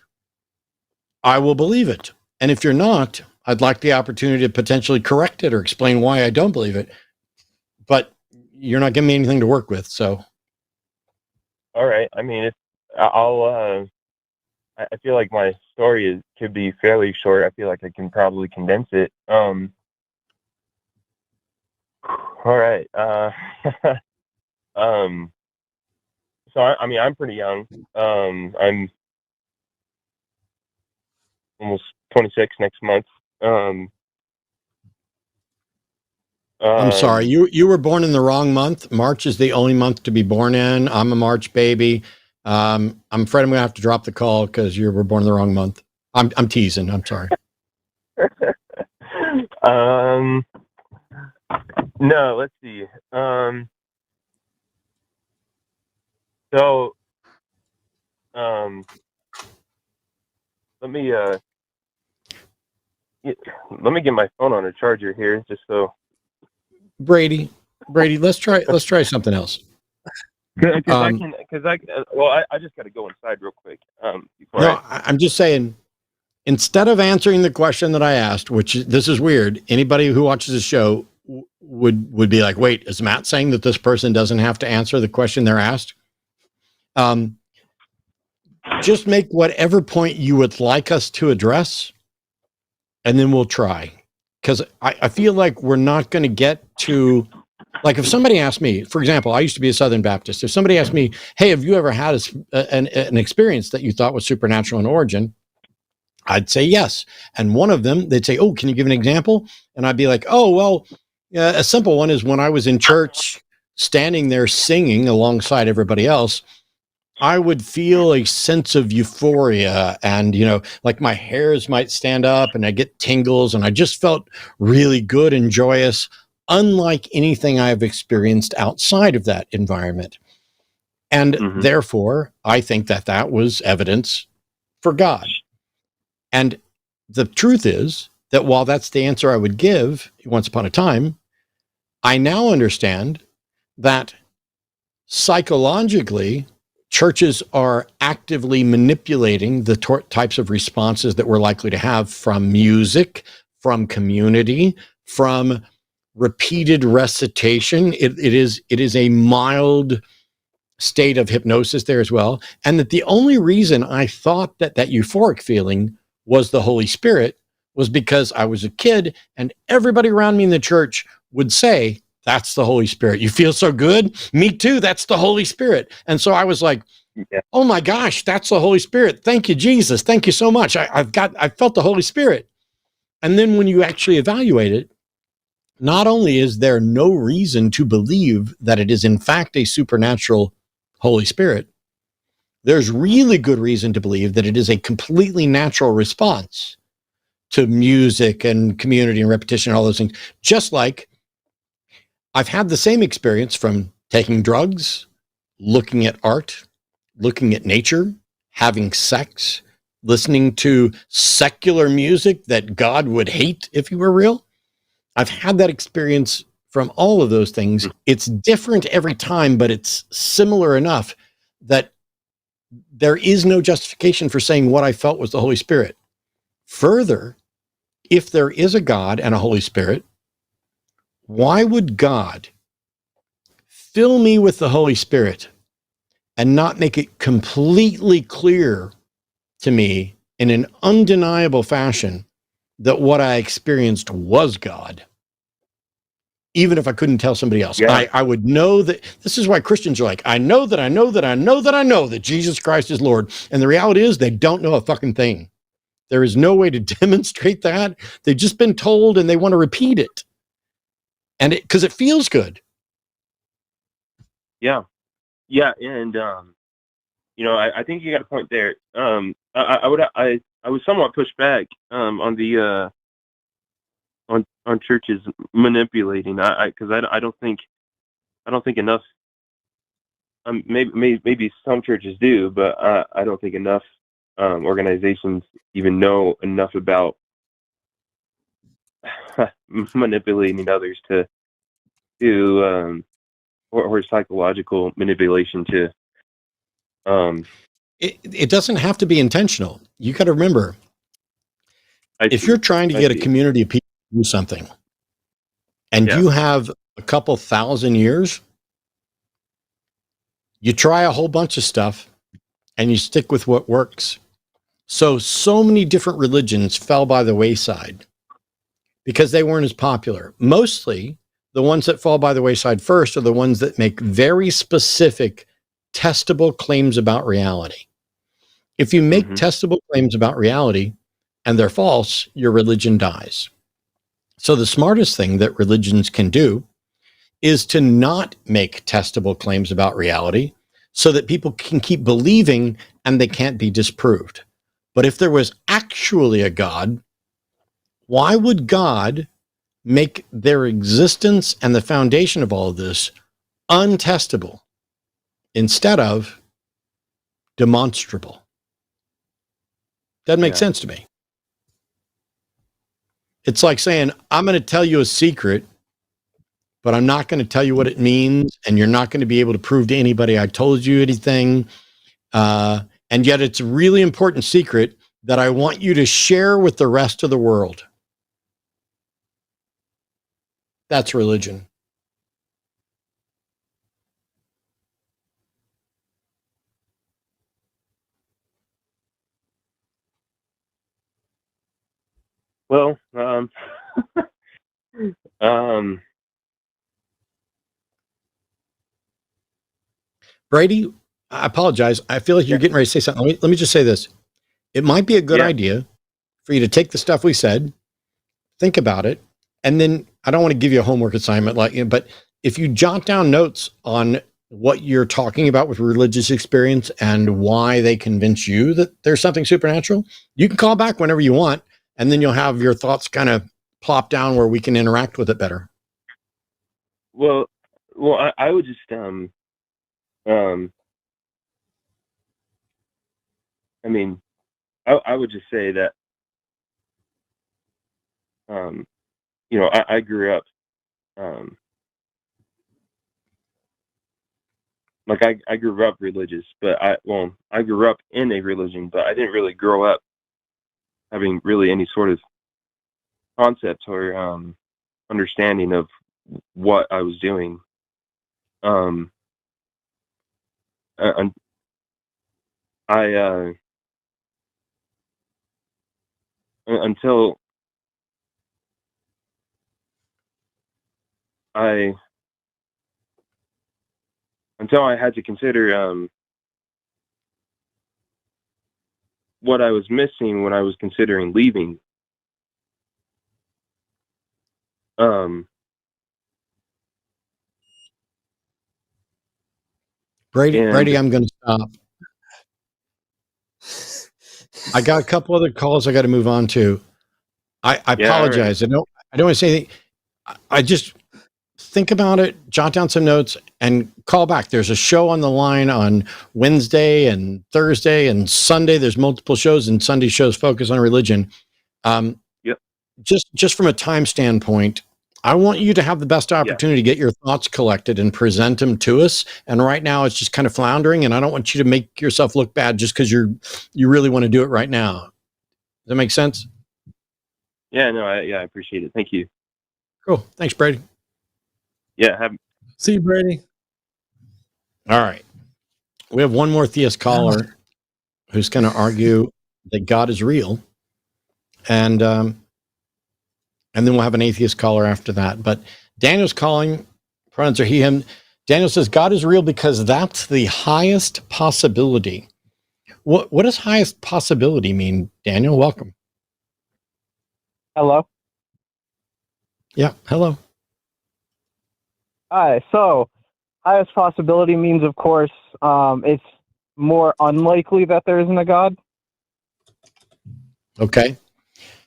I will believe it. And if you're not, I'd like the opportunity to potentially correct it or explain why I don't believe it. But you're not giving me anything to work with, so. All right. I mean, I feel like my story could be fairly short. I feel like I can probably condense it. All right. So I mean, I'm pretty young. I'm almost 26 next month. I'm sorry, you were born in the wrong month. March is the only month to be born in. I'm a March baby. I'm afraid I'm gonna have to drop the call because you were born in the wrong month. I'm teasing. I'm sorry. No, let's see. So, let me get my phone on a charger here, just so. Brady, let's try something else. I just got to go inside real quick. I'm just saying, instead of answering the question that I asked, which this is weird, anybody who watches the show, would be like, wait, is Matt saying that this person doesn't have to answer the question they're asked? Just make whatever point you would like us to address, and then we'll try. Because I feel like we're not going to get to, like, if somebody asked me, for example, I used to be a Southern Baptist. If somebody asked me, hey, have you ever had an experience that you thought was supernatural in origin? I'd say yes. And one of them, they'd say, oh, can you give an example? And I'd be like, oh, well, a simple one is when I was in church, standing there singing alongside everybody else, I would feel a sense of euphoria, and, you know, like my hairs might stand up and I get tingles, and I just felt really good and joyous, unlike anything I've experienced outside of that environment. And therefore, I think that that was evidence for God. And the truth is that while that's the answer I would give once upon a time, I now understand that psychologically, churches are actively manipulating the types of responses that we're likely to have from music, from community, from repeated recitation. It is a mild state of hypnosis there as well. And that the only reason I thought that that euphoric feeling was the Holy Spirit was because I was a kid and everybody around me in the church would say, that's the Holy Spirit. You feel so good? Me too. That's the Holy Spirit. And so I was like, oh my gosh, that's the Holy Spirit. Thank you, Jesus. Thank you so much. I felt the Holy Spirit. And then when you actually evaluate it, not only is there no reason to believe that it is in fact a supernatural Holy Spirit, there's really good reason to believe that it is a completely natural response to music and community and repetition and all those things. Just like I've had the same experience from taking drugs, looking at art, looking at nature, having sex, listening to secular music that God would hate if he were real. I've had that experience from all of those things. It's different every time, but it's similar enough that there is no justification for saying what I felt was the Holy Spirit. Further, if there is a God and a Holy Spirit, why would God fill me with the Holy Spirit and not make it completely clear to me in an undeniable fashion that what I experienced was God? Even if I couldn't tell somebody else, I would know that. This is why Christians are like, I know that Jesus Christ is Lord. And the reality is they don't know a fucking thing. There is no way to demonstrate that. They've just been told and they want to repeat it. And because it feels good. Yeah. And, you know, I think you got a point there. I would somewhat push back, on the, on churches manipulating. Because I don't think enough. Maybe some churches do, but I don't think enough organizations even know enough about manipulating others or psychological manipulation to. It doesn't have to be intentional. You got to remember, if you're trying to get a community of people to do something, and you have a couple thousand years, you try a whole bunch of stuff, and you stick with what works. So many different religions fell by the wayside because they weren't as popular. Mostly, the ones that fall by the wayside first are the ones that make very specific, testable claims about reality. If you make testable claims about reality and they're false, your religion dies. So the smartest thing that religions can do is to not make testable claims about reality so that people can keep believing and they can't be disproved. But if there was actually a God, why would God make their existence and the foundation of all of this untestable instead of demonstrable? Doesn't make sense to me. It's like saying, I'm going to tell you a secret, but I'm not going to tell you what it means, and you're not going to be able to prove to anybody I told you anything. And yet it's a really important secret that I want you to share with the rest of the world. That's religion. Well, Brady, I apologize. I feel like you're getting ready to say something. Let me just say this. It might be a good idea for you to take the stuff we said, think about it, and then I don't want to give you a homework assignment, but if you jot down notes on what you're talking about with religious experience and why they convince you that there's something supernatural, you can call back whenever you want, and then you'll have your thoughts kind of plop down where we can interact with it better. Well, I would just I mean, I would just say that you know, I grew up like I grew up religious, but I grew up in a religion, but I didn't really grow up having really any sort of concept or understanding of what I was doing. Until I had to consider what I was missing when I was considering leaving. Brady, I'm going to stop. I got a couple other calls I got to move on to. I apologize. Right. I don't want to say anything. I just think about it, jot down some notes, and call back. There's a show on the line on Wednesday and Thursday and Sunday. There's multiple shows, and Sunday shows focus on religion. Just from a time standpoint, I want you to have the best opportunity to get your thoughts collected and present them to us. And right now it's just kind of floundering, and I don't want you to make yourself look bad just because you really want to do it right now. Does that make sense? Yeah, no, I appreciate it. Thank you. Cool. Thanks, Brady. Yeah. See you, Brady. All right. We have one more theist caller who's going to argue that God is real. And then we'll have an atheist caller after that. But Daniel's calling. Pronouns are he, him. Daniel says, God is real because that's the highest possibility. What does highest possibility mean, Daniel? Welcome. Hello? Yeah, hello. Hi, so highest possibility means, of course, it's more unlikely that there isn't a God. Okay.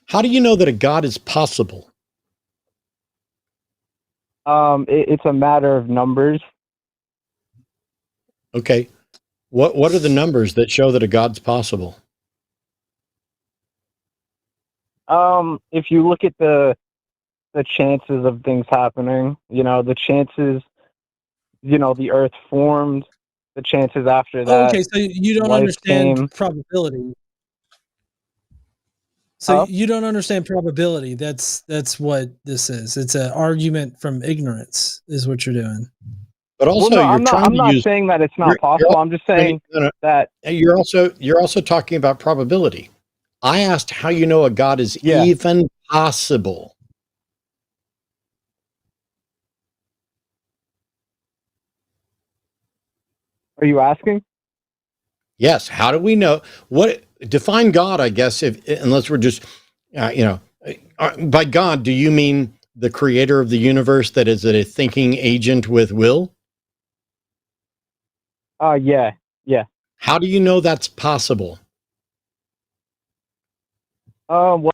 How do you know that a God is possible? It's a matter of numbers. Okay. What are the numbers that show that a God's possible? If you look at the chances of things happening, the chances, the earth formed, the chances after that. Okay, so you don't understand probability. So you don't understand probability. That's what this is. It's an argument from ignorance, is what you're doing. But also, I'm not saying that it's not possible. I'm just saying that you're also talking about probability. I asked how you know a God is even possible. Are you asking? Yes. How do we know what define God? I guess unless we're just, by God, do you mean the creator of the universe that is a thinking agent with will? Yeah. How do you know that's possible? Well,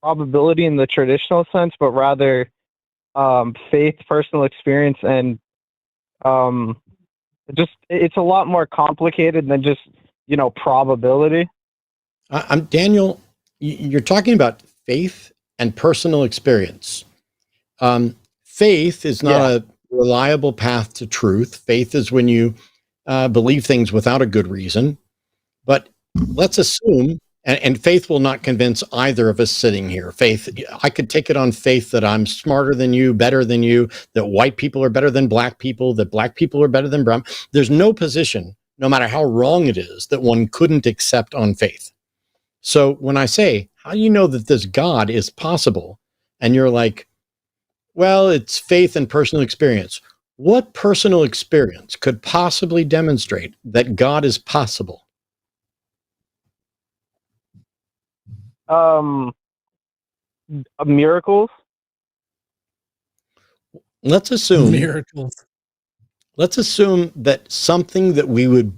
probability in the traditional sense, but rather faith, personal experience, and it's a lot more complicated than just probability. Daniel, you're talking about faith and personal experience. Faith is not a reliable path to truth. Faith is when you believe things without a good reason. But let's assume And faith will not convince either of us sitting here. Faith, I could take it on faith that I'm smarter than you, better than you, that white people are better than black people, that black people are better than brown. There's no position, no matter how wrong it is, that one couldn't accept on faith. So when I say, how do you know that this God is possible? And you're like, well, it's faith and personal experience. What personal experience could possibly demonstrate that God is possible? Miracles. Let's assume miracles. Let's assume that something that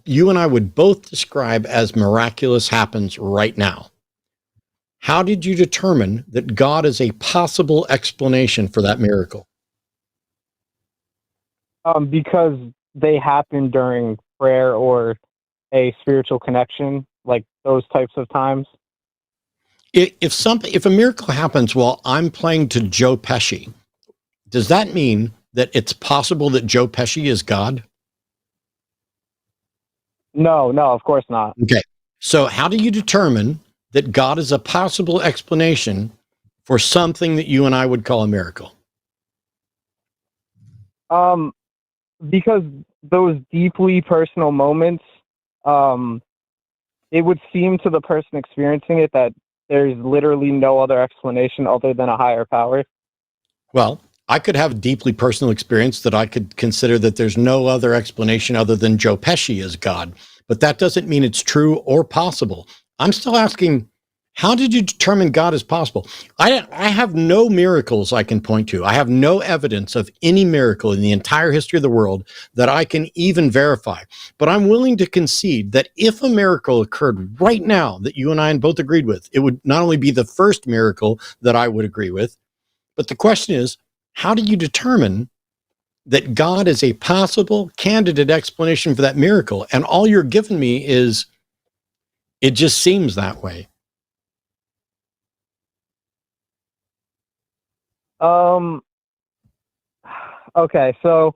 you and I would both describe as miraculous happens right now. How did you determine that God is a possible explanation for that miracle? Because they happen during prayer or a spiritual connection, like those types of times. If a miracle happens while I'm playing to Joe Pesci, does that mean that it's possible that Joe Pesci is God? No, of course not. Okay. So how do you determine that God is a possible explanation for something that you and I would call a miracle? Because those deeply personal moments, it would seem to the person experiencing it that there's literally no other explanation other than a higher power. Well, I could have a deeply personal experience that I could consider that there's no other explanation other than Joe Pesci is God, but that doesn't mean it's true or possible. I'm still asking, how did you determine God is possible? I have no miracles I can point to. I have no evidence of any miracle in the entire history of the world that I can even verify. But I'm willing to concede that if a miracle occurred right now that you and I both agreed with, it would not only be the first miracle that I would agree with, but the question is, how do you determine that God is a possible candidate explanation for that miracle? And all you're giving me is, it just seems that way. Okay, so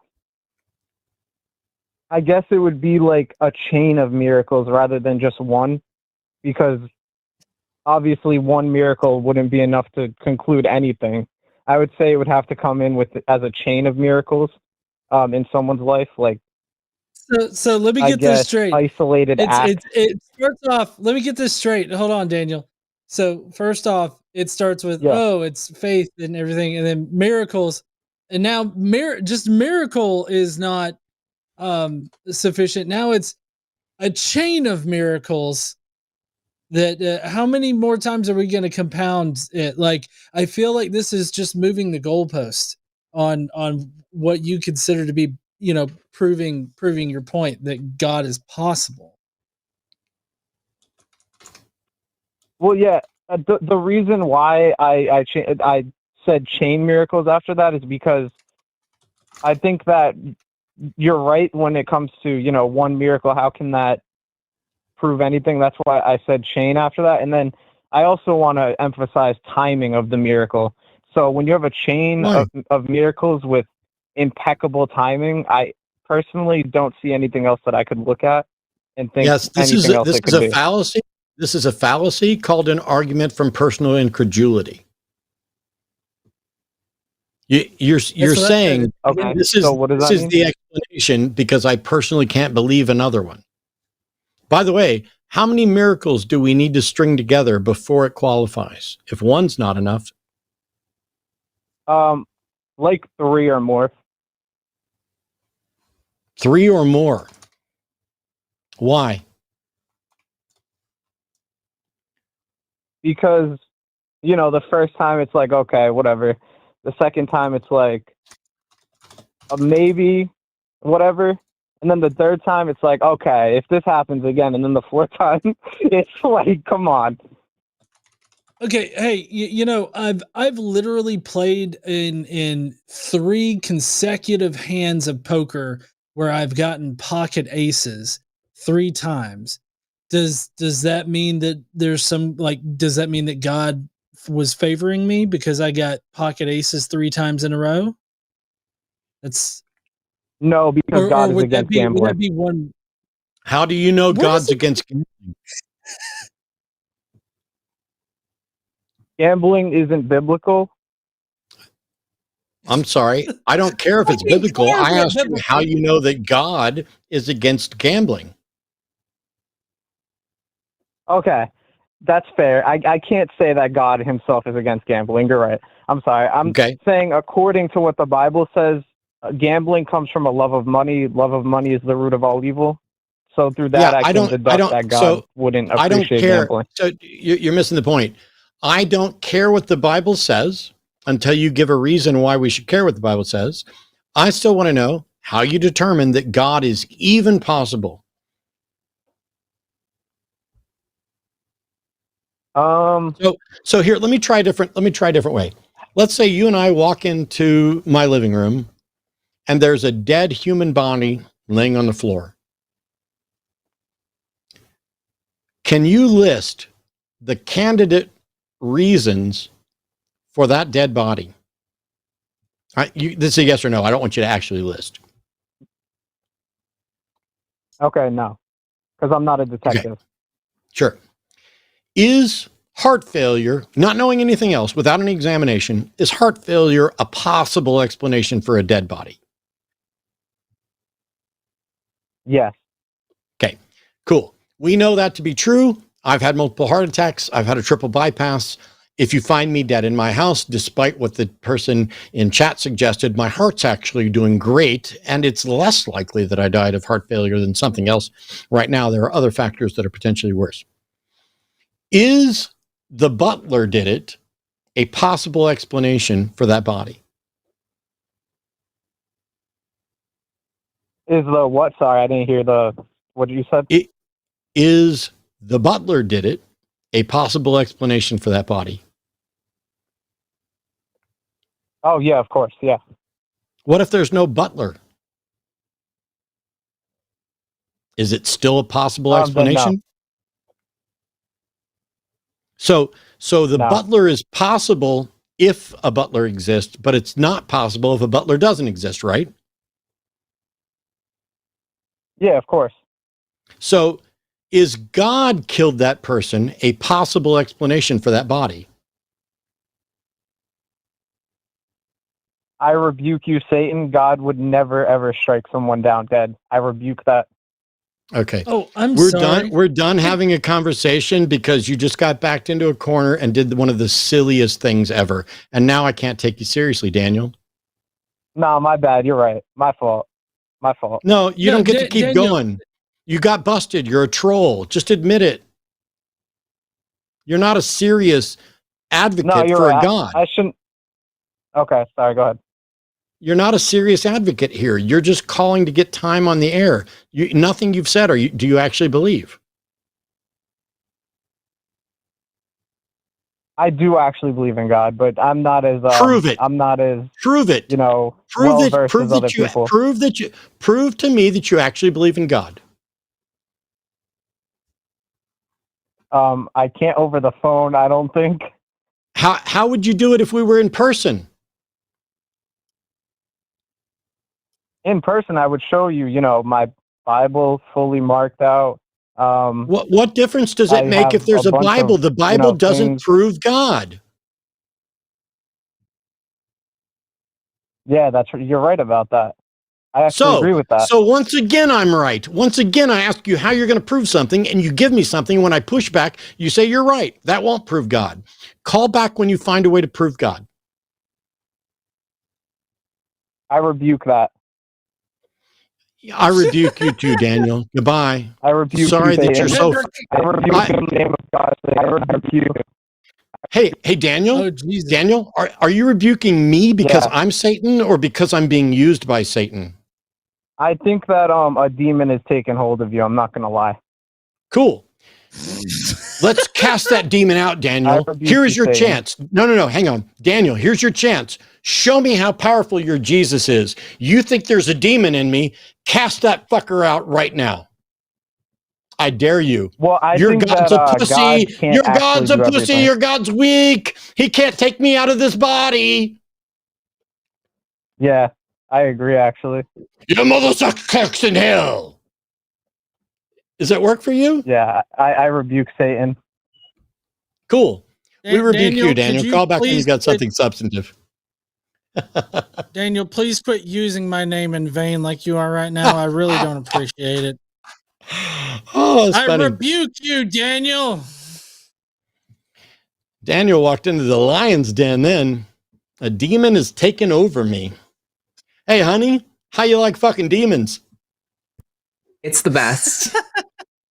I guess it would be like a chain of miracles rather than just one, because obviously one miracle wouldn't be enough to conclude anything. I would say it would have to come in with as a chain of miracles in someone's life, like. So let me get this straight. Isolated acts. It starts off. Let me get this straight. Hold on, Daniel. So first off, it starts with it's faith and everything, and then miracles, and now just miracle is not sufficient. Now it's a chain of miracles. That how many more times are we going to compound it? Like, I feel like this is just moving the goalpost on what you consider to be, proving your point that God is possible. Well, yeah, the reason why I said chain miracles after that is because I think that you're right when it comes to, one miracle. How can that prove anything? That's why I said chain after that. And then I also want to emphasize timing of the miracle. So when you have a chain of miracles with impeccable timing, I personally don't see anything else that I could look at and think anything else it could be. Fallacy. This is a fallacy called an argument from personal incredulity. You're saying this is the explanation because I personally can't believe another one. By the way, how many miracles do we need to string together before it qualifies? If one's not enough. Like 3 or more. 3 or more. Why? Because, the first time it's like, okay, whatever. The second time it's like, maybe, whatever. And then the third time it's like, okay, if this happens again. And then the fourth time, it's like, come on. Okay, hey, I've literally played in 3 consecutive hands of poker where I've gotten pocket aces 3 times. Does that mean that there's some does that mean that God was favoring me because I got pocket aces 3 times in a row? That's no, because God is against gambling. Would that be one? How do you know God's against gambling? gambling isn't biblical. I'm sorry. I don't care if it's biblical. I asked you how you know that God is against gambling. Okay, that's fair. I can't say that God himself is against gambling. You're right. I'm sorry. I'm saying according to what the Bible says, gambling comes from a love of money. Love of money is the root of all evil. So through that, I can deduct that God wouldn't appreciate gambling. So you're missing the point. I don't care what the Bible says until you give a reason why we should care what the Bible says. I still want to know how you determine that God is even possible. So here, let me try a different way. Let's say you and I walk into my living room and there's a dead human body laying on the floor. Can you list the candidate reasons for that dead body? This is a yes or no. I don't want you to actually list. Okay, no, because I'm not a detective. Okay. Sure. Is heart failure, not knowing anything else, without any examination, is heart failure a possible explanation for a dead body? Yes. Okay, cool. We know that to be true. I've had multiple heart attacks. I've had a triple bypass. If you find me dead in my house, despite what the person in chat suggested, my heart's actually doing great, and it's less likely that I died of heart failure than something else. Right now, there are other factors that are potentially worse. Is the butler did it a possible explanation for that body? Is the what? Sorry, I didn't hear what you said. Is the butler did it a possible explanation for that body? Oh, yeah, of course, yeah. What if there's no butler? Is it still a possible explanation? No. So the butler is possible if a butler exists, but it's not possible if a butler doesn't exist, right? Yeah, of course. So is God killed that person a possible explanation for that body? I rebuke you, Satan. God would never, ever strike someone down dead. I rebuke that. Okay. Oh, We're done. We're done having a conversation because you just got backed into a corner and did one of the silliest things ever. And now I can't take you seriously, Daniel. No, my bad. You're right. My fault. My fault. No, you don't get to keep going. You got busted. You're a troll. Just admit it. You're not a serious advocate for a God. I shouldn't. Okay, sorry. Go ahead. You're not a serious advocate here. You're just calling to get time on the air. Nothing you've said, do you actually believe? I do actually believe in God, but I'm not as prove it. I'm not as prove it. You know, prove prove to me that you actually believe in God. I can't over the phone. I don't think. How would you do it if we were in person? In person, I would show you, my Bible fully marked out. What difference does it make if there's a Bible? The Bible doesn't prove God. Yeah, you're right about that. I actually agree with that. So once again, I'm right. Once again, I ask you how you're going to prove something, and you give me something. When I push back, you say you're right. That won't prove God. Call back when you find a way to prove God. I rebuke that. I rebuke you too, Daniel. Goodbye. I rebuke Sorry you. That you're so. I rebuke you in the name of God. I rebuke you. Hey, Daniel. Oh, Jesus. Daniel, are you rebuking me because I'm Satan or because I'm being used by Satan? I think that a demon has taken hold of you. I'm not going to lie. Cool. Let's cast that demon out, Daniel. Here is your chance. No, hang on. Daniel, here's your chance. Show me how powerful your Jesus is. You think there's a demon in me? Cast that fucker out right now. I dare you. Well, your God's a pussy. Your God's a pussy. Your God's weak. He can't take me out of this body. Yeah, I agree, actually. Your mother sucks cocks in hell. Does that work for you? Yeah, I rebuke Satan. Cool. We rebuke you, Daniel. could you Call back when you please got quit- something substantive. Daniel, please quit using my name in vain like you are right now. I really don't appreciate it. Oh, it's I funny. rebuke you, Daniel. Daniel walked into the lion's den then. A demon has taken over me. Hey, honey, how you like fucking demons? It's the best.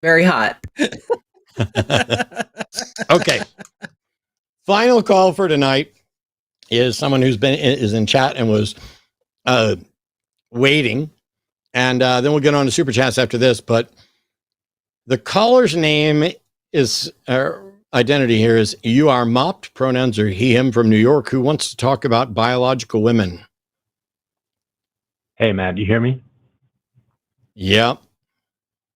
Very hot. Okay. Final call for tonight is someone who's is in chat and was waiting. And then we'll get on to super chats after this. But the caller's name is identity here is you are mopped. Pronouns are he, him from New York, who wants to talk about biological women. Hey, Matt, you hear me? Yeah.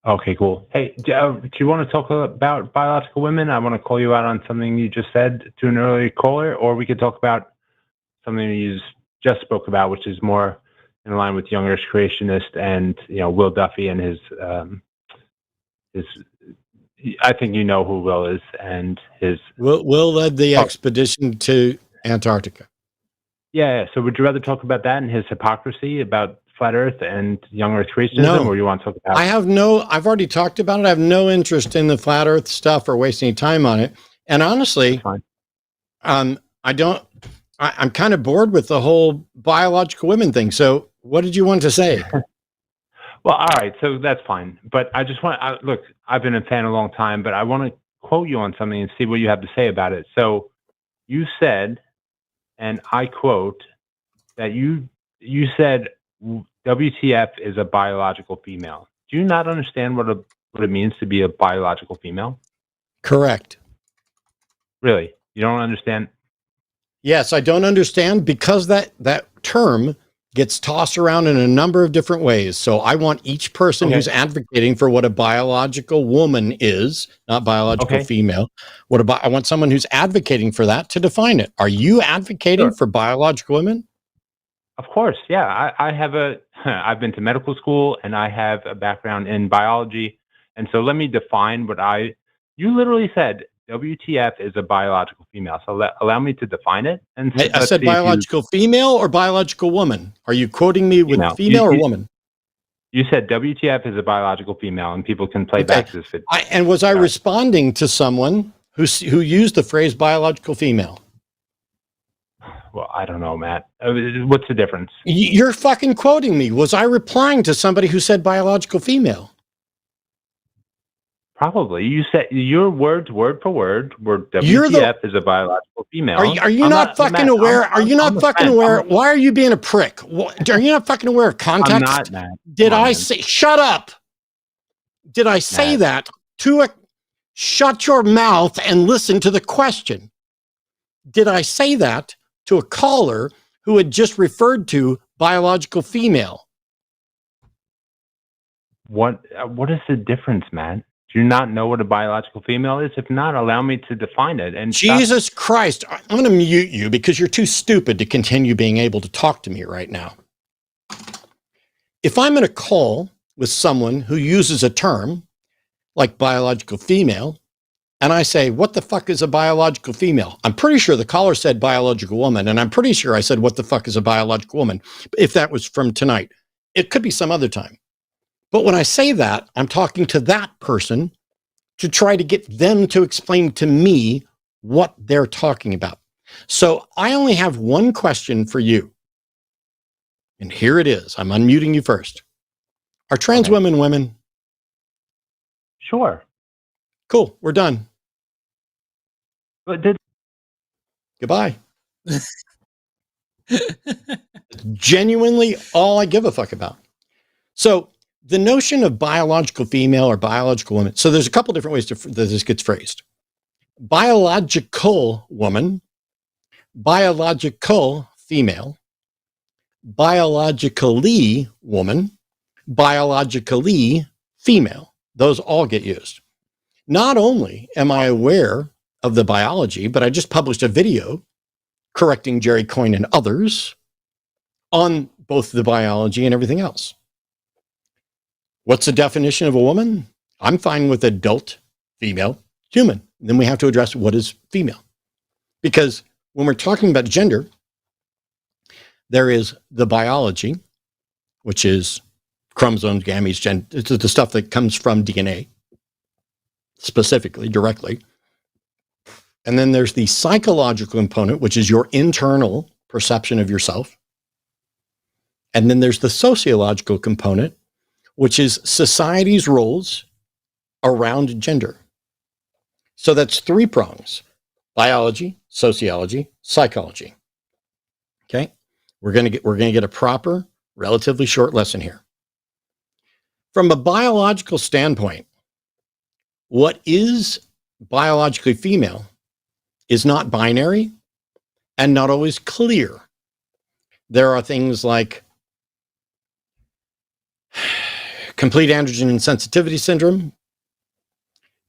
Okay, cool. Hey, do you want to talk about biological women? I want to call you out on something you just said to an earlier caller, or we could talk about something you just spoke about, which is more in line with young Earth creationist and Will Duffy and his. I think you know who Will is and his. Will led the expedition to Antarctica. Yeah. So, would you rather talk about that and his hypocrisy about flat Earth and young Earth creationism, or you want to talk about? I've already talked about it. I have no interest in the flat Earth stuff or wasting any time on it. And honestly, I'm kind of bored with the whole biological women thing. So what did you want to say? Well, all right. So that's fine. But I just look, I've been a fan a long time, but I want to quote you on something and see what you have to say about it. So you said, and I quote, that you said, WTF is a biological female. Do you not understand what it means to be a biological female? Correct. Really? You don't understand? Yes, I don't understand because that term gets tossed around in a number of different ways. So I want each person who's advocating for what a biological woman is, not biological female. I want someone who's advocating for that to define it. Are you advocating for biological women? Of course, yeah. I've been to medical school and I have a background in biology. And so let me define you literally said WTF is a biological female. So allow me to define it. And I said biological female or biological woman. Are you quoting me with female or woman? You said WTF is a biological female and people can play back this. And was I responding to someone who used the phrase biological female? Well, I don't know, Matt. What's the difference? You're fucking quoting me. Was I replying to somebody who said biological female? Probably. You said your words, word for word, were WTF is a biological female. Are you not fucking aware? Are you not fucking aware? Why are you being a prick? Are you not fucking aware of context? I'm not, Matt. Did I say, shut up? Did I say that shut your mouth and listen to the question? Did I say that to a caller who had just referred to biological female? What is the difference, Matt? Do you not know what a biological female is? If not, allow me to define it. And Jesus Christ, I'm going to mute you because you're too stupid to continue being able to talk to me right now. If I'm in a call with someone who uses a term like biological female, and I say, what the fuck is a biological female? I'm pretty sure the caller said biological woman, and I'm pretty sure I said, what the fuck is a biological woman? If that was from tonight. It could be some other time. But when I say that, I'm talking to that person to try to get them to explain to me what they're talking about. So I only have one question for you. And here it is. I'm unmuting you first. Are trans women women? Sure. Cool. We're done. But Goodbye. Genuinely all I give a fuck about. So the notion of biological female or biological woman. So there's a couple different ways that this gets phrased. Biological woman, biological female, biologically woman, biologically female. Those all get used. Not only am I aware of the biology, but I just published a video correcting Jerry Coyne and others on both the biology and everything else. What's the definition of a woman? I'm fine with adult, female, human. Then we have to address what is female. Because when we're talking about gender, there is the biology, which is chromosomes, gametes, it's the stuff that comes from DNA, specifically, directly. And then there's the psychological component, which is your internal perception of yourself. And then there's the sociological component, which is society's roles around gender. So that's 3 prongs: biology, sociology, psychology. Okay? We're going to get a proper, relatively short lesson here. From a biological standpoint, what is biologically female is not binary and not always clear. There are things like complete androgen insensitivity syndrome.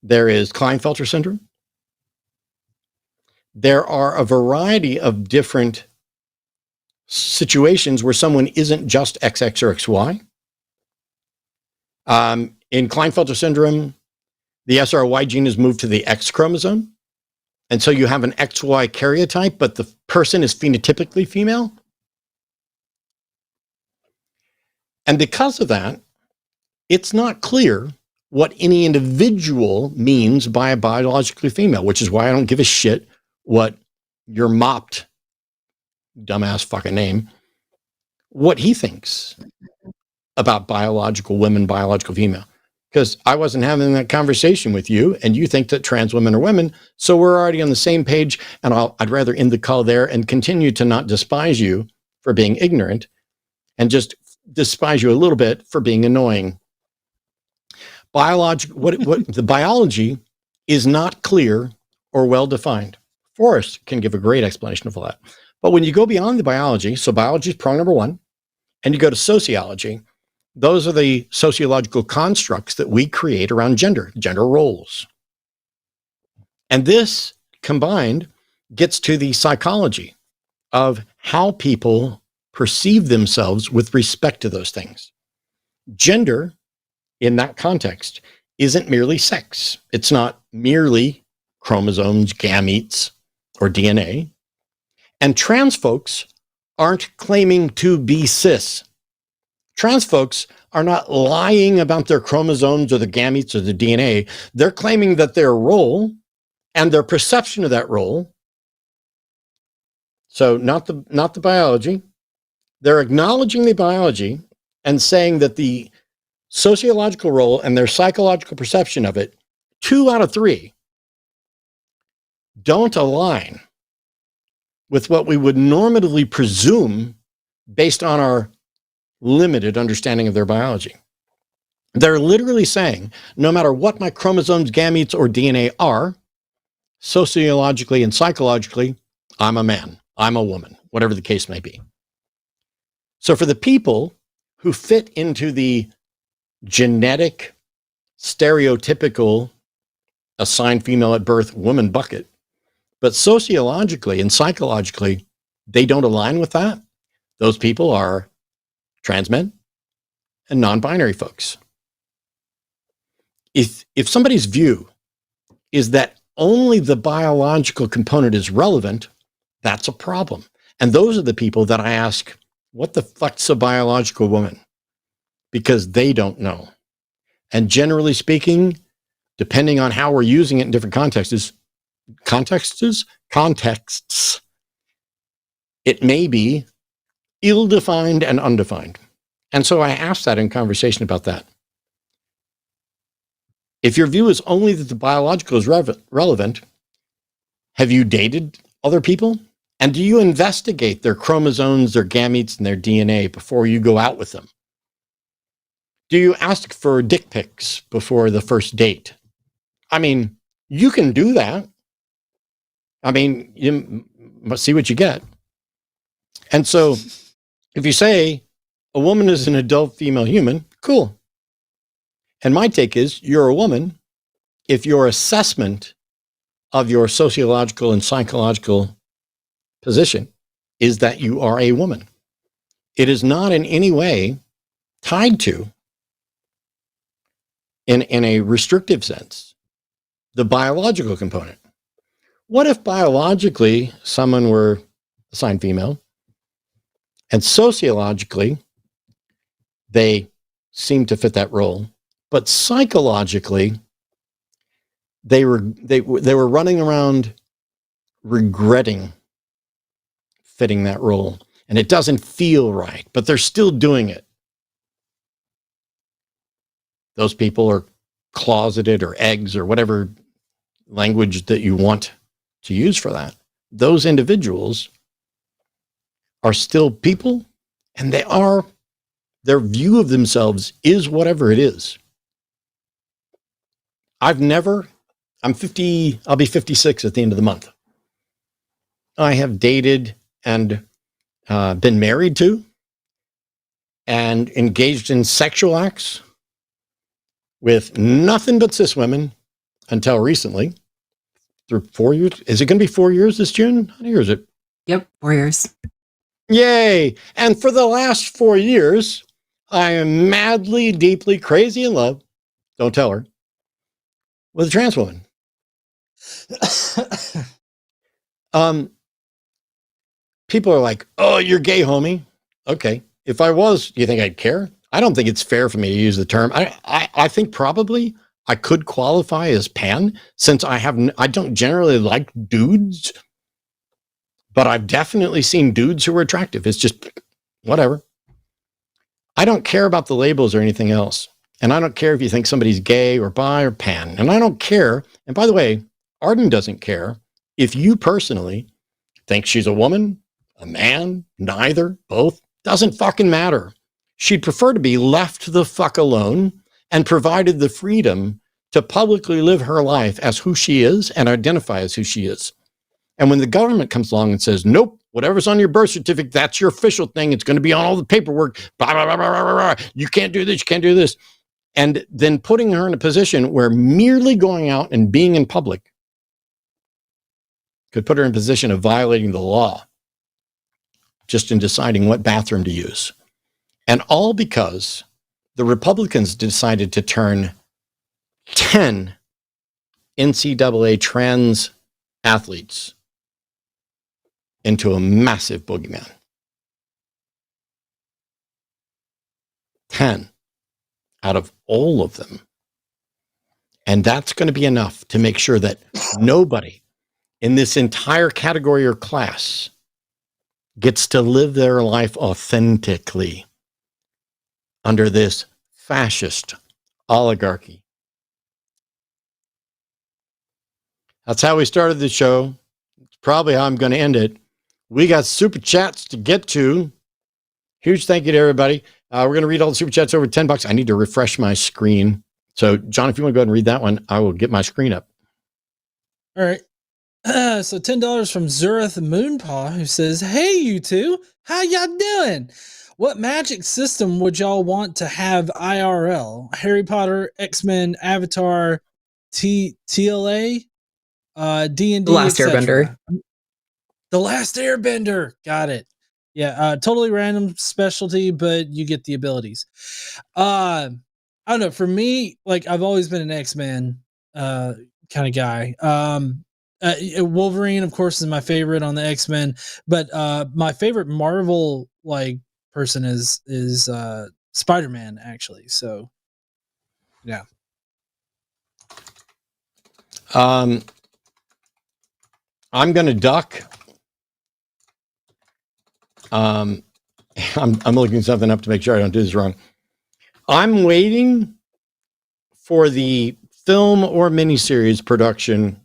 There is Klinefelter syndrome. There are a variety of different situations where someone isn't just XX or XY. In Klinefelter syndrome, the SRY gene is moved to the X chromosome. And so you have an XY karyotype, but the person is phenotypically female. And because of that, it's not clear what any individual means by a biologically female, which is why I don't give a shit what your mopped dumbass fucking name, what he thinks about biological women, biological female. Because I wasn't having that conversation with you, and you think that trans women are women, so we're already on the same page, and I'd rather end the call there and continue to not despise you for being ignorant, and just despise you a little bit for being annoying. What the biology is not clear or well-defined. Forrest can give a great explanation of all that. But when you go beyond the biology, so biology is prong number 1, and you go to sociology, those are the sociological constructs that we create around gender roles. And this combined gets to the psychology of how people perceive themselves with respect to those things. Gender, in that context, isn't merely sex. It's not merely chromosomes, gametes, or DNA. And trans folks aren't claiming to be cis. Trans folks are not lying about their chromosomes or the gametes or the DNA. They're claiming that their role and their perception of that role, so not the biology, they're acknowledging the biology and saying that the sociological role and their psychological perception of it, 2 out of 3, don't align with what we would normatively presume based on our limited understanding of their biology. They're literally saying, no matter what my chromosomes, gametes, or DNA are, sociologically and psychologically, I'm a man, I'm a woman, whatever the case may be. So for the people who fit into the genetic, stereotypical, assigned female at birth woman bucket, but sociologically and psychologically, they don't align with that, those people are trans men and non-binary folks. If somebody's view is that only the biological component is relevant, that's a problem. And those are the people that I ask, what the fuck's a biological woman? Because they don't know. And generally speaking, depending on how we're using it in different contexts, it may be ill-defined and undefined. And so I asked that in conversation about that. If your view is only that the biological is relevant, have you dated other people? And do you investigate their chromosomes, their gametes, and their DNA before you go out with them? Do you ask for dick pics before the first date? I mean, you can do that. I mean, you must see what you get. And so if you say a woman is an adult female human, cool. And my take is you're a woman if your assessment of your sociological and psychological position is that you are a woman. It is not in any way tied to, in a restrictive sense, the biological component. What if biologically someone were assigned female and sociologically they seem to fit that role, but psychologically they were running around regretting fitting that role, and it doesn't feel right, but they're still doing it. Those people are closeted or eggs or whatever language that you want to use for that. Those individuals are still people, and their view of themselves is whatever it is. I'm 50, I'll be 56 at the end of the month. I have dated and been married to and engaged in sexual acts with nothing but cis women until recently. Through 4 years. Is it going to be 4 years this June? How many years is it? Yep, 4 years. Yay! And for the last 4 years, I am madly, deeply, crazy in love, don't tell her, with a trans woman. People are like, oh, you're gay, homie. Okay. If I was, do you think I'd care? I don't think it's fair for me to use the term. I think probably I could qualify as pan, since I don't generally like dudes, but I've definitely seen dudes who are attractive. It's just whatever. I don't care about the labels or anything else. And I don't care if you think somebody's gay or bi or pan. And I don't care. And by the way, Arden doesn't care if you personally think she's a woman, a man, neither, both. Doesn't fucking matter. She'd prefer to be left the fuck alone and provided the freedom to publicly live her life as who she is and identify as who she is. And when the government comes along and says, nope, whatever's on your birth certificate, that's your official thing. It's going to be on all the paperwork. Blah, blah, blah, blah, blah, blah. You can't do this. You can't do this. And then putting her in a position where merely going out and being in public could put her in a position of violating the law just in deciding what bathroom to use. And all because the Republicans decided to turn 10 NCAA trans athletes into a massive boogeyman. 10 out of all of them. And that's going to be enough to make sure that nobody in this entire category or class gets to live their life authentically under this fascist oligarchy. That's how we started the show. It's probably how I'm going to end it. We got super chats to get to. Huge thank you to everybody. We're going to read all the super chats over $10. I need to refresh my screen. So, John, if you want to go ahead and read that one, I will get my screen up. All right. So $10 from Zurith Moonpaw, who says, hey, you two, how y'all doing? What magic system would y'all want to have IRL? Harry Potter, X-Men, Avatar, TLA, D&D, The Last Airbender. The Last Airbender. Got it. Yeah, totally random specialty, but you get the abilities. I don't know. For me, like, I've always been an X-Men kind of guy. Wolverine, of course, is my favorite on the X-Men, but my favorite Marvel like person is Spider-Man, actually. So, yeah. I'm going to duck. I'm looking something up to make sure I don't do this wrong. I'm waiting for the film or miniseries production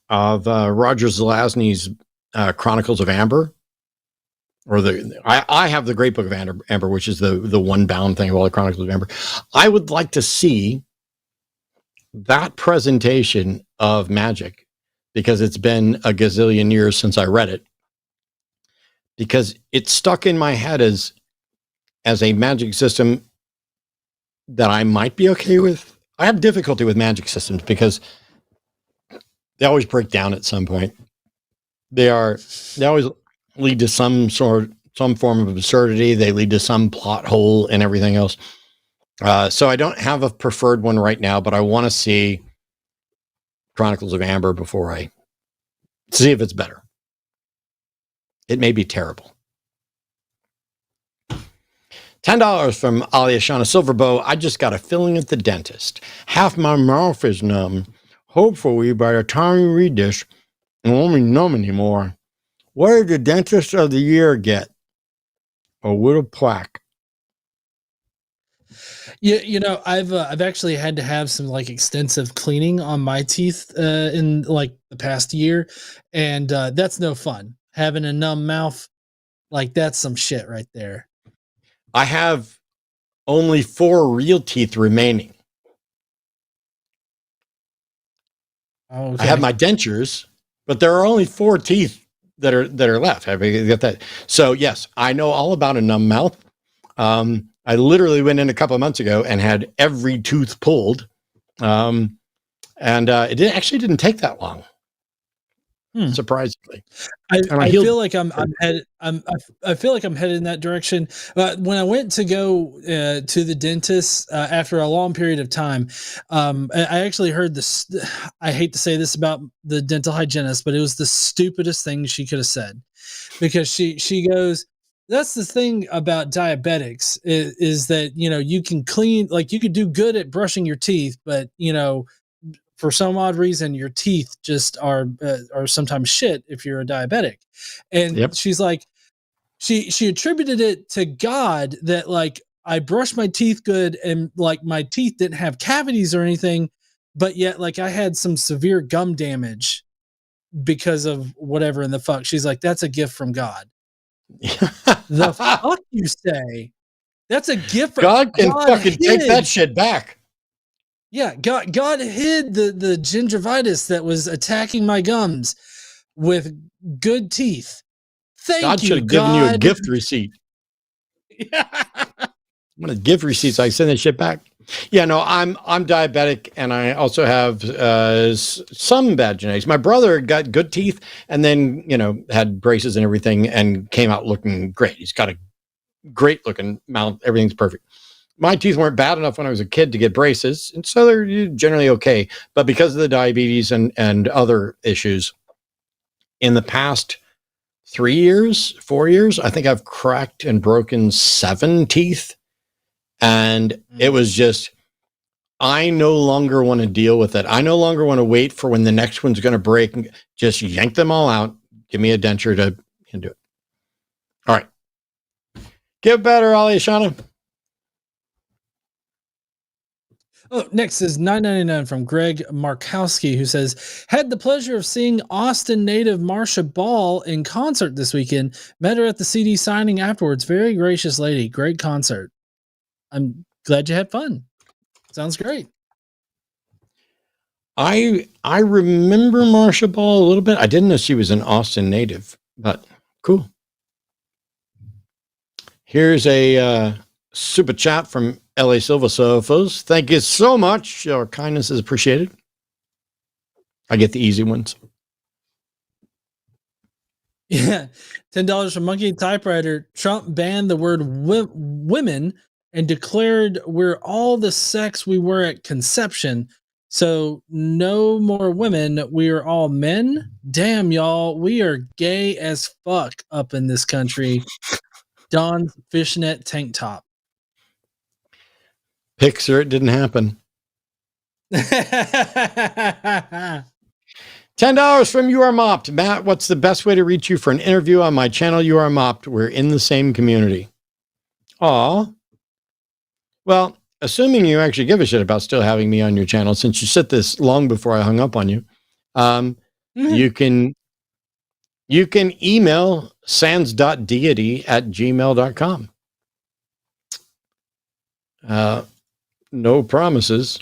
of Roger Zelazny's Chronicles of Amber, or I have the Great Book of Amber, which is the one bound thing of all the Chronicles of Amber. I would like to see that presentation of magic, because it's been a gazillion years since I read it, because it's stuck in my head as a magic system that I might be okay with. I have difficulty with magic systems because they always break down at some point. They always lead to some form of absurdity. They lead to some plot hole and everything else. So I don't have a preferred one right now, but I want to see Chronicles of Amber before I See if it's better. It may be terrible. $10 from Aliashana Silverbow. I just got a filling at the dentist. Half my mouth is numb. Hopefully, by the time you read this, it won't be numb anymore. What did the dentist of the year get? A little plaque. You know, I've actually had to have some like extensive cleaning on my teeth in like the past year, and that's no fun. Having a numb mouth, like that's some shit right there. I have only 4 real teeth remaining. Okay. I have my dentures, but there are only 4 teeth that are left. Have you get that? So yes, I know all about a numb mouth. I literally went in a couple of months ago and had every tooth pulled, and it actually didn't take that long. Surprisingly, I feel like I'm headed. I feel like I'm headed in that direction. When I went to go to the dentist after a long period of time, I actually heard this. I hate to say this about the dental hygienist, but it was the stupidest thing she could have said, because she goes, "That's the thing about diabetics is that, you know, you can clean, like you could do good at brushing your teeth, but you know, for some odd reason, your teeth just are sometimes shit if you're a diabetic." And she's like, she attributed it to God that like I brushed my teeth good and like my teeth didn't have cavities or anything, but yet like I had some severe gum damage because of whatever in the fuck. She's like, that's a gift from God. The fuck you say? That's a gift from God. Can fucking take that shit back. Yeah, God hid the gingivitis that was attacking my gums with good teeth. Thank God you, should have given you a gift receipt. One of the gift receipts, I send that shit back. Yeah, no, I'm diabetic, and I also have some bad genetics. My brother got good teeth, and then had braces and everything, and came out looking great. He's got a great looking mouth. Everything's perfect. My teeth weren't bad enough when I was a kid to get braces, and so they're generally okay. But because of the diabetes and other issues, in the past 4 years, I think I've cracked and broken 7 teeth. And it was just, I no longer want to deal with it. I no longer want to wait for when the next one's going to break. And just yank them all out. Give me a denture to do it. All right. Get better, Aliashana. Oh, next is $9.99 from Greg Markowski, who says, had the pleasure of seeing Austin native Marsha Ball in concert this weekend. Met her at the CD signing afterwards. Very gracious lady. Great concert. I'm glad you had fun. Sounds great. I remember Marsha Ball a little bit. I didn't know she was an Austin native, but cool. Here's a super chat from LA Silva Sofos. Thank you so much. Your kindness is appreciated. I get the easy ones. Yeah. $10 from Monkey Typewriter. Trump banned the word women and declared we're all the sex we were at conception. So no more women. We are all men. Damn, y'all. We are gay as fuck up in this country. Don's fishnet tank top. Pixar, it didn't happen. $10 from You Are Mopped. Matt, what's the best way to reach you for an interview on my channel, You Are Mopped? We're in the same community. Aw. Well, assuming you actually give a shit about still having me on your channel, since you said this long before I hung up on you, you can email sans.deity@gmail.com. No promises.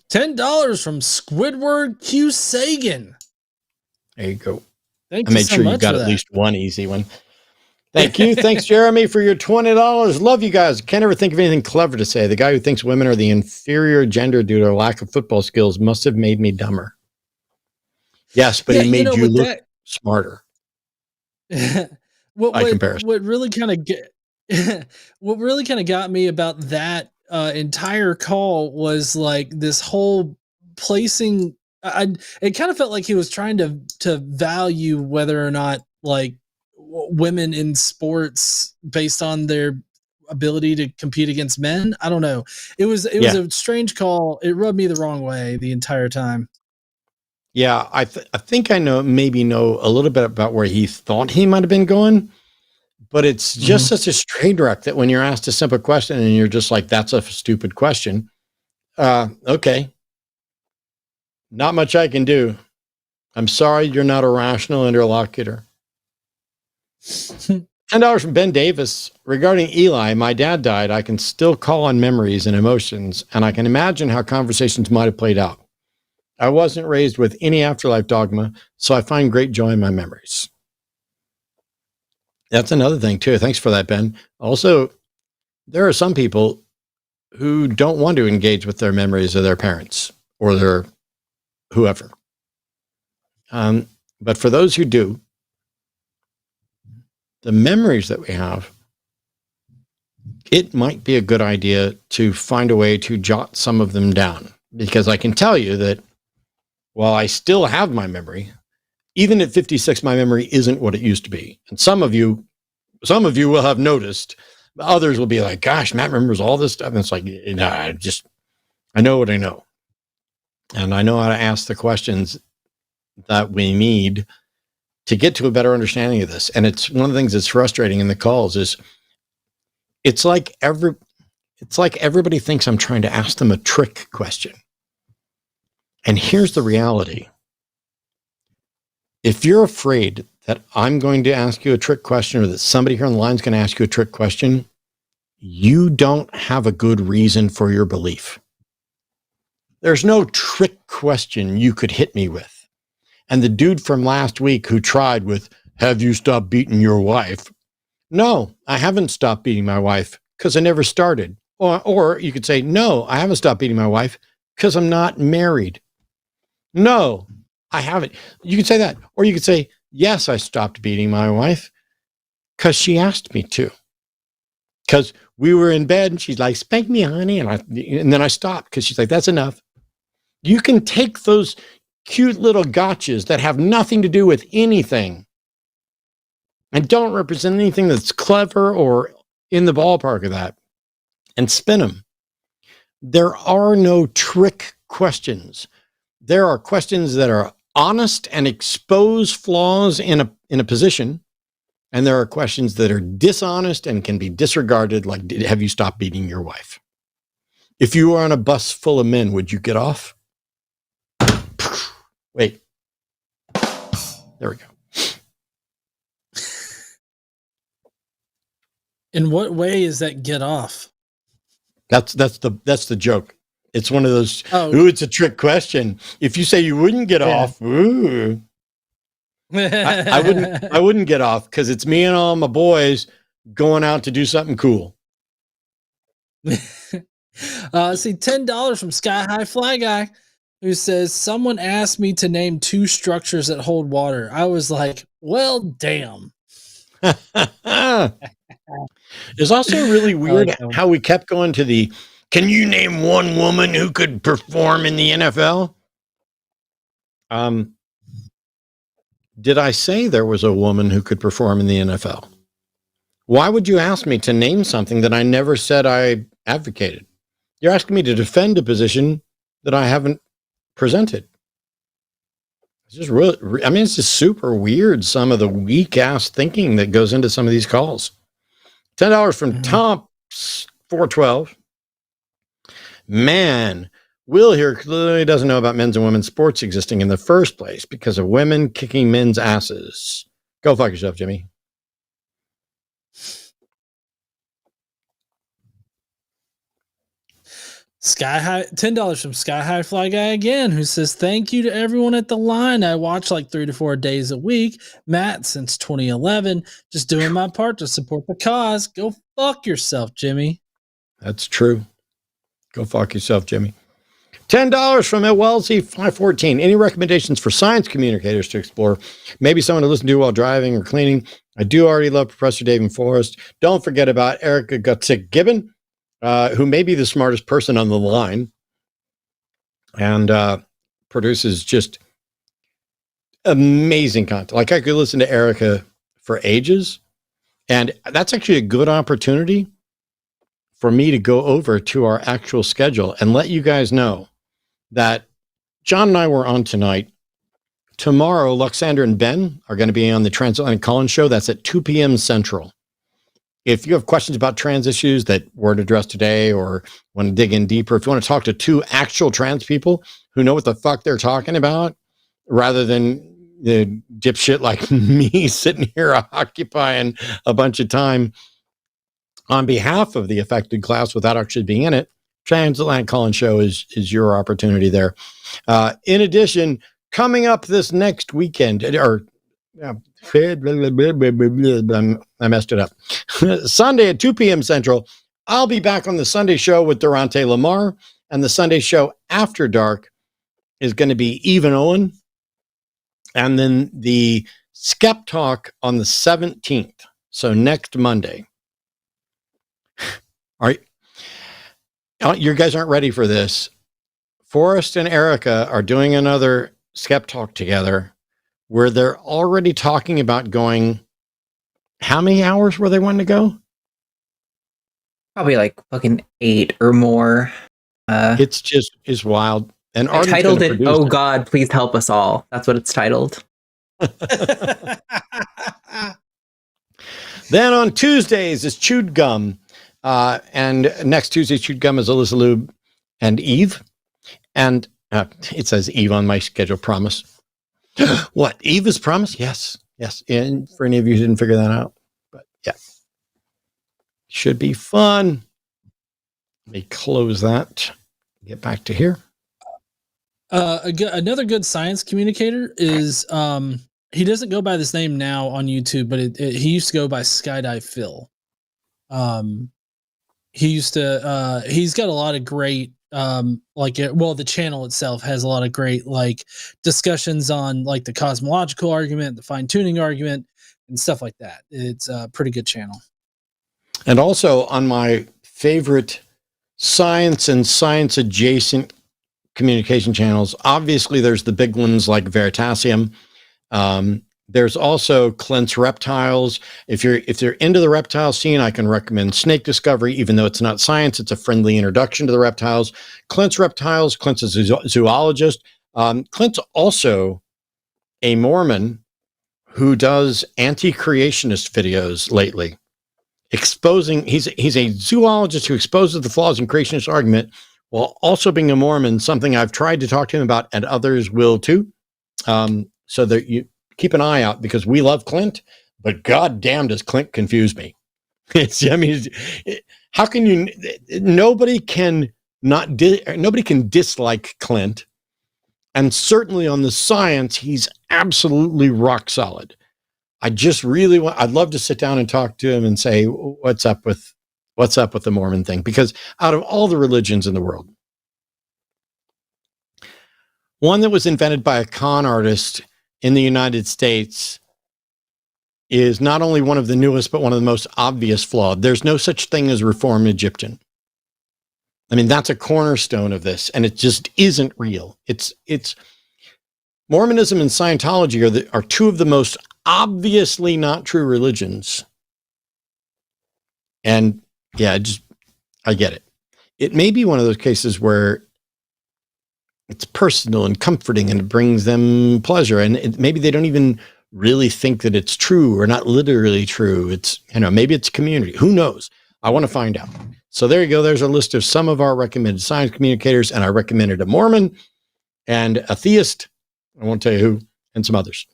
$10 from Squidward Q Sagan. There you go. Thank I you made so sure you much got for at that. least one easy one. Thank you. Thanks, Jeremy, for your $20. Love you guys. Can't ever think of anything clever to say. The guy who thinks women are the inferior gender due to a lack of football skills must have made me dumber. Yes, but he made you look smarter. What really kind of got me about that entire call was like this whole placing it kind of felt like he was trying to value whether or not like women in sports based on their ability to compete against men. I don't know. It was a strange call. It rubbed me the wrong way the entire time. Yeah, I think I know a little bit about where he thought he might have been going, but it's just such a train wreck that when you're asked a simple question and you're just like, that's a stupid question. Okay. Not much I can do. I'm sorry you're not a rational interlocutor. $10 from Ben Davis. Regarding Eli, my dad died. I can still call on memories and emotions, and I can imagine how conversations might have played out. I wasn't raised with any afterlife dogma, so I find great joy in my memories. That's another thing, too. Thanks for that, Ben. Also, there are some people who don't want to engage with their memories of their parents or their whoever. But for those who do, the memories that we have, it might be a good idea to find a way to jot some of them down. Because I can tell you that while I still have my memory, even at 56, my memory isn't what it used to be. And some of you will have noticed. Others will be like, gosh, Matt remembers all this stuff. And it's like, I know what I know. And I know how to ask the questions that we need to get to a better understanding of this. And it's one of the things that's frustrating in the calls is it's like everybody thinks I'm trying to ask them a trick question. And here's the reality. If you're afraid that I'm going to ask you a trick question or that somebody here on the line is going to ask you a trick question, you don't have a good reason for your belief. There's no trick question you could hit me with. And the dude from last week who tried with, have you stopped beating your wife? No, I haven't stopped beating my wife because I never started. Or you could say, no, I haven't stopped beating my wife because I'm not married. No, I haven't. You could say that. Or you could say, yes, I stopped beating my wife because she asked me to. Because we were in bed and she's like, spank me, honey. And then I stopped because she's like, that's enough. You can take those cute little gotchas that have nothing to do with anything and don't represent anything that's clever or in the ballpark of that and spin them. There are no trick questions. There are questions that are honest and expose flaws in a position. And there are questions that are dishonest and can be disregarded, like, have you stopped beating your wife? If you were on a bus full of men, would you get off? Wait. There we go. In what way is that get off? That's the joke. It's one of those, it's a trick question. If you say you wouldn't get off, ooh. I wouldn't get off because it's me and all my boys going out to do something cool. See, $10 from Sky High Fly Guy, who says, someone asked me to name 2 structures that hold water. I was like, well, damn. It's also really weird how we kept going to the, can you name one woman who could perform in the NFL? Did I say there was a woman who could perform in the NFL? Why would you ask me to name something that I never said I advocated? You're asking me to defend a position that I haven't presented. It's just really, it's just super weird, some of the weak ass thinking that goes into some of these calls. $10 from Tom 412. Man, Will here clearly doesn't know about men's and women's sports existing in the first place because of women kicking men's asses. Go fuck yourself, Jimmy. Sky High, $10 from Sky High Fly Guy again, who says, thank you to everyone at the line. I watch like 3 to 4 days a week. Matt, since 2011, just doing my part to support the cause. Go fuck yourself, Jimmy. That's true. Go fuck yourself, Jimmy. $10 from Wellesley 514. Any recommendations for science communicators to explore? Maybe someone to listen to while driving or cleaning. I do already love Professor David Forrest. Don't forget about Erica Gutzik-Gibbon, who may be the smartest person on the line. And produces just amazing content. Like I could listen to Erica for ages, and that's actually a good opportunity for me to go over to our actual schedule and let you guys know that John and I were on tonight. Tomorrow, Luxander and Ben are going to be on the Transatlantic Collins Show. That's at 2 p.m. Central. If you have questions about trans issues that weren't addressed today or want to dig in deeper, if you want to talk to two actual trans people who know what the fuck they're talking about, rather than the dipshit like me sitting here occupying a bunch of time on behalf of the affected class without actually being in it, Transatlantic Collins Show is your opportunity there. In addition, coming up this next weekend, or I messed it up. Sunday at 2 p.m. Central, I'll be back on the Sunday show with Durante Lamar, and the Sunday show after dark is going to be Eve and Owen, and then the Skeptalk on the 17th, so next Monday. All right, you guys aren't ready for this. Forrest and Erica are doing another Skeptalk together, where they're already talking about going, how many hours were they wanting to go? Probably like fucking 8 or more. It's wild. And I titled it, "Oh God, please help us all." That's what it's titled. Then on Tuesdays is Chewed Gum. And next Tuesday's Chewed Gum is Alyssa Lube and Eve. And it says Eve on my schedule, promise. What? Eve is promise? Yes. Yes. And for any of you who didn't figure that out. But yeah. Should be fun. Let me close that. Get back to here. Another good science communicator is he doesn't go by this name now on YouTube, but he used to go by Skydive Phil. He's got a lot of great the channel itself has a lot of great like discussions on like the cosmological argument, the fine-tuning argument, and stuff like that. It's a pretty good channel. And also on my favorite science and science adjacent communication channels, obviously there's the big ones like Veritasium. There's also Clint's Reptiles. If you're into the reptile scene, I can recommend Snake Discovery, even though it's not science, it's a friendly introduction to the reptiles. Clint's Reptiles, Clint's a zoologist. Clint's also a Mormon who does anti-creationist videos lately. He's a zoologist who exposes the flaws in creationist argument while also being a Mormon, something I've tried to talk to him about and others will too. So that you keep an eye out, because we love Clint, but goddamn does Clint confuse me. How can you? Nobody can dislike Clint, and certainly on the science, he's absolutely rock solid. I'd love to sit down and talk to him and say, what's up with the Mormon thing? Because out of all the religions in the world, one that was invented by a con artist in the United States is not only one of the newest, but one of the most obvious flawed. There's no such thing as Reformed Egyptian. I mean, that's a cornerstone of this, and it just isn't real. It's Mormonism and Scientology are two of the most obviously not true religions. And yeah, I get it. It may be one of those cases where it's personal and comforting and it brings them pleasure. And maybe they don't even really think that it's true or not literally true. It's, maybe it's community. Who knows? I want to find out. So there you go. There's a list of some of our recommended science communicators. And I recommended a Mormon and a theist. I won't tell you who, and some others.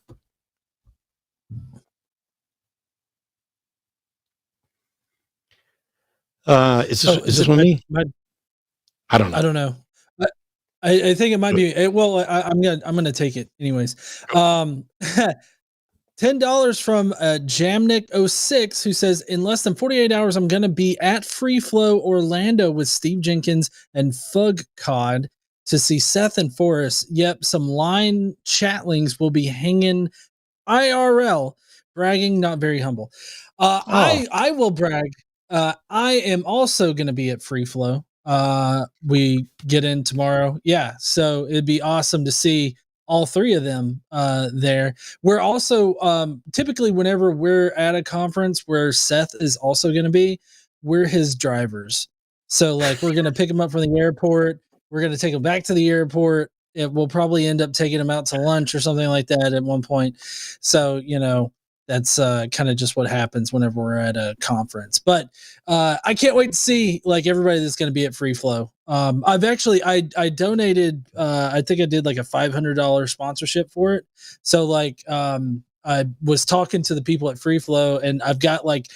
Is this one me? I don't know. I don't know. I think it might be. Well, I'm gonna take it anyways. $10 from Jamnik06, who says, in less than 48 hours, I'm gonna be at Free Flow Orlando with Steve Jenkins and Fug Cod to see Seth and Forrest. Yep, some line chatlings will be hanging IRL, bragging, not very humble. I will brag. I am also going to be at Free Flow. we get in tomorrow. Yeah, so it'd be awesome to see all three of them there. We're also typically whenever we're at a conference where Seth is also going to be, we're his drivers. So like we're going to pick him up from the airport. We're going to take him back to the airport. We'll probably end up taking him out to lunch or something like that at one point. So, that's kind of just what happens whenever we're at a conference. But I can't wait to see like everybody that's going to be at Free Flow. I've actually I donated. I think I did like a $500 sponsorship for it. So like I was talking to the people at Free Flow, and I've got like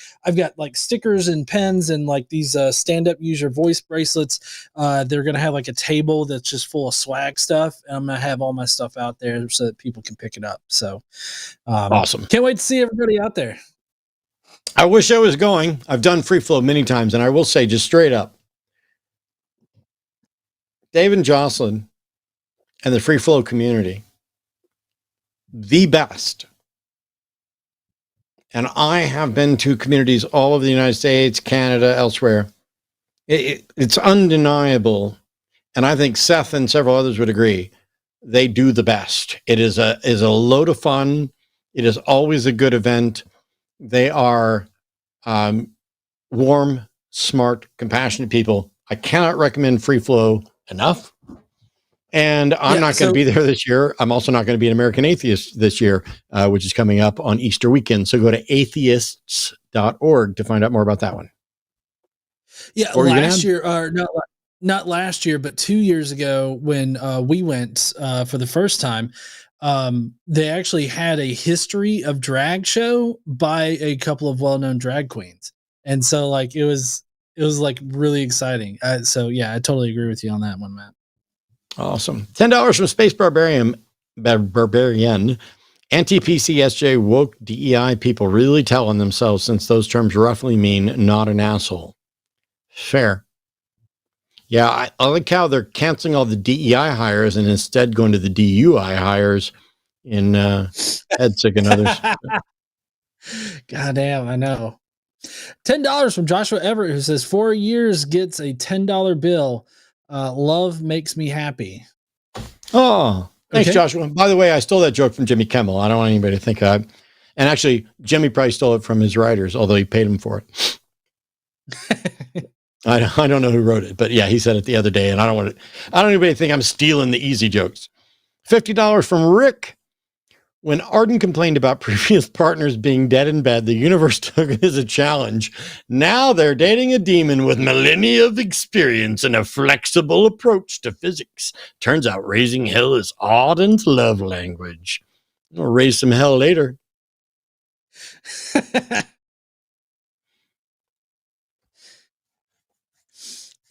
stickers and pens and like these stand up use your voice bracelets. They're gonna have like a table that's just full of swag stuff, and I'm gonna have all my stuff out there so that people can pick it up. So awesome! Can't wait to see everybody out there. I wish I was going. I've done Free Flow many times, and I will say just straight up, Dave and Jocelyn and the Free Flow community, the best. And I have been to communities all over the United States, Canada, elsewhere. It's undeniable. And I think Seth and several others would agree. They do the best. It is a load of fun. It is always a good event. They are warm, smart, compassionate people. I cannot recommend Free Flow enough. And I'm not going to be there this year. I'm also not going to be an American Atheist this year, which is coming up on Easter weekend. So go to atheists.org to find out more about that one. Yeah, last year, or not last year, but 2 years ago when we went for the first time, they actually had a history of drag show by a couple of well-known drag queens. And so like it was like really exciting. So yeah, I totally agree with you on that one, Matt. Awesome. $10 from Space Barbarian. Anti-PCSJ woke DEI people really telling themselves, since those terms roughly mean not an asshole. Fair. Yeah, I like how they're canceling all the DEI hires and instead going to the DUI hires in Headsick and others. God damn, I know. $10 from Joshua Everett, who says 4 years gets a $10 bill. Love makes me happy. Oh, thanks, Joshua. By the way, I stole that joke from Jimmy Kimmel. I don't want anybody to think and actually, Jimmy probably stole it from his writers, although he paid him for it. I don't know who wrote it, but yeah, he said it the other day, and I don't want anybody to think I'm stealing the easy jokes. $50 from Rick. When Arden complained about previous partners being dead in bed, the universe took it as a challenge. Now they're dating a demon with millennia of experience and a flexible approach to physics. Turns out raising hell is Arden's love language. We'll raise some hell later.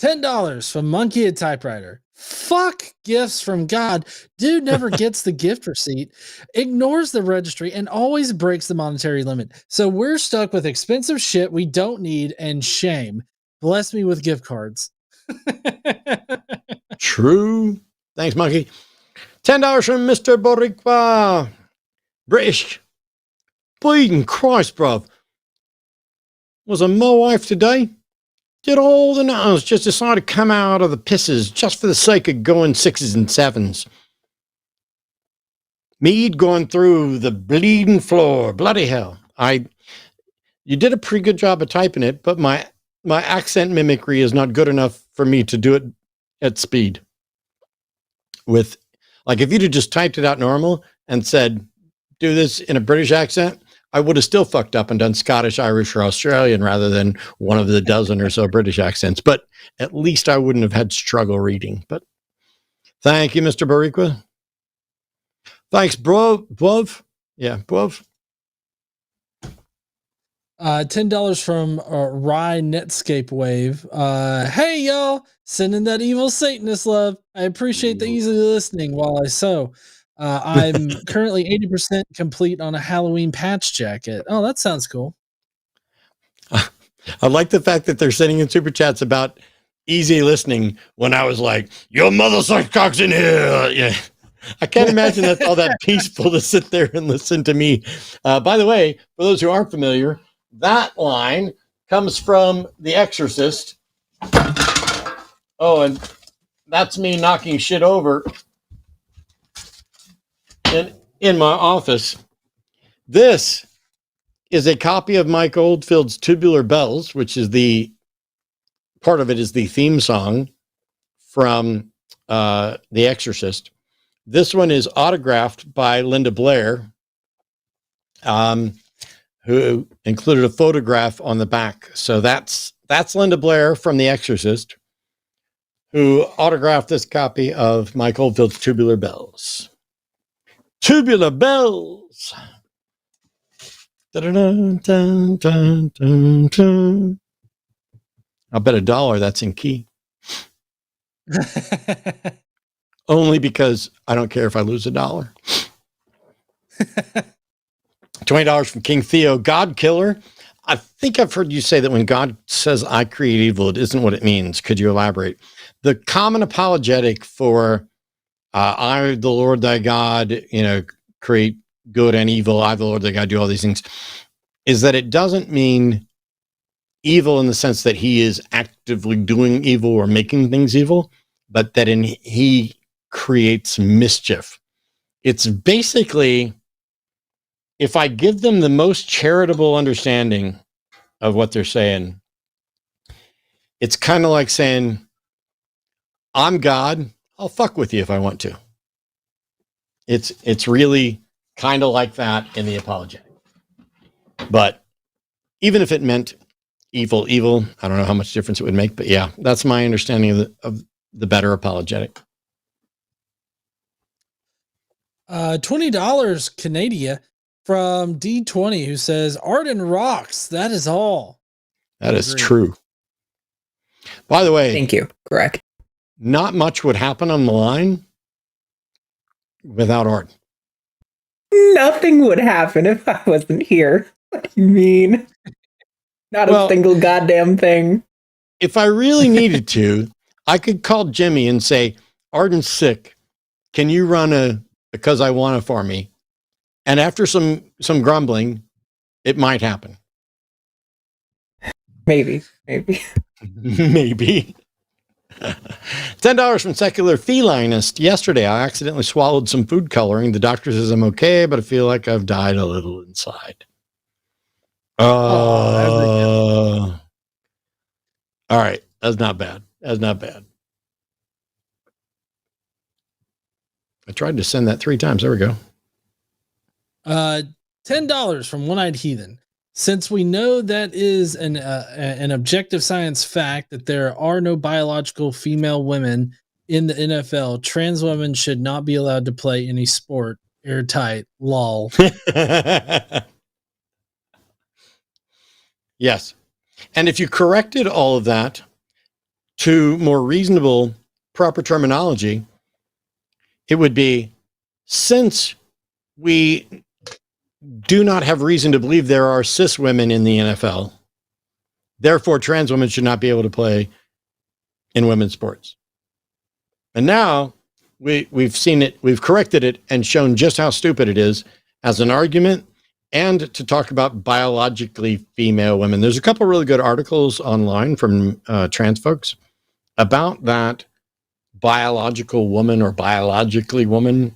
$10 from Monkey at Typewriter. Fuck gifts from God. Dude never gets the gift receipt, ignores the registry, and always breaks the monetary limit. So we're stuck with expensive shit we don't need and shame. Bless me with gift cards. True. Thanks, Monkey. $10 from Mr. Boricua. British. Bleeding Christ, bruv. Was a my wife today? Did all the nuns just decide to come out of the pisses just for the sake of going 6s and 7s? Mead going through the bleeding floor. Bloody hell. You did a pretty good job of typing it, but my accent mimicry is not good enough for me to do it at speed. With, like, if you'd have just typed it out normal and said, do this in a British accent, I would have still fucked up and done Scottish, Irish, or Australian rather than one of the dozen or so British accents. But at least I wouldn't have had struggle reading. But thank you, Mr. Barikwa. Thanks, bro. Bluv. Yeah, Bluv. $10 from Rye Netscape Wave. Hey, y'all. Sending that evil Satanist love. I appreciate the easy listening while I sew. I'm currently 80% complete on a Halloween patch jacket. Oh, that sounds cool. I like the fact that they're sending in super chats about easy listening when I was like, your mother sucks cocks in here. Yeah. I can't imagine that's all that peaceful to sit there and listen to me. By the way, for those who aren't familiar, that line comes from The Exorcist. Oh, and that's me knocking shit over in my office. This is a copy of Mike Oldfield's Tubular Bells, which is part of it is the theme song from The Exorcist. This one is autographed by Linda Blair, who included a photograph on the back. So that's Linda Blair from The Exorcist, who autographed this copy of Mike Oldfield's Tubular Bells. Tubular Bells. Dun, dun, dun, dun. I'll bet $1 that's in key. Only because I don't care if I lose $1. $20 from King Theo. God Killer. I think I've heard you say that when God says I create evil, it isn't what it means. Could you elaborate? The common apologetic for I, the Lord thy God, create good and evil. I, the Lord thy God, do all these things, is that it doesn't mean evil in the sense that he is actively doing evil or making things evil, but that he creates mischief. It's basically, if I give them the most charitable understanding of what they're saying, it's kind of like saying, I'm God, I'll fuck with you if I want to. It's really kind of like that in the apologetic. But even if it meant evil, I don't know how much difference it would make, but yeah, that's my understanding of the better apologetic. $20 Canadian from D20, who says, Arden rocks. That is all. That is true. By the way, thank you. Correct. Not much would happen on the line without Arden. Nothing would happen if I wasn't here. What do you mean? Not a single goddamn thing. If I really needed to, I could call Jimmy and say, Arden's sick. Can you run a Cus I Wanna for me? And after some grumbling, it might happen. Maybe. Maybe. $10 from Secular Felinist. Yesterday, I accidentally swallowed some food coloring. The doctor says I'm okay, but I feel like I've died a little inside. All right. That's not bad. I tried to send that 3 times. There we go. $10 from One-Eyed Heathen. Since we know that is an objective science fact that there are no biological female women in the NFL, trans women should not be allowed to play any sport. Airtight. Lol. Yes. And if you corrected all of that to more reasonable, proper terminology, it would be, since we do not have reason to believe there are cis women in the NFL, therefore trans women should not be able to play in women's sports. And now we've seen it, we've corrected it and shown just how stupid it is as an argument, and to talk about biologically female women. There's a couple really good articles online from trans folks about that biological woman or biologically woman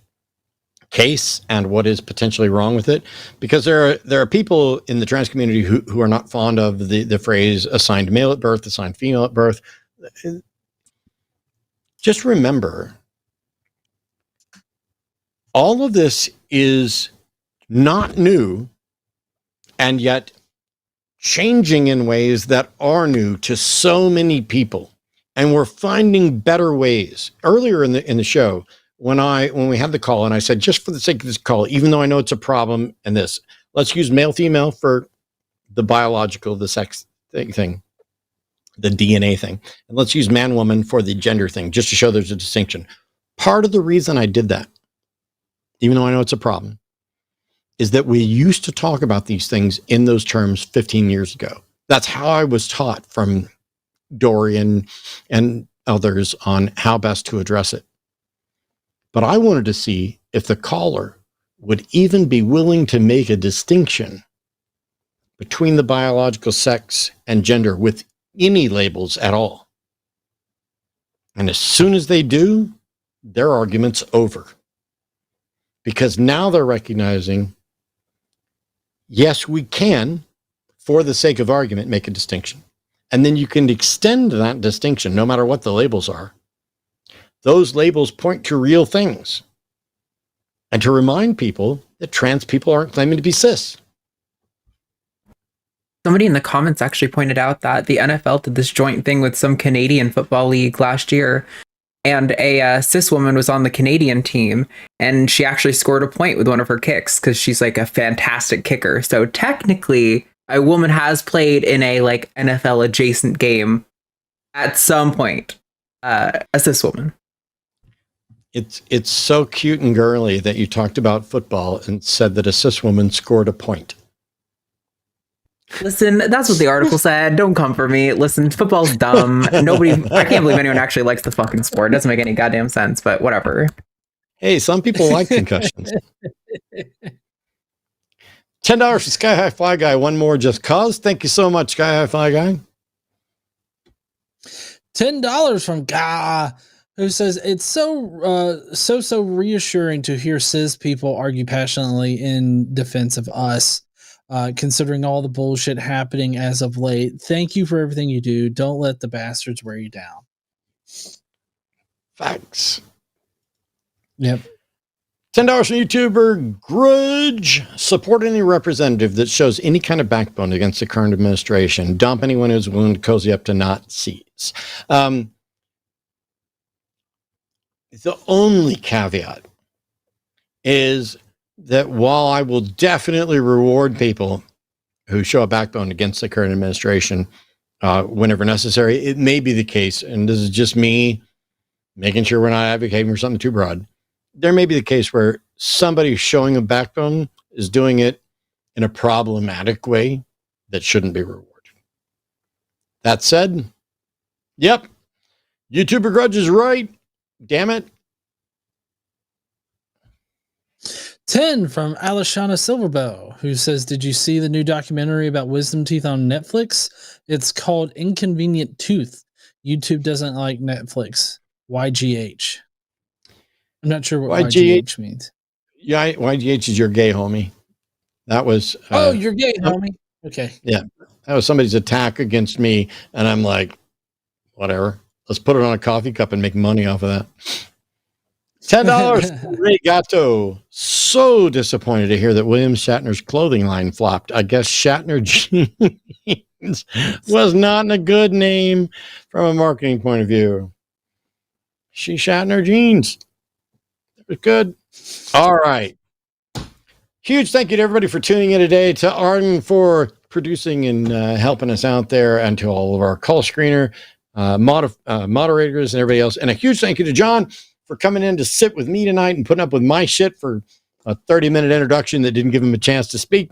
case and what is potentially wrong with it, because there are people in the trans community who are not fond of the phrase assigned male at birth, assigned female at birth. Just remember, all of this is not new, and yet changing in ways that are new to so many people. And we're finding better ways. Earlier in the show, when we had the call, and I said, just for the sake of this call, even though I know it's a problem and this, let's use male, female for the biological, the sex thing, the DNA thing. And let's use man, woman for the gender thing, just to show there's a distinction. Part of the reason I did that, even though I know it's a problem, is that we used to talk about these things in those terms 15 years ago. That's how I was taught from Dorian and others on how best to address it. But I wanted to see if the caller would even be willing to make a distinction between the biological sex and gender with any labels at all. And as soon as they do, their argument's over. Because now they're recognizing, yes, we can, for the sake of argument, make a distinction. And then you can extend that distinction, no matter what the labels are. Those labels point to real things. And to remind people that trans people aren't claiming to be cis. Somebody in the comments actually pointed out that the NFL did this joint thing with some Canadian football league last year, and a cis woman was on the Canadian team, and she actually scored a point with one of her kicks because she's like a fantastic kicker. So technically, a woman has played in a like NFL adjacent game at some point. A cis woman. It's so cute and girly that you talked about football and said that a cis woman scored a point. Listen, that's what the article said. Don't come for me. Listen, football's dumb. I can't believe anyone actually likes the fucking sport. It doesn't make any goddamn sense, but whatever. Hey, some people like concussions. $10 for Sky High Fly Guy. One more just cause. Thank you so much, Sky High Fly Guy. $10 from Gah, who says it's so reassuring to hear cis people argue passionately in defense of us. Considering all the bullshit happening as of late. Thank you for everything you do. Don't let the bastards wear you down. Facts. Yep. $10 from YouTuber Grudge. Support any representative that shows any kind of backbone against the current administration. Dump anyone who's willing to cozy up to Nazis. The only caveat is that while I will definitely reward people who show a backbone against the current administration whenever necessary, it may be the case, and this is just me making sure we're not advocating for something too broad. There may be the case where somebody showing a backbone is doing it in a problematic way that shouldn't be rewarded. That said, yep, YouTuber Grudge is right. Damn it. 10 from Alishana Silverbow, who says, did you see the new documentary about wisdom teeth on Netflix? It's called Inconvenient Tooth. YouTube doesn't like Netflix. YGH. I'm not sure what YGH means. Yeah, YGH is your gay homie. That was... you're gay, homie. Okay. Yeah, that was somebody's attack against me, and I'm like, whatever. Let's put it on a coffee cup and make money off of that. $10 Ray Gatto. So disappointed to hear that William Shatner's clothing line flopped. I guess Shatner Jeans was not a good name from a marketing point of view. She Shatner Jeans. It was good. All right. Huge thank you to everybody for tuning in today, to Arden for producing and helping us out there, and to all of our call screener moderators and everybody else. And a huge thank you to John for coming in to sit with me tonight and putting up with my shit for a 30-minute introduction that didn't give him a chance to speak.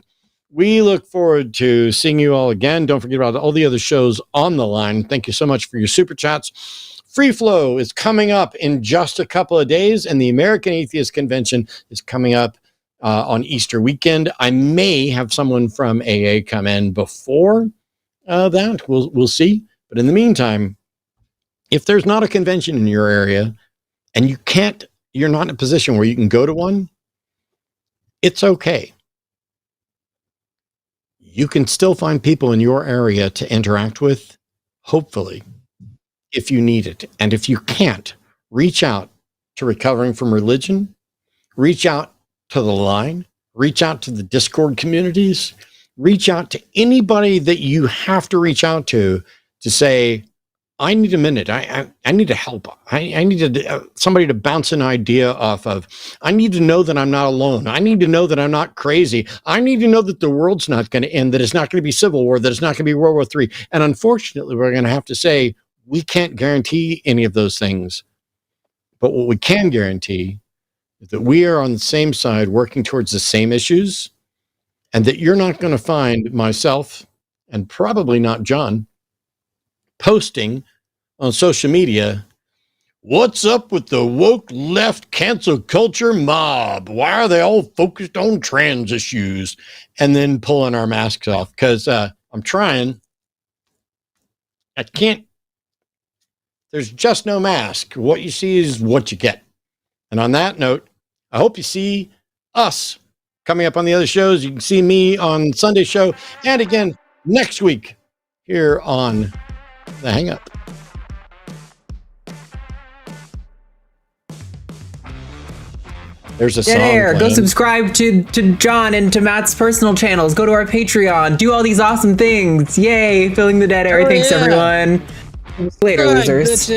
We look forward to seeing you all again. Don't forget about all the other shows on the line. Thank you so much for your super chats. Free Flow is coming up in just a couple of days, and the American Atheist Convention is coming up on Easter weekend. I may have someone from AA come in before that. We'll see. But in the meantime, if there's not a convention in your area, and you're not in a position where you can go to one, it's okay. You can still find people in your area to interact with, hopefully, if you need it. And if you can't, reach out to Recovering from Religion, reach out to the line, reach out to the Discord communities, reach out to anybody that you have to reach out to say, I need a minute. I need to help. I need somebody to bounce an idea off of. I need to know that I'm not alone. I need to know that I'm not crazy. I need to know that the world's not going to end, that it's not going to be civil war, that it's not going to be World War III. And unfortunately, we're going to have to say, we can't guarantee any of those things. But what we can guarantee is that we are on the same side working towards the same issues, and that you're not going to find myself, and probably not John, posting on social media, what's up with the woke left cancel culture mob? Why are they all focused on trans issues? And then pulling our masks off, because I'm trying. I can't. There's just no mask. What you see is what you get. And on that note, I hope you see us coming up on the other shows. You can see me on Sunday show and again next week here on The Hang Up. There's a song playing. Go subscribe to John and to Matt's personal channels. Go to our Patreon. Do all these awesome things. Yay! Filling the dead air. Thanks, everyone. Later, losers.